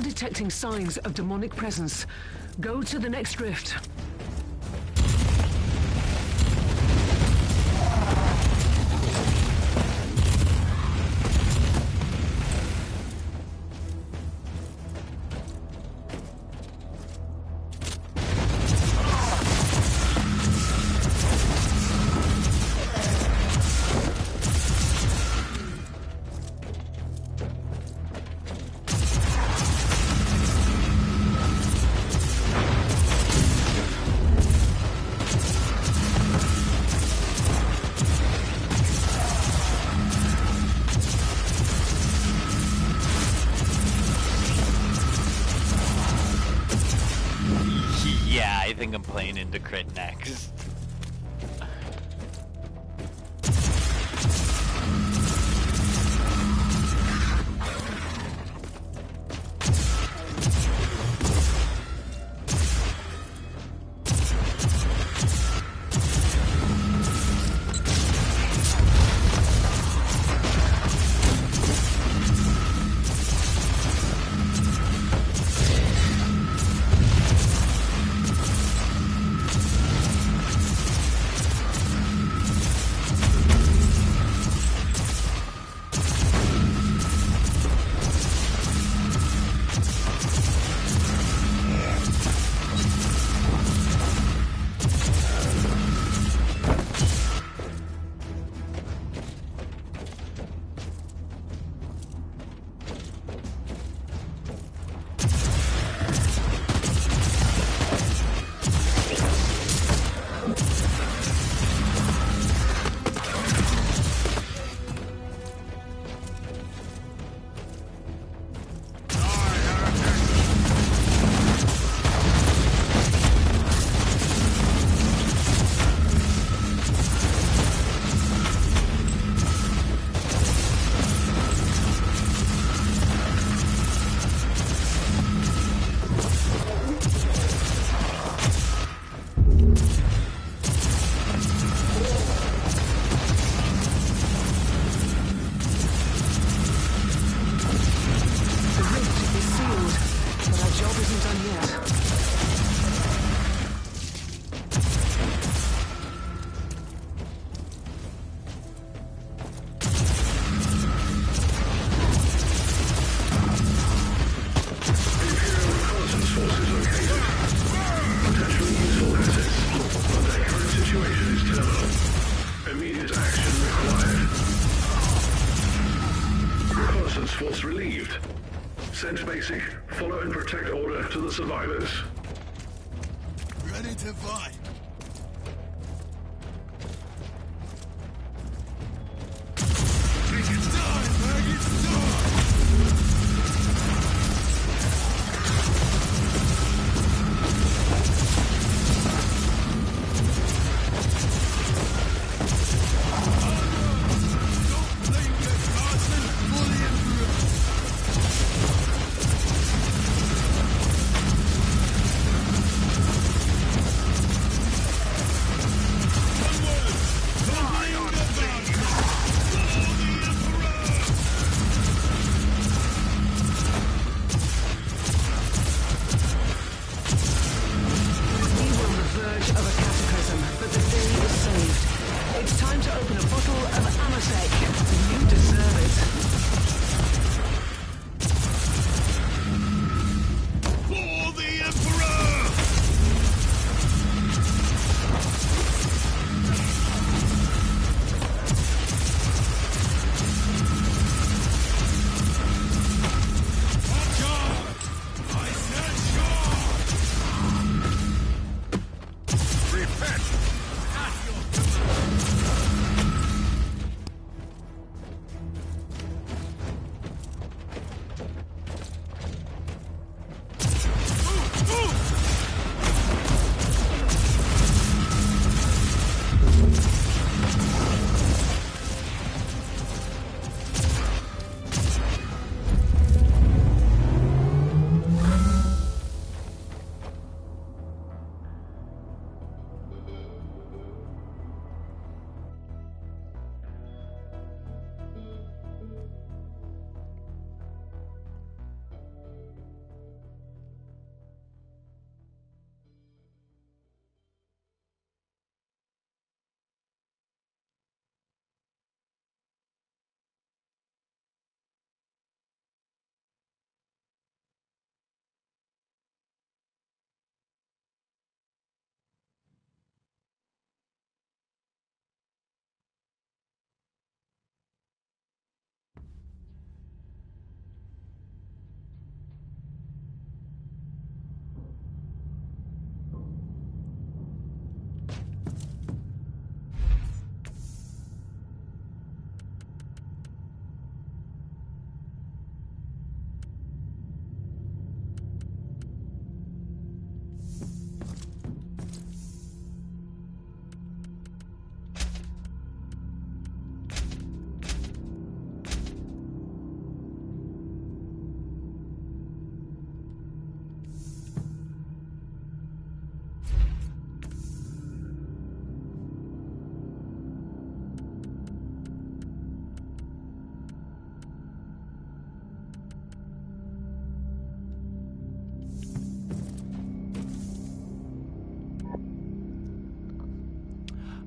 [SPEAKER 5] Detecting signs of demonic presence. Go to the next rift.
[SPEAKER 1] I think I'm playing into crit next.
[SPEAKER 4] Force relieved. Send basic. Follow and protect order to the survivors.
[SPEAKER 6] Ready to fight. Make it die, maggots, die!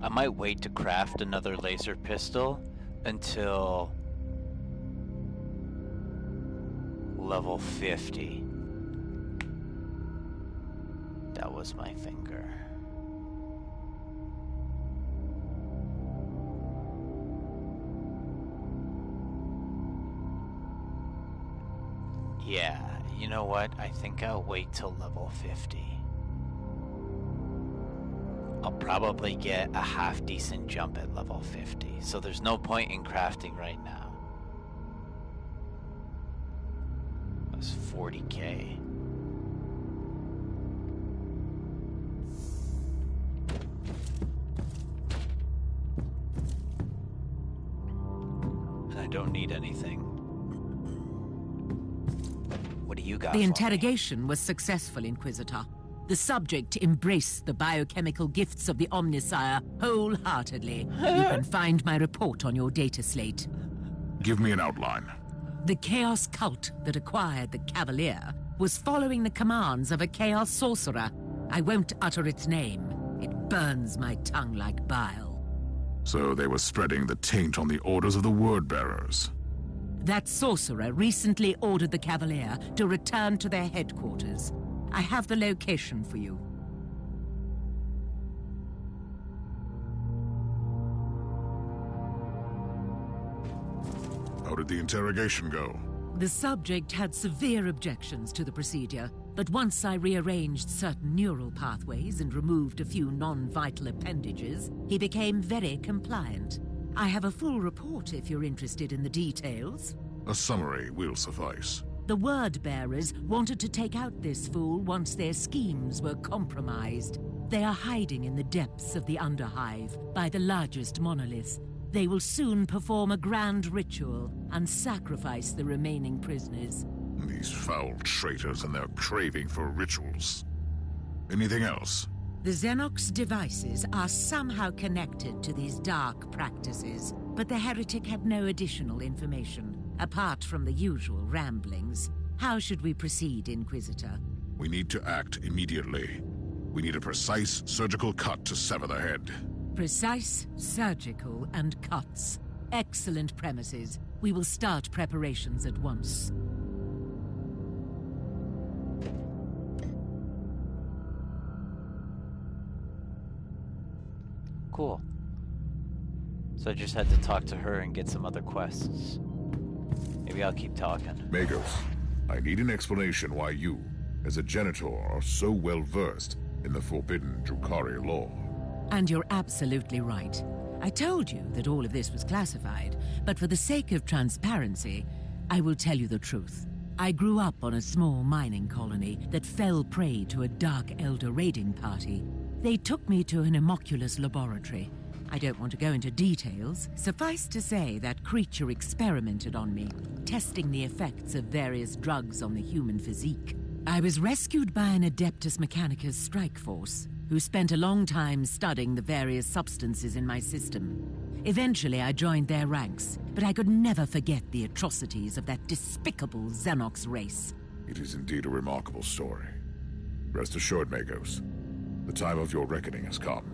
[SPEAKER 1] I might wait to craft another laser pistol until level 50. That was my finger. Yeah, you know what? I think I'll wait till level 50. I'll probably get a half-decent jump at level 50, so there's no point in crafting right now. That's 40k. And I don't need anything. What do you got?
[SPEAKER 8] The interrogation was successful, Inquisitor. The subject embraced the biochemical gifts of the Omnisire wholeheartedly. You can find my report on your data slate.
[SPEAKER 2] Give me an outline.
[SPEAKER 8] The Chaos cult that acquired the Cavalier was following the commands of a Chaos sorcerer. I won't utter its name. It burns my tongue like bile.
[SPEAKER 2] So they were spreading the taint on the orders of the Word-Bearers.
[SPEAKER 8] That sorcerer recently ordered the Cavalier to return to their headquarters. I have the location for you.
[SPEAKER 2] How did the interrogation go?
[SPEAKER 8] The subject had severe objections to the procedure, but once I rearranged certain neural pathways and removed a few non-vital appendages, he became very compliant. I have a full report if you're interested in the details.
[SPEAKER 2] A summary will suffice.
[SPEAKER 8] The word-bearers wanted to take out this fool once their schemes were compromised. They are hiding in the depths of the Underhive, by the largest monolith. They will soon perform a grand ritual and sacrifice the remaining prisoners.
[SPEAKER 2] These foul traitors and their craving for rituals. Anything else?
[SPEAKER 8] The Xenox devices are somehow connected to these dark practices, but the heretic had no additional information, apart from the usual ramblings. How should we proceed, Inquisitor?
[SPEAKER 2] We need to act immediately. We need a precise surgical cut to sever the head.
[SPEAKER 8] Precise, surgical, and cuts. Excellent premises. We will start preparations at once.
[SPEAKER 1] Cool. So I just had to talk to her and get some other quests. Maybe I'll keep talking.
[SPEAKER 2] Magos, I need an explanation why you, as a Genitor, are so well versed in the forbidden Drukhari law.
[SPEAKER 8] And you're absolutely right. I told you that all of this was classified, but for the sake of transparency, I will tell you the truth. I grew up on a small mining colony that fell prey to a Dark Elder raiding party. They took me to an homunculus laboratory. I don't want to go into details. Suffice to say that creature experimented on me, testing the effects of various drugs on the human physique. I was rescued by an Adeptus Mechanicus strike force, who spent a long time studying the various substances in my system. Eventually, I joined their ranks, but I could never forget the atrocities of that despicable Xenox race.
[SPEAKER 2] It is indeed a remarkable story. Rest assured, Magos, the time of your reckoning has come.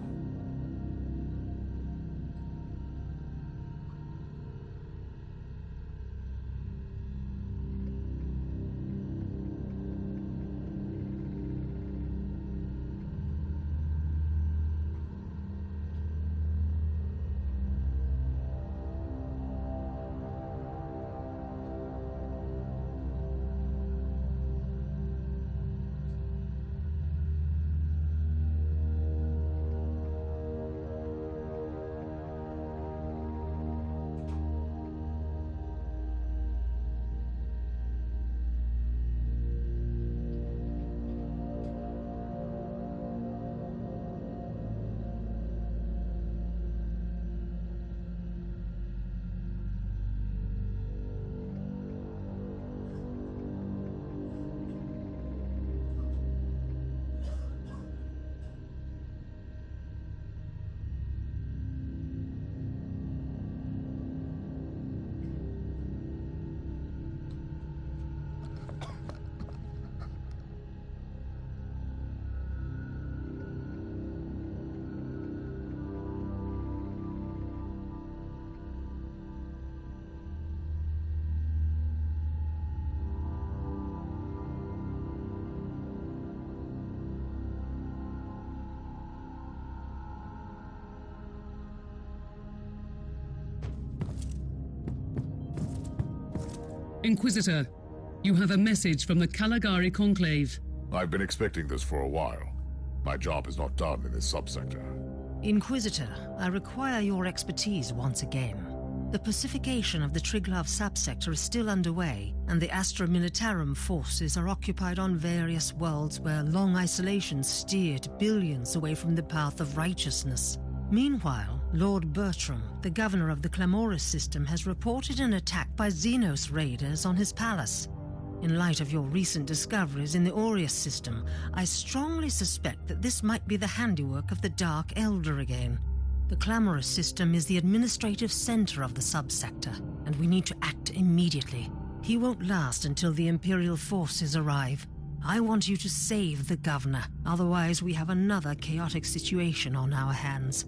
[SPEAKER 5] Inquisitor, you have a message from the Caligari Conclave.
[SPEAKER 2] I've been expecting this for a while. My job is not done in this subsector.
[SPEAKER 11] Inquisitor, I require your expertise once again. The pacification of the Triglav subsector is still underway, and the Astra Militarum forces are occupied on various worlds where long isolation steered billions away from the path of righteousness. Meanwhile, Lord Bertram, the governor of the Clamoris system, has reported an attack by Xenos raiders on his palace. In light of your recent discoveries in the Aureus system, I strongly suspect that this might be the handiwork of the Dark Elder again. The Clamoris system is the administrative center of the subsector, and we need to act immediately. He won't last until the Imperial forces arrive. I want you to save the governor, otherwise we have another chaotic situation on our hands.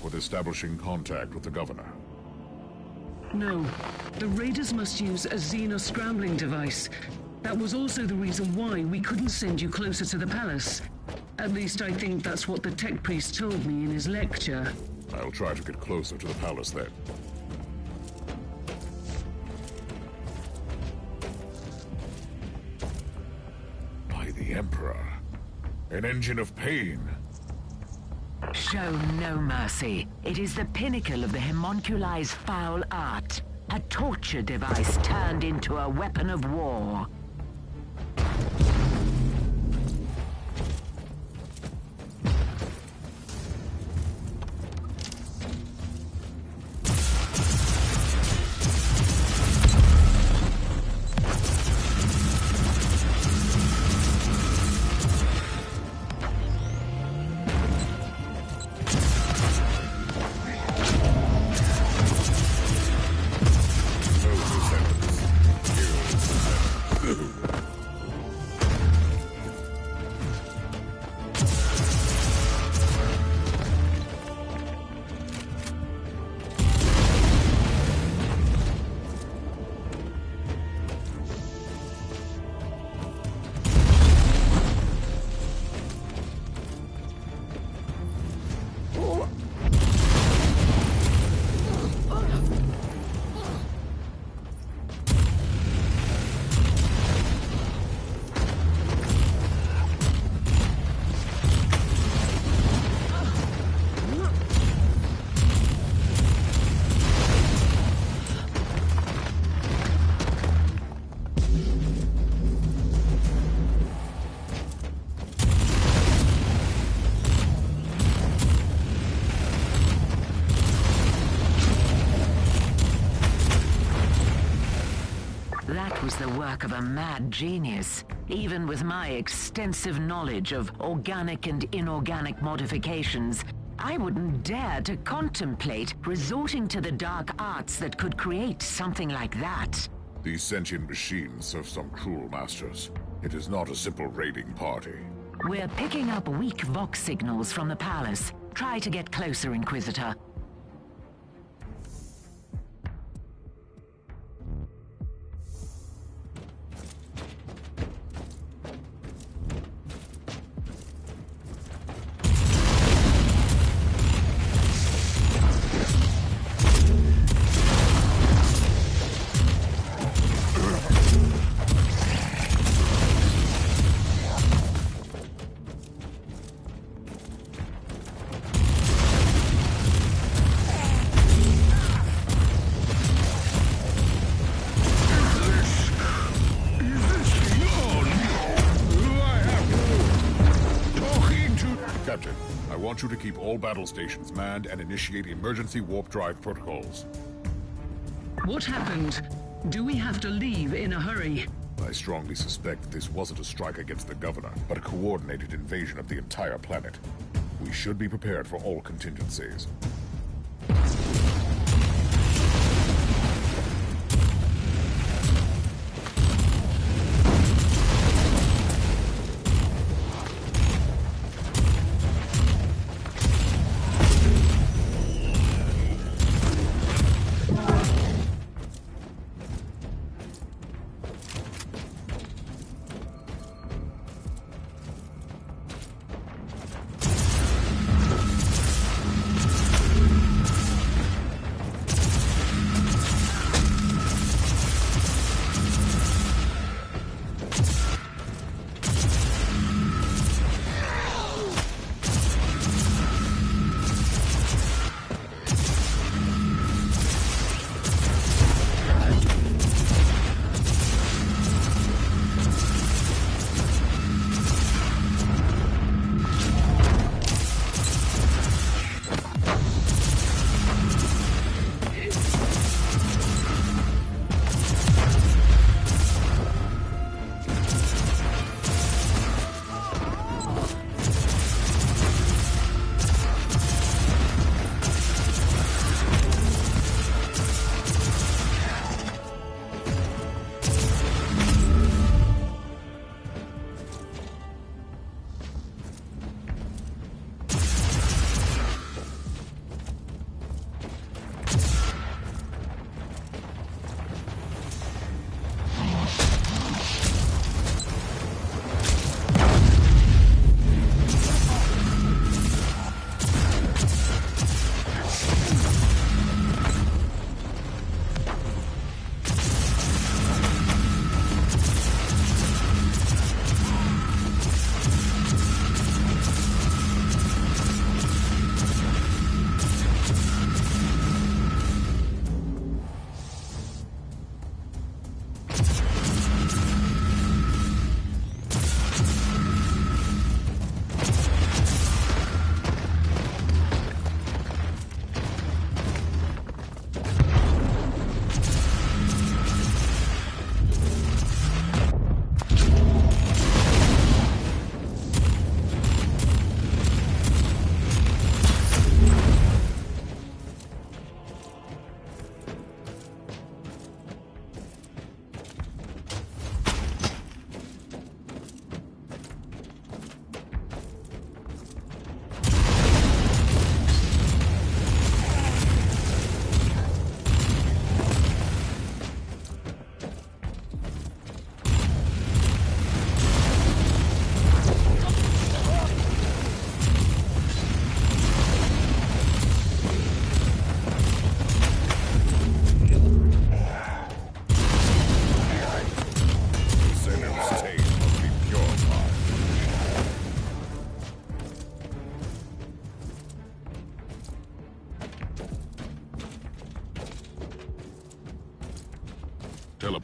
[SPEAKER 2] with establishing contact with the governor?
[SPEAKER 5] No. The raiders must use a xeno-scrambling device. That was also the reason why we couldn't send you closer to the palace. At least I think that's what the tech priest told me in his lecture.
[SPEAKER 2] I'll try to get closer to the palace then. By the Emperor. An engine of pain.
[SPEAKER 8] Show no mercy. It is the pinnacle of the homunculi's foul art. A torture device turned into a weapon of war. That was the work of a mad genius. Even with my extensive knowledge of organic and inorganic modifications, I wouldn't dare to contemplate resorting to the dark arts that could create something like that.
[SPEAKER 2] These sentient machines serve some cruel masters. It is not a simple raiding party.
[SPEAKER 8] We're picking up weak Vox signals from the palace. Try to get closer, Inquisitor.
[SPEAKER 2] Captain, I want you to keep all battle stations manned and initiate emergency warp drive protocols.
[SPEAKER 5] What happened? Do we have to leave in a hurry?
[SPEAKER 2] I strongly suspect this wasn't a strike against the governor, but a coordinated invasion of the entire planet. We should be prepared for all contingencies.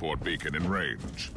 [SPEAKER 2] transport beacon in range.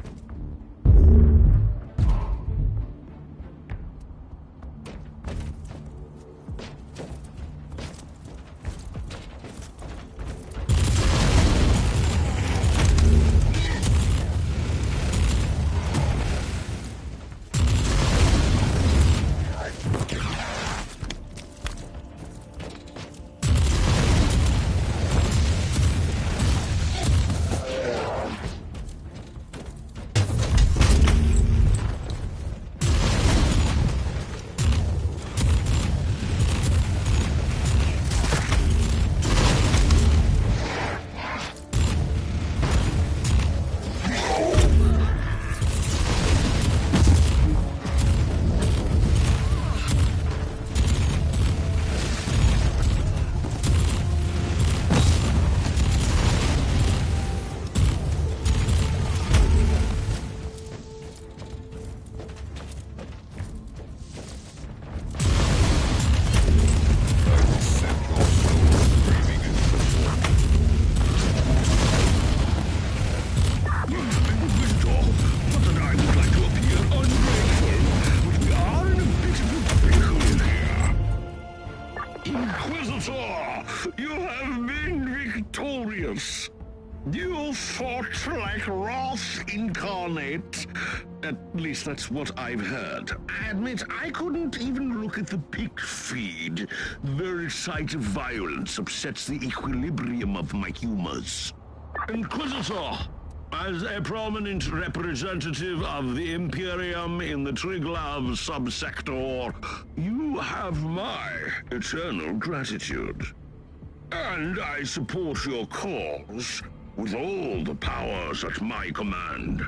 [SPEAKER 12] Inquisitor, you have been victorious. You fought like Wrath incarnate. At least that's what I've heard. I admit I couldn't even look at the pick feed. The very sight of violence upsets the equilibrium of my humors. Inquisitor, as a prominent representative of the Imperium in the Triglav subsector, you have my eternal gratitude. And I support your cause with all the powers at my command.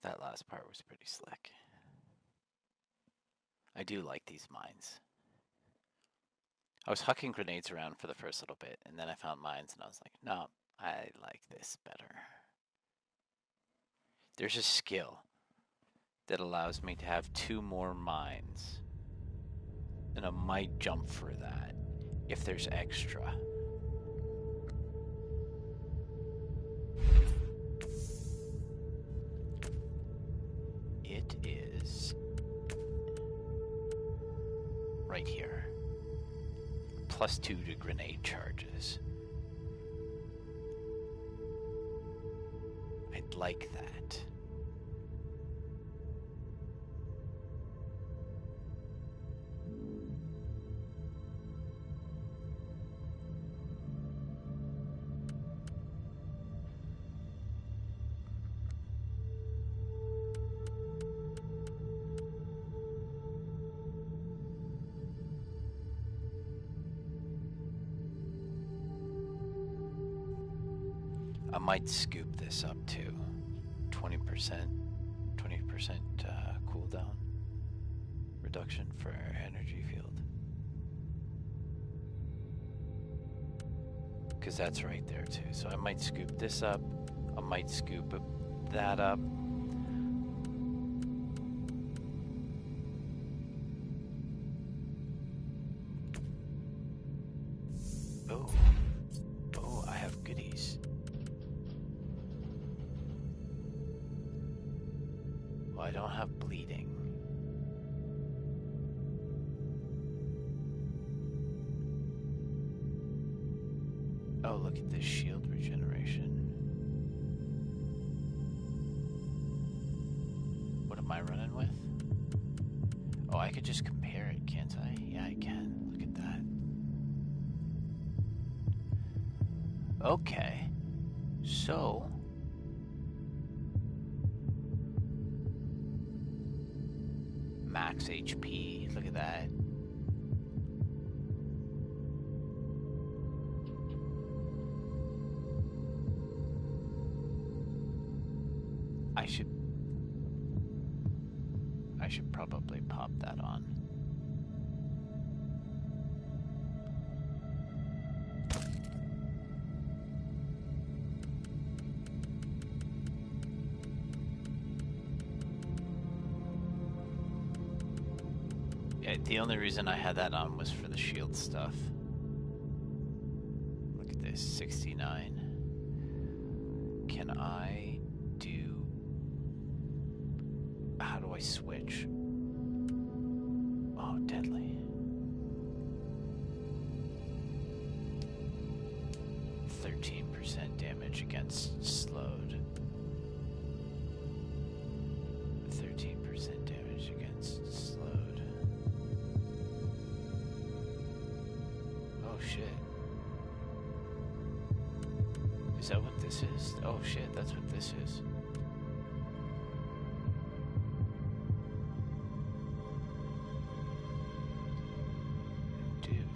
[SPEAKER 1] That last part was pretty slick. I do like these mines. I was hucking grenades around for the first little bit, and then I found mines, and I was like, no, I like this better. There's a skill that allows me to have 2 more mines, and I might jump for that if there's extra. It is right here. +2 to grenade charges. I'd like that. A might scoop this up too. 20% cooldown reduction for energy field. Because that's right there too. So I might scoop this up. I might scoop that up. Oh, I have goodies. Well, I don't have bleeding. Oh, look at this shield regeneration. What am I running with? Oh, I could just compare it, can't I? Yeah, I can. Look at that. Okay. So... max HP. Look at that. I should probably pop that on. Yeah, the only reason I had that on was for the shield stuff. Look at this, 69. Can I do... how do I switch? Oh, deadly. 13% damage against slowed. 13% damage against slowed. Oh shit. Is that what this is? Oh shit, that's what this is. Dude.